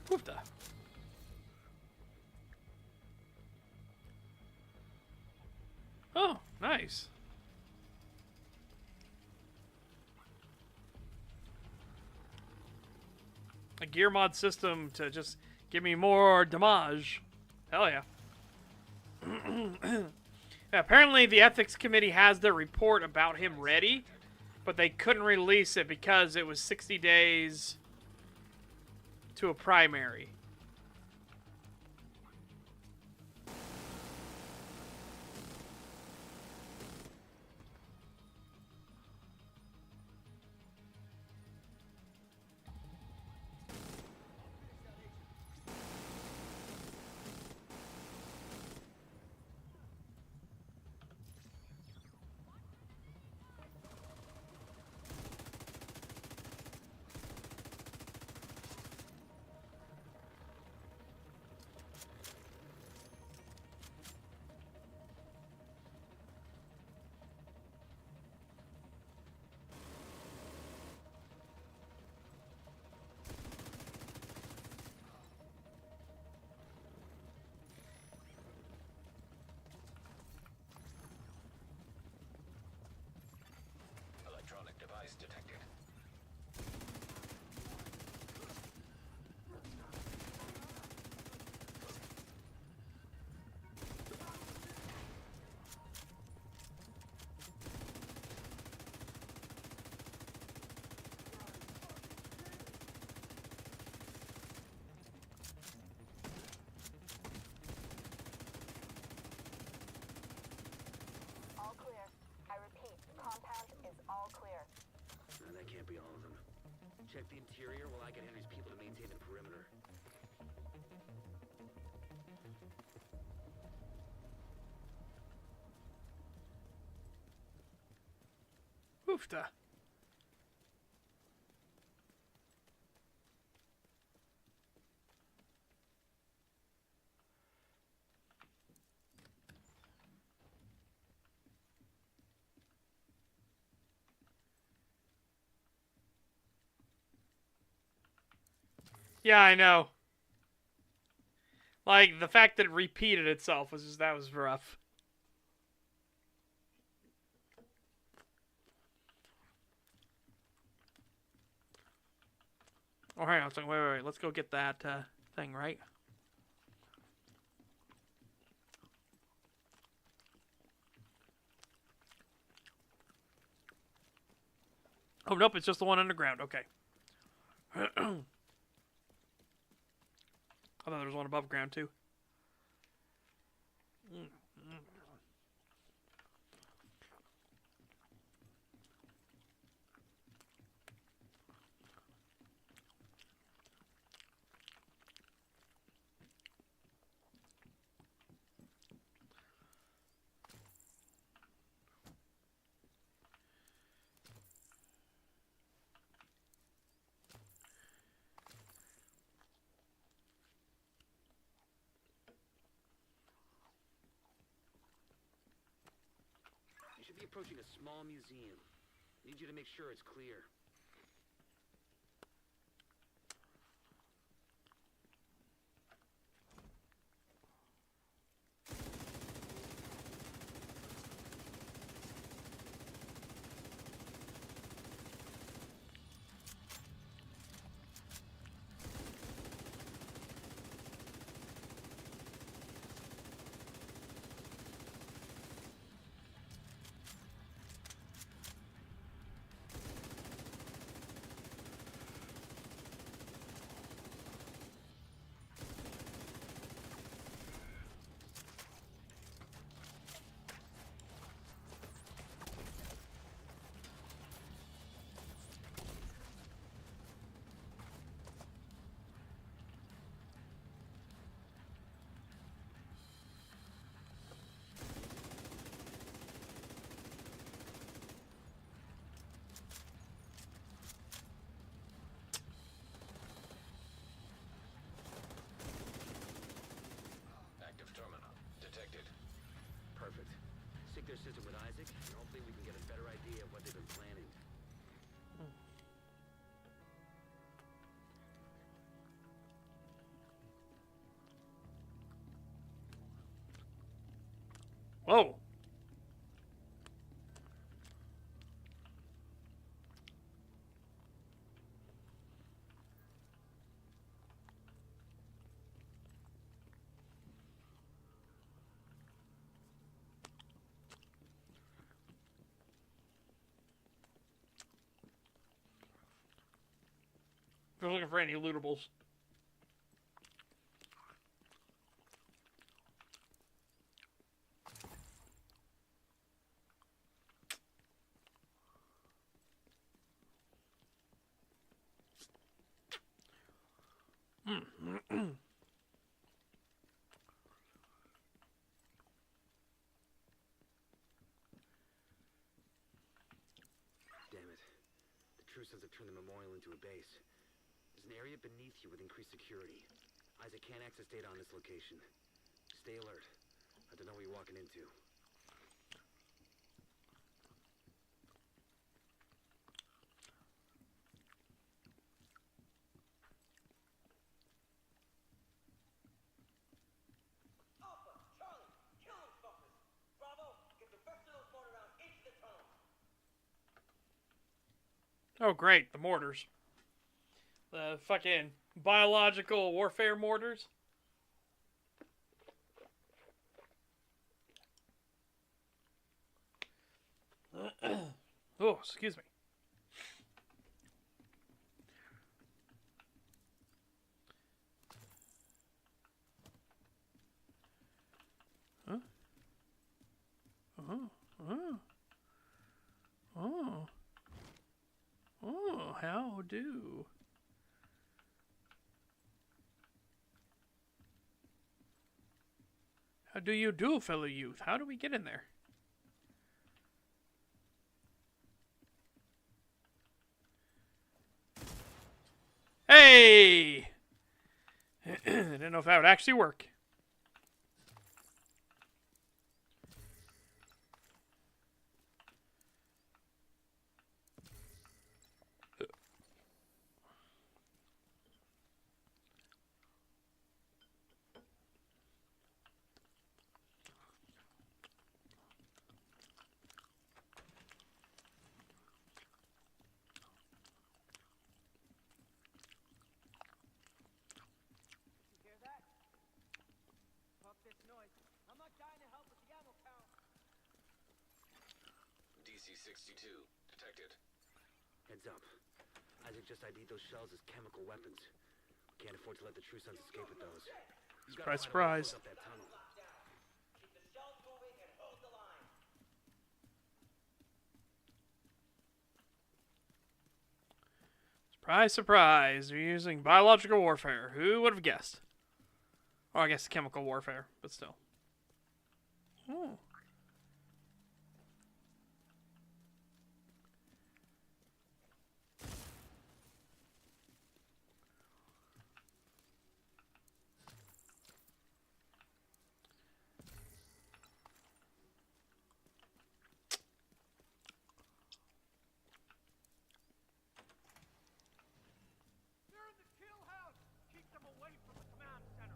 What the? Oh, nice. A gear mod system to just give me more damage. Hell yeah. Apparently the ethics committee has their report about him ready, but they couldn't release it because it was 60 days to a primary. Electronic device detected. All clear. I repeat, compound is all clear. No, that can't be all of them. Check the interior while I get Henry's people to maintain the perimeter. Oofta. Yeah, I know. Like, the fact that it repeated itself was just, that was rough. Oh, hang on a second. Wait. Let's go get that thing, right? Oh, nope, it's just the one underground. Okay. I thought there was one above ground, too. You should be approaching a small museum. Need you to make sure it's clear. Active terminal detected. Perfect. Sync their system with Isaac, and hopefully we can get a better idea of what they've been planning. Whoa. If you're looking for any lootables. Damn it. The True Sons have turned the memorial into a base. There's an area beneath you with increased security. Isaac can't access data on this location. Stay alert. I don't know what you're walking into. Alpha, Charlie, kill them fuckers. Bravo, get the rest of those mortar rounds into the tunnel. Oh, great. The mortars. The fucking biological warfare mortars. Oh, excuse me. Huh? Oh, oh. Oh. Oh, how do? How do you do, fellow youth? How do we get in there? Hey! I didn't know if that would actually work. You hear that? Fuck this noise. I'm not dying to help with the ammo count. DC-62 detected. Heads up. Isaac just ID'd those shells as chemical weapons. Can't afford to let the True Sons escape with those. You gotta Surprise, find a way to close up that tunnel. Keep the shells moving and hold the line. surprise, surprise! You're using biological warfare. Who would have guessed? Or I guess chemical warfare, but still. Hmm. They're in the kill house. Keep them away from the command center.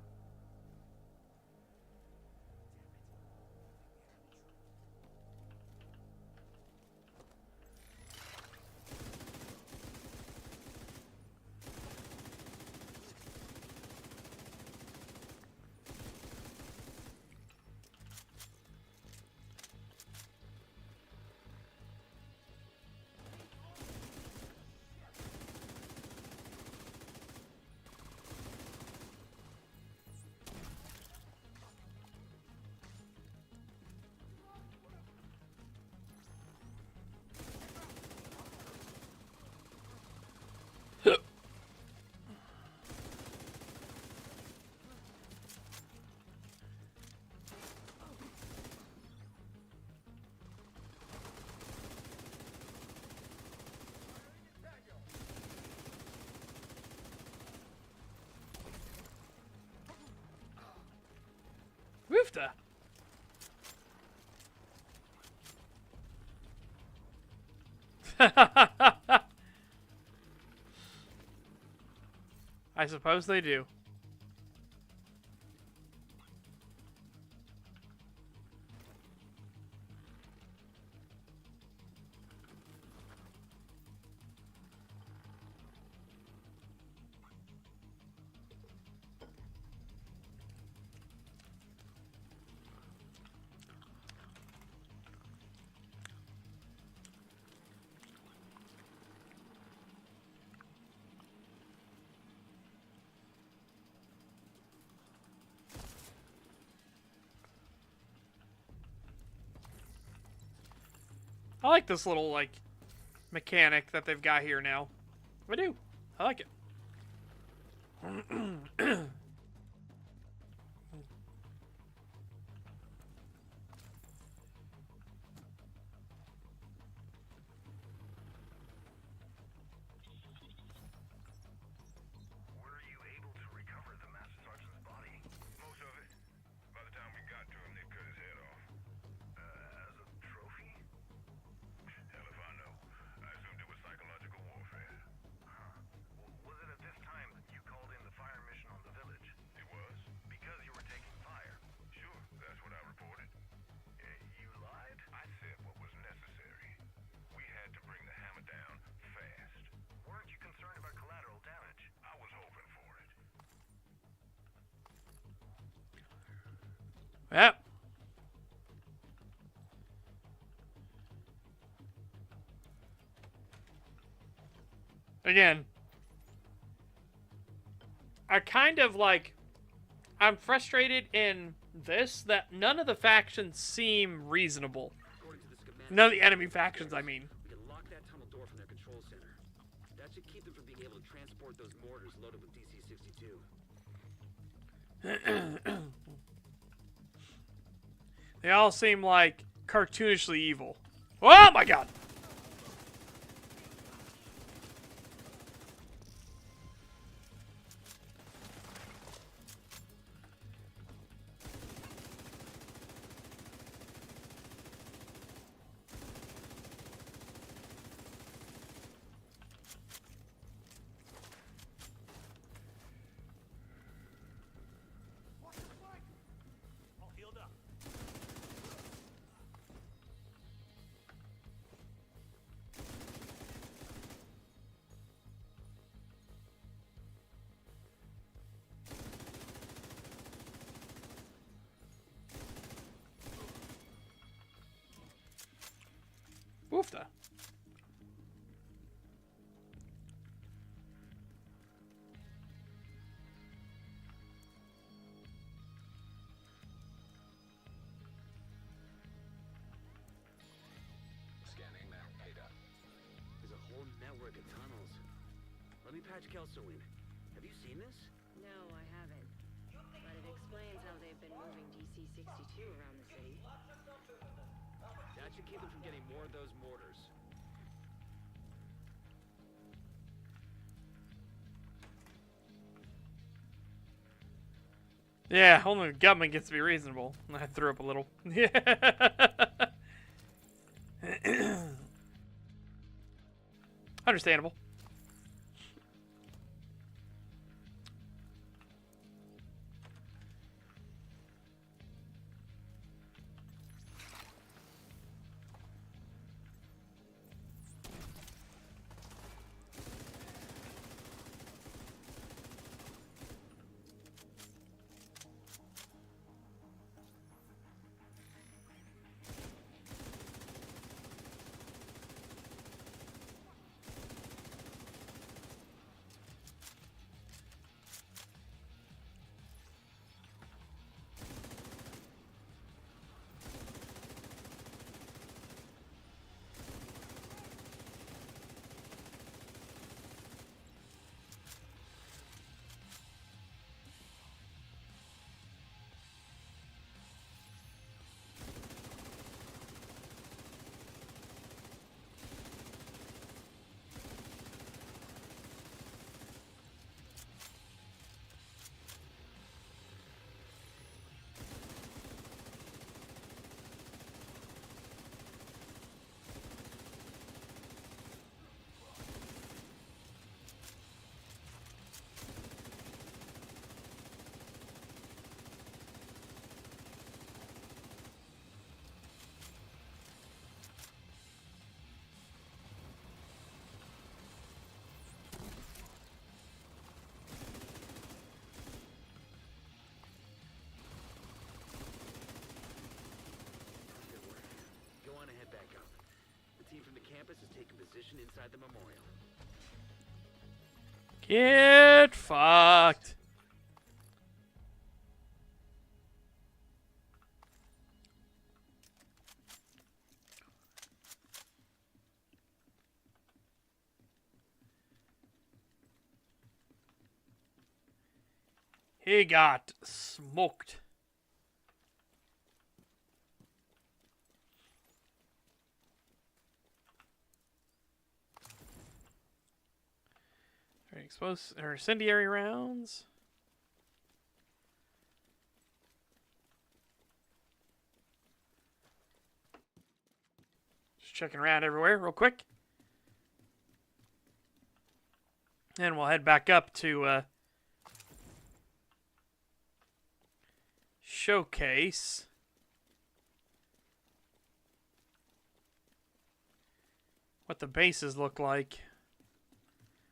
Woofda. I suppose they do. I like this little, like, mechanic that they've got here now. I do. I like it. Were you able to recover the Master Sergeant's body? Most of it. By the time we got to him, they'd cut his head off. As a trophy? Hell if I know. I assumed it was psychological warfare. Was it at this time that you called in the fire mission on the village? It was. Because you were taking fire? Sure, that's what I reported. You lied? I said what was necessary. We had to bring the hammer down fast. Weren't you concerned about collateral damage? I was hoping for it. Yep. Again, I kind of like, I'm frustrated in this that none of the factions seem reasonable. According to the schematic, None of the enemy factions, I mean. we can lock that tunnel door from their control center. That should keep them from being able to transport those mortars loaded with DC-62. They all seem like cartoonishly evil. Oh my god! All healed up. Woofda. Kelsoline. Have you seen this? No, I haven't. But it explains how they've been moving DC-62 around the city. That should keep them from getting more of those mortars. Yeah, only the government gets to be reasonable. I threw up a little. Yeah. Understandable. Go on ahead back up. The team from the campus has taken position inside the memorial. Get fucked. He got smoked. Explosive or incendiary rounds. Just checking around everywhere real quick. And we'll head back up to showcase. What the bases look like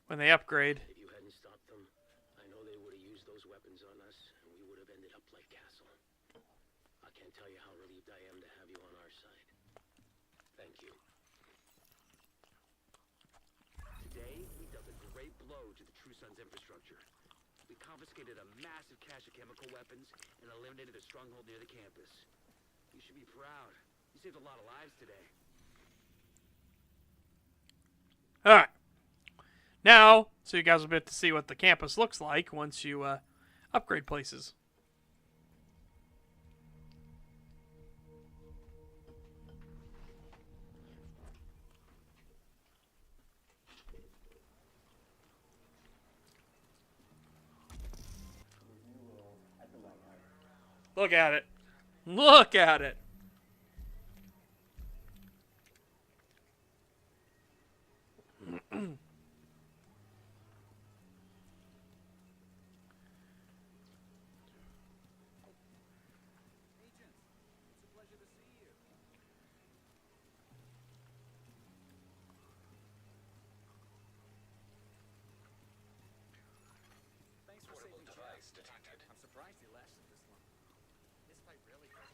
when they upgrade. If you hadn't stopped them, I know they would have used those weapons on us, and we would have ended up like Castle. I can't tell you how relieved I am to have you on our side. Thank you. Today, we dealt a great blow to the True Sons infrastructure. We confiscated a massive cache of chemical weapons and eliminated a stronghold near the campus. You should be proud. You saved a lot of lives today. Alright. Now, so you guys will get to see what the campus looks like once you upgrade places. Look at it. Look at it.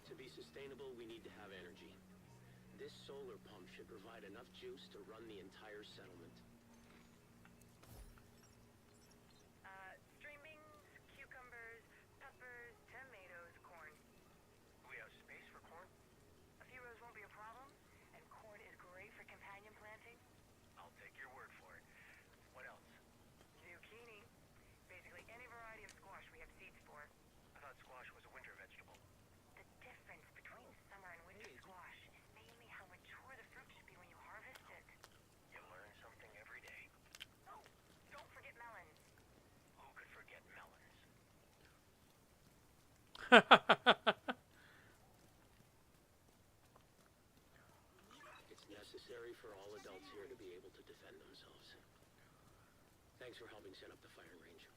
To be sustainable, we need to have energy. This solar pump should provide enough juice to run the entire settlement. String beans, cucumbers, peppers, tomatoes, corn. Do we have space for corn? A few rows won't be a problem, and corn is great for companion planting. I'll take your word for it. What else? Zucchini. It's necessary for all adults here to be able to defend themselves. Thanks for helping set up the firing range.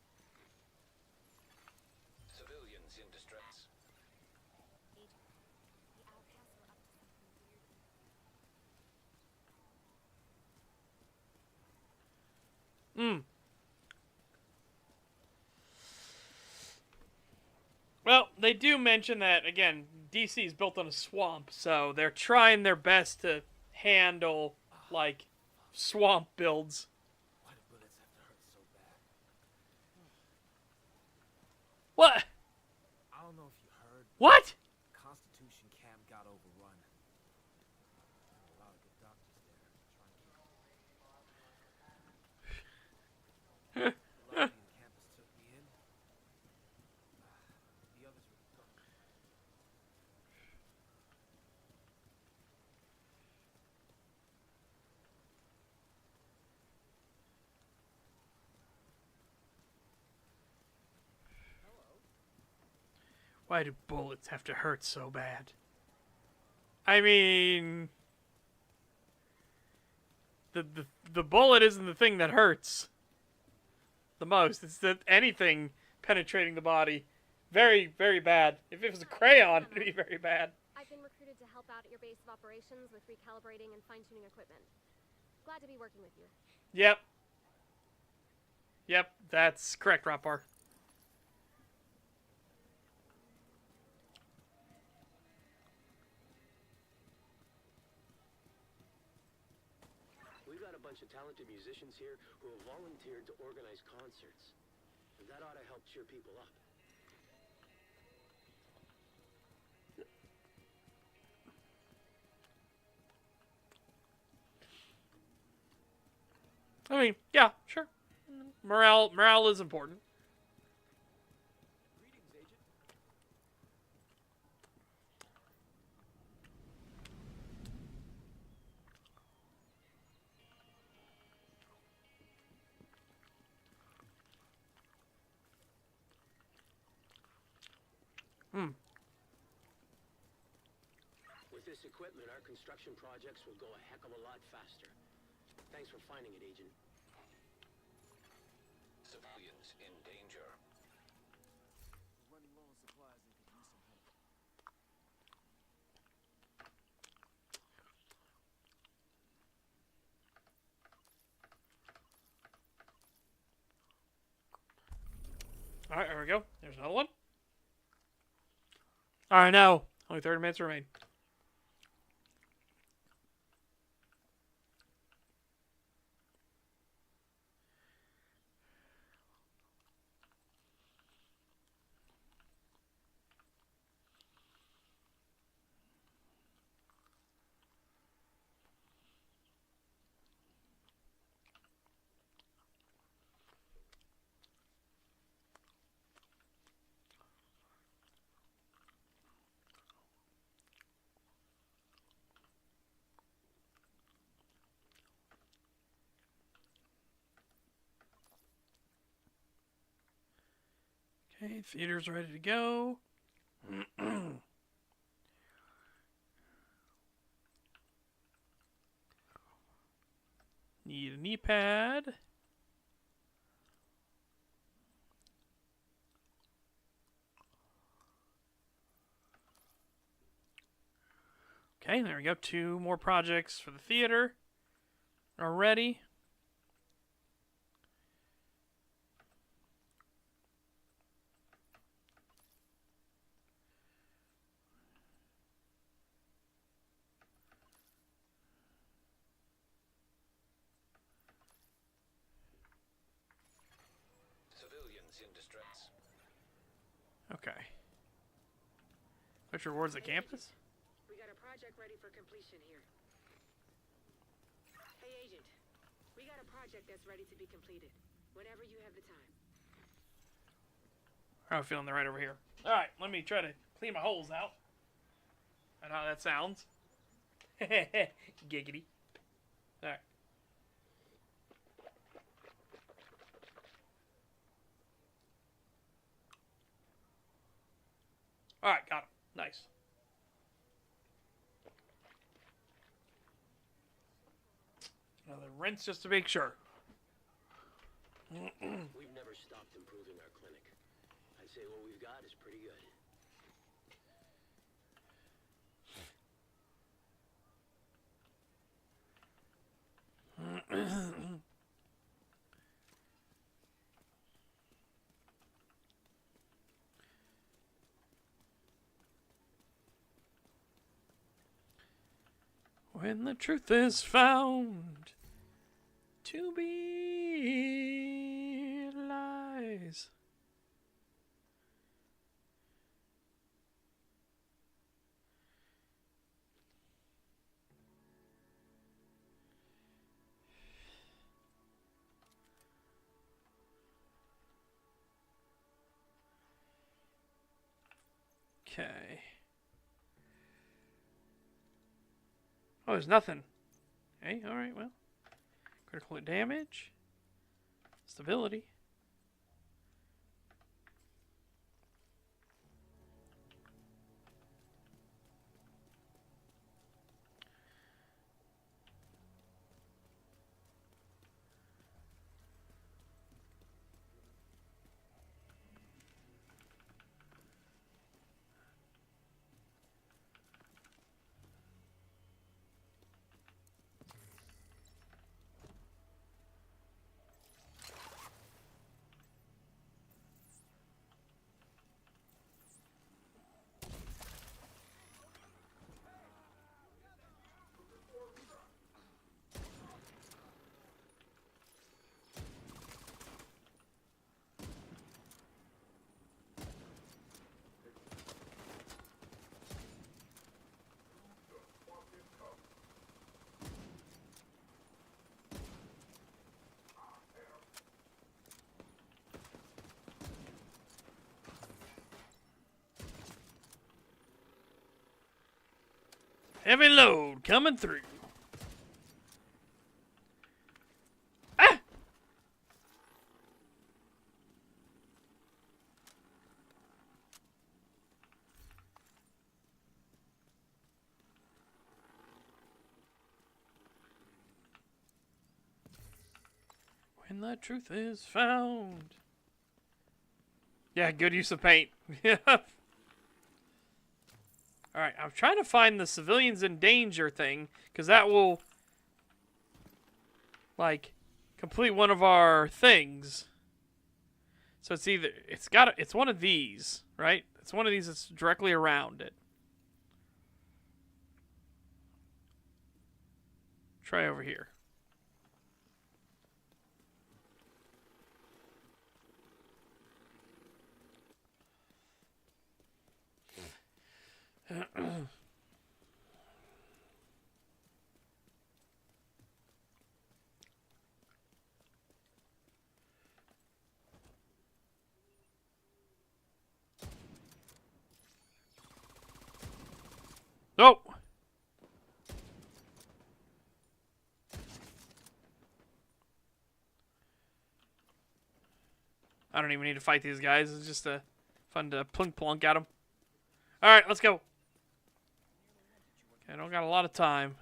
Civilians in distress. Hmm. Well, they do mention that, again, DC is built on a swamp, so they're trying their best to handle, like, swamp builds. Why do bullets have to hurt so bad? What? I don't know if you heard. What? Constitution camp got overrun. A lot of good doctors there trying to keep. Luckily, the campus took me in. The others were gone. Why do bullets have to hurt so bad? I mean, the bullet isn't the thing that hurts the most. It's that anything penetrating the body. Very, very bad. If it was a crayon, it'd be very bad. I've been recruited to help out at your base of operations with recalibrating and fine-tuning equipment. Glad to be working with you. Yep. Yep, that's correct, Rapar. We've got a bunch of talented musicians here who have volunteered to organize concerts. And that ought to help cheer people up. I mean, yeah, sure. Morale is important. Greetings, Agent. With this equipment, our construction projects will go a heck of a lot faster. Thanks for finding it, Agent. Civilians in danger. Running low on supplies and could use some help. Alright, there we go. There's another one. Alright, no. Only 30 minutes remain. Okay, theater's ready to go. Need a knee pad. Okay, there we go. 2 more projects for the theater are ready. Civilians in distress. Okay. Which rewards the campus? We got a project ready for completion here. Hey, Agent. We got a project that's ready to be completed. Whenever you have the time. I'm feeling they're right over here. Alright, let me try to clean my holes out. I know how that sounds. Giggity. Alright. Alright, got him. Nice. Another rinse just to make sure. We've never stopped improving our clinic. I'd say what we've got is pretty good. When the truth is found to be lies. Okay. Oh, there's nothing. Okay, alright, well. Critical damage. Stability. Heavy load coming through. Ah! When the truth is found. Yeah, good use of paint. Yeah. Alright, I'm trying to find the civilians in danger thing, because that will, like, complete one of our things. So it's either, it's one of these, right? It's one of these that's directly around it. Try over here. Nope. I don't even need to fight these guys. It's just fun to plunk plunk at them. All right, let's go. Okay, I don't got a lot of time.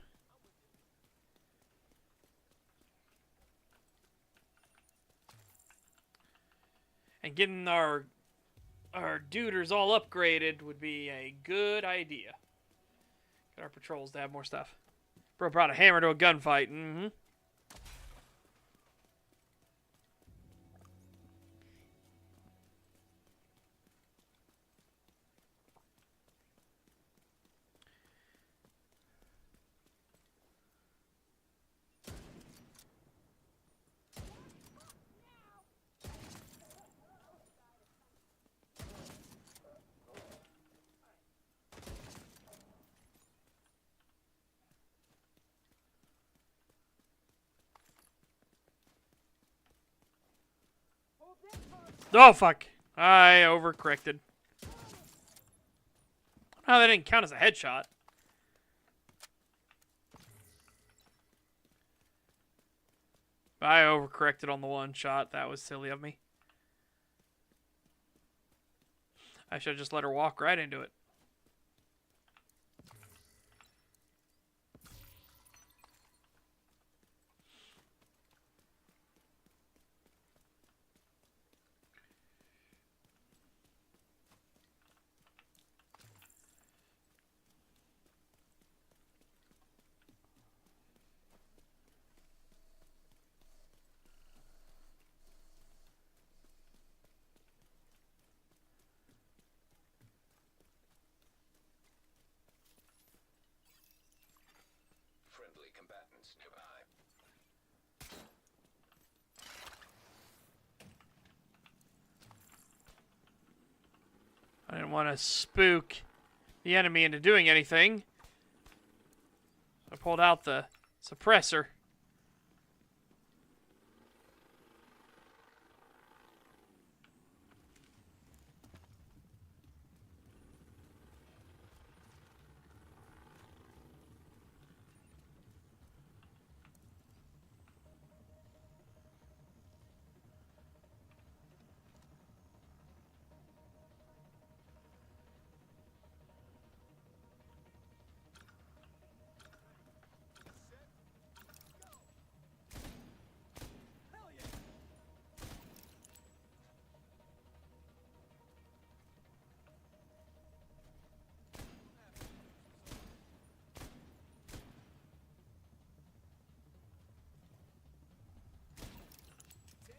And getting our duders all upgraded would be a good idea. Get our patrols to have more stuff. Bro brought a hammer to a gunfight. Mm-hmm. Oh, fuck. I overcorrected. Oh, that didn't count as a headshot. I overcorrected on the one shot. That was silly of me. I should have just let her walk right into it. Friendly combatants nearby. I didn't want to spook the enemy into doing anything. I pulled out the suppressor.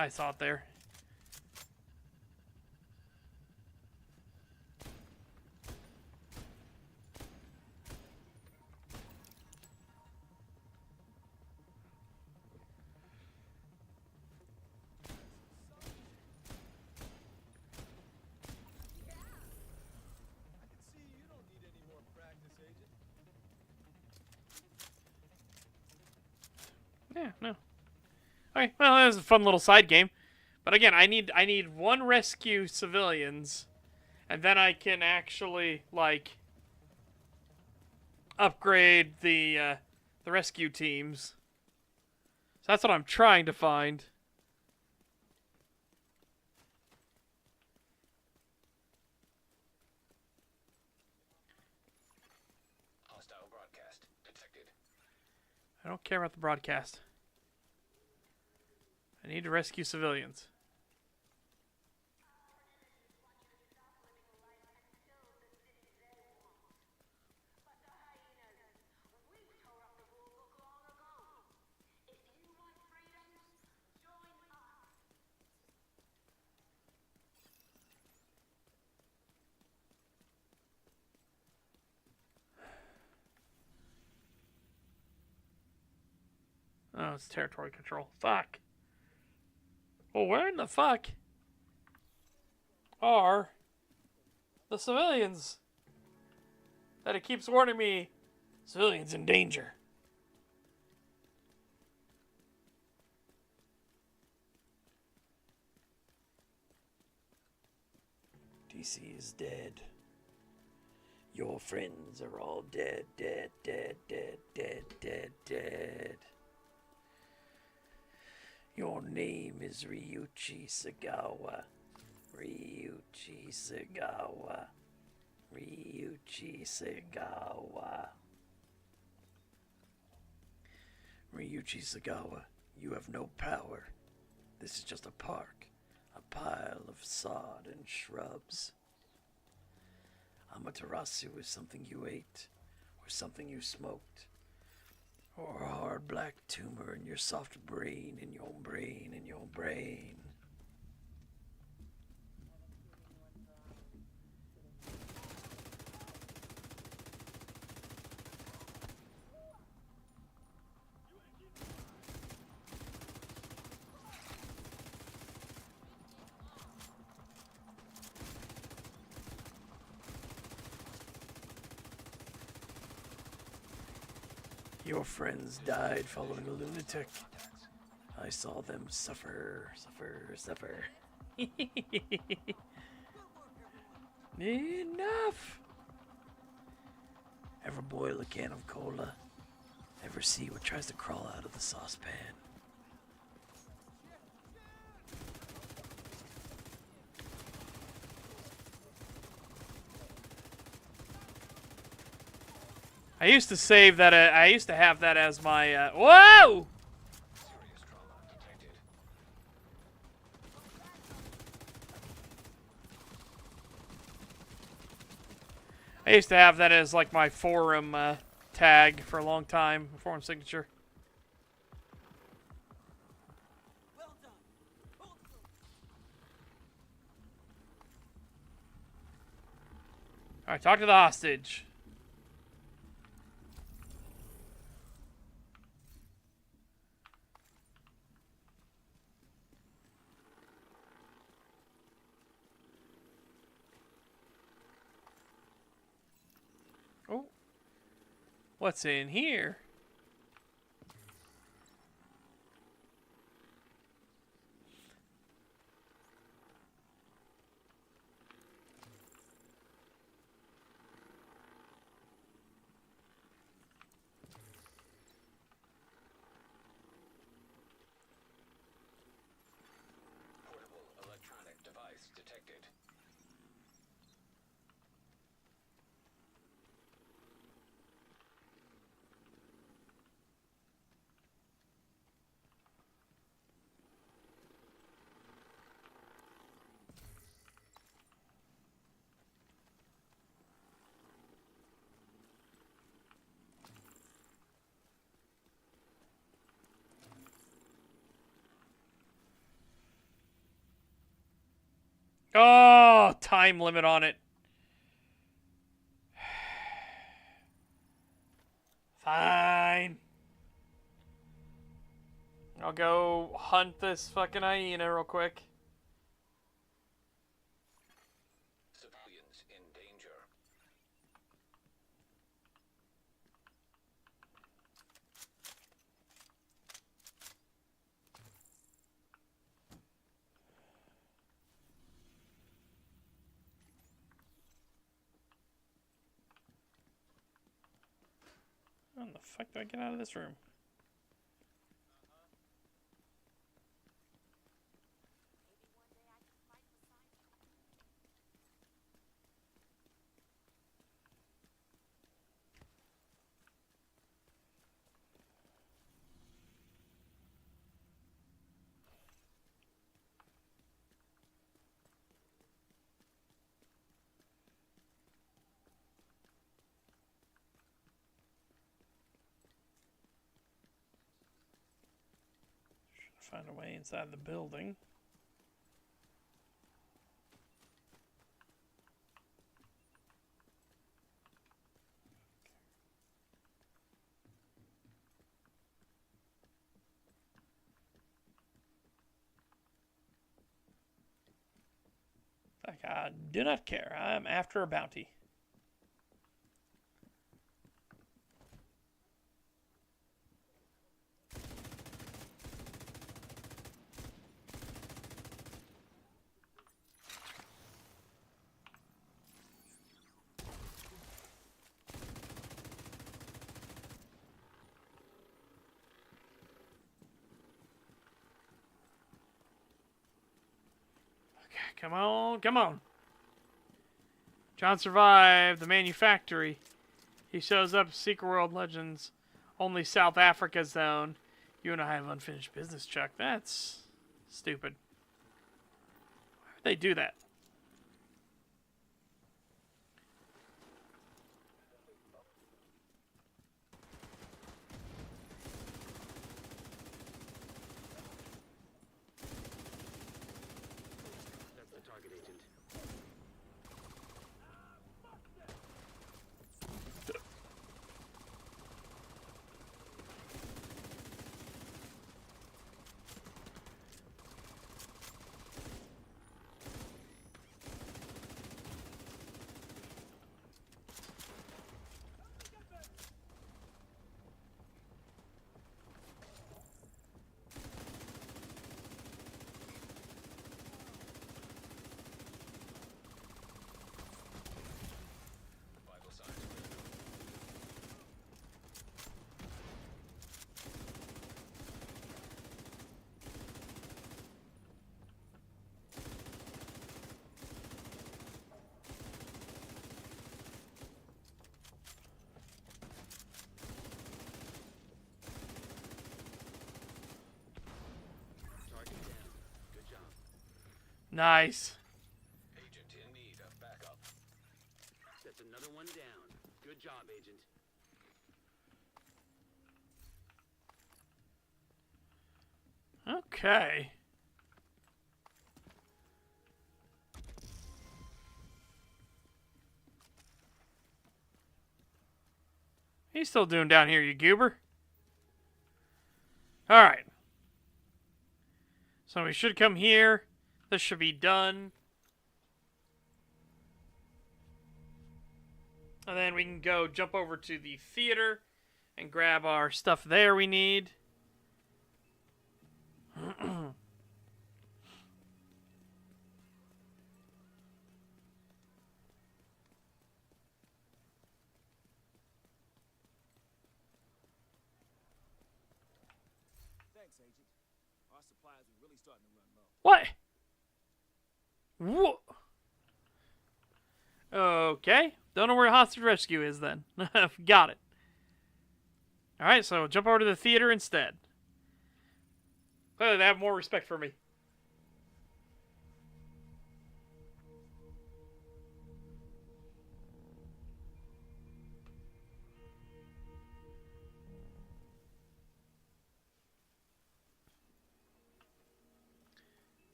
I saw it there. Yeah, no. Okay, well, that was a fun little side game. But again, I need one rescue civilians, and then I can actually like upgrade the rescue teams. So that's what I'm trying to find. Hostile broadcast detected. I don't care about the broadcast. I need to rescue civilians. Oh, it's territory control. Fuck. Well, where in the fuck are the civilians that it keeps warning me? Civilians in danger. DC is dead. Your friends are all dead, dead, dead, dead, dead, dead, dead. Your name is Ryuichi Sagawa. Ryuichi Sagawa. Ryuichi Sagawa. Ryuichi Sagawa, you have no power. This is just a park, a pile of sod and shrubs. Amaterasu is something you ate, or something you smoked, or a hard black tumor in your soft brain, in your brain, in your brain. Your friends died following a lunatic. I saw them suffer, suffer, suffer. Enough! Ever boil a can of cola? Ever see what tries to crawl out of the saucepan? I used to save that. I used to have that as my. Whoa! I used to have that as like my forum tag for a long time, forum signature. All right, talk to the hostage. Oh, what's in here? Detected. Oh, time limit on it. Fine. I'll go hunt this fucking hyena real quick. Civilians in danger. How the fuck do I get out of this room? Find a way inside the building. Like, I do not care. I'm after a bounty. Come on, come on. John survived the manufactory. He shows up Secret World Legends. Only South Africa zone. You and I have unfinished business, Chuck. That's stupid. Why would they do that? That's the target agent. Nice. Agent in need of backup. That's another one down. Good job, Agent. Okay. What are you still doing down here, you goober? Alright. So we should come here. This should be done. And then we can go jump over to the theater and grab our stuff there we need. Thanks, Agent. Our supplies are really starting to run low. What? Okay. Don't know where hostage rescue is then. Got it. Alright, so jump over to the theater instead. Clearly they have more respect for me.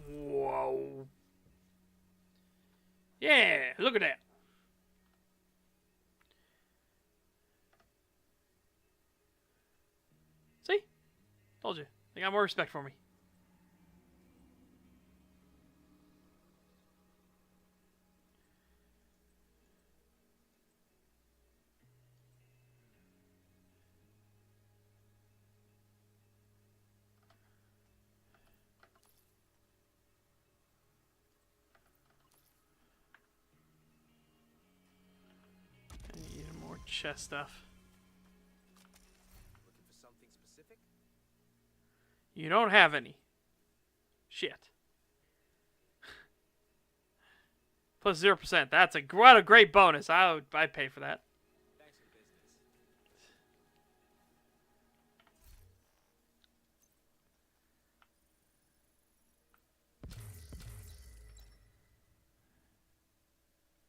Whoa. Yeah, look at that. See? Told you. They got more respect for me. I need more chest stuff. Looking for something specific? You don't have any. Shit. Plus 0%. That's what a great bonus. I'd pay for that. Thanks for business.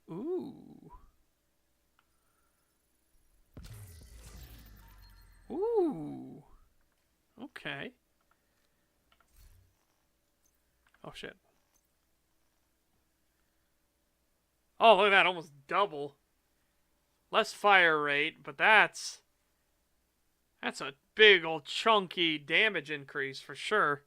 Ooh. Ooh. Okay. Oh, shit. Oh, look at that. Almost double. Less fire rate, but that's a big old chunky damage increase for sure.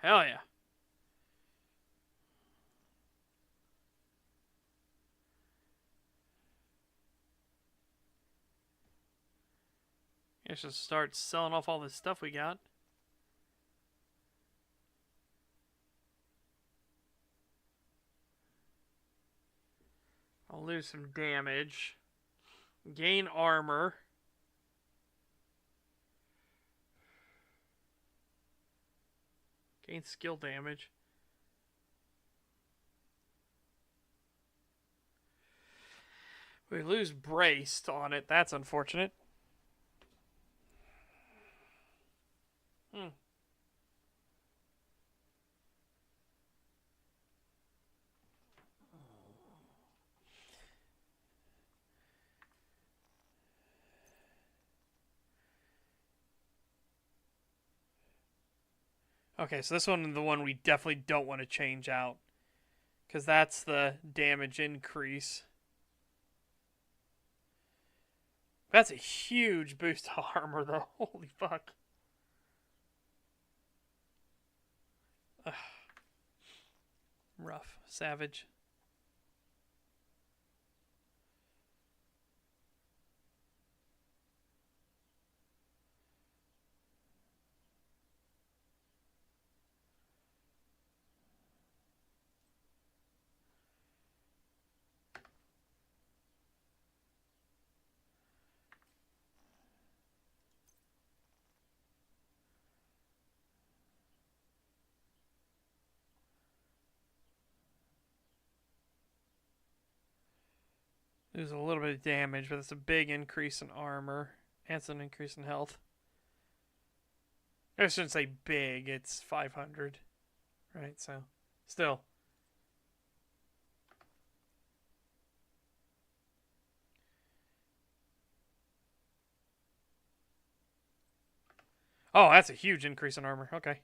Hell yeah. I should start selling off all this stuff we got. I'll lose some damage. Gain armor. Gain skill damage. We lose braced on it. That's unfortunate. Okay, so this one is the one we definitely don't want to change out. Because that's the damage increase. That's a huge boost to armor, though. Holy fuck. Ugh. Rough. Savage. Lose a little bit of damage, but it's a big increase in armor. And it's an increase in health. I shouldn't say big, it's 500. Right, so still. Oh, that's a huge increase in armor. Okay.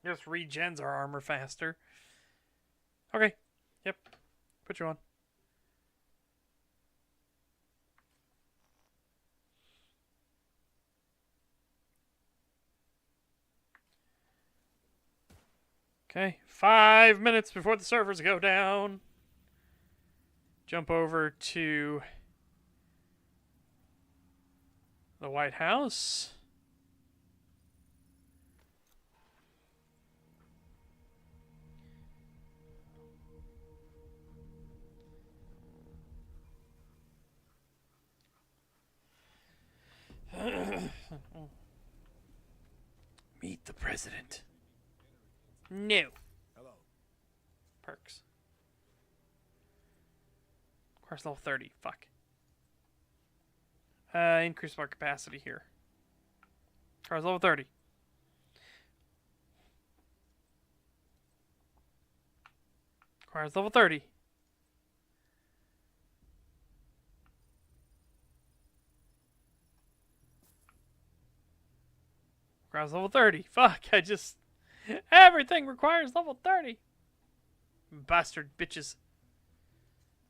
Just regens our armor faster. Okay. Yep. Put you on. Okay. 5 minutes before the servers go down. Jump over to the White House. Meet the president. No. Hello. Perks. Course level 30. Fuck. Increase our capacity here. Course level 30. Course level 30. Requires level 30. Fuck, I just... Everything requires level 30. Bastard bitches.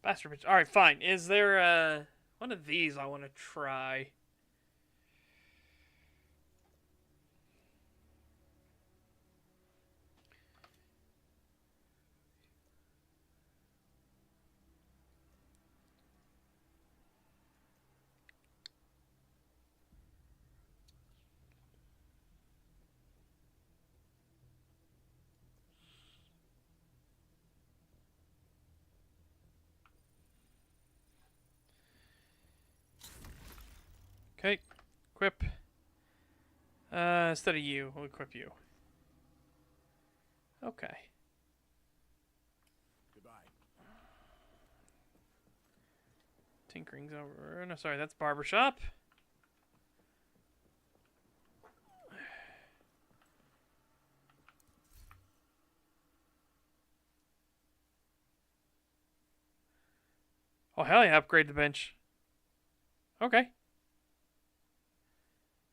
Bastard bitch. Alright, fine. Is there, one of these I want to try? Okay, equip. Instead of you, we'll equip you. Okay. Goodbye. Tinkering's over. No, sorry, that's barbershop. Oh, hell yeah, upgrade the bench. Okay.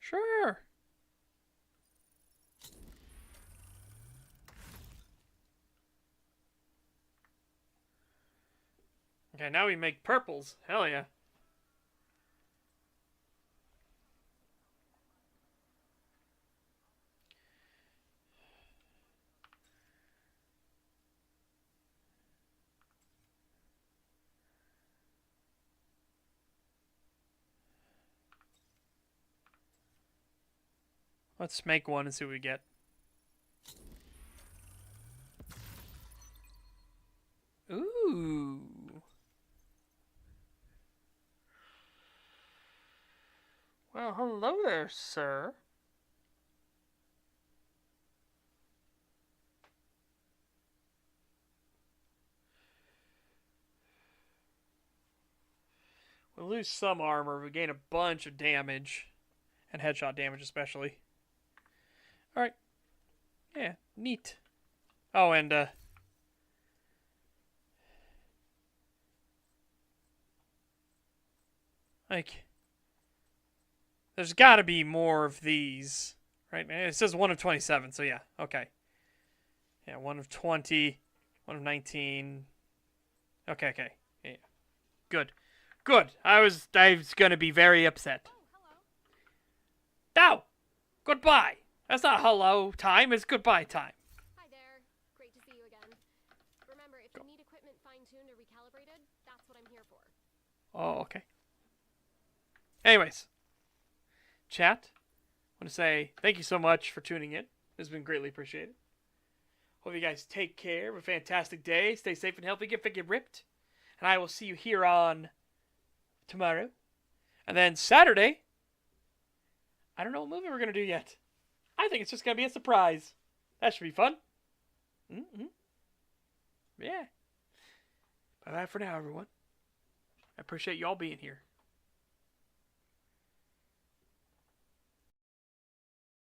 Sure. Okay, now we make purples. Hell yeah. Let's make one and see what we get. Ooh. Well, hello there, sir. We lose some armor, we gain a bunch of damage. And headshot damage especially. Alright. Yeah, neat. Oh, and, like, there's gotta be more of these. Right? It says 1 of 27, so yeah, okay. Yeah, 1 of 20, 1 of 19. Okay, okay. Yeah. Good. Good. I was gonna be very upset. No! Goodbye! That's not hello time, it's goodbye time. Hi there. Great to see you again. Remember, if you need equipment fine-tuned or recalibrated, that's what I'm here for. Oh, okay. Anyways, chat, I want to say thank you so much for tuning in. It's been greatly appreciated. Hope you guys take care. Have a fantastic day. Stay safe and healthy. Get fit, get ripped. And I will see you here on tomorrow. And then Saturday, I don't know what movie we're going to do yet. I think it's just going to be a surprise. That should be fun. Mm-hmm. Yeah. Bye-bye for now, everyone. I appreciate you all being here.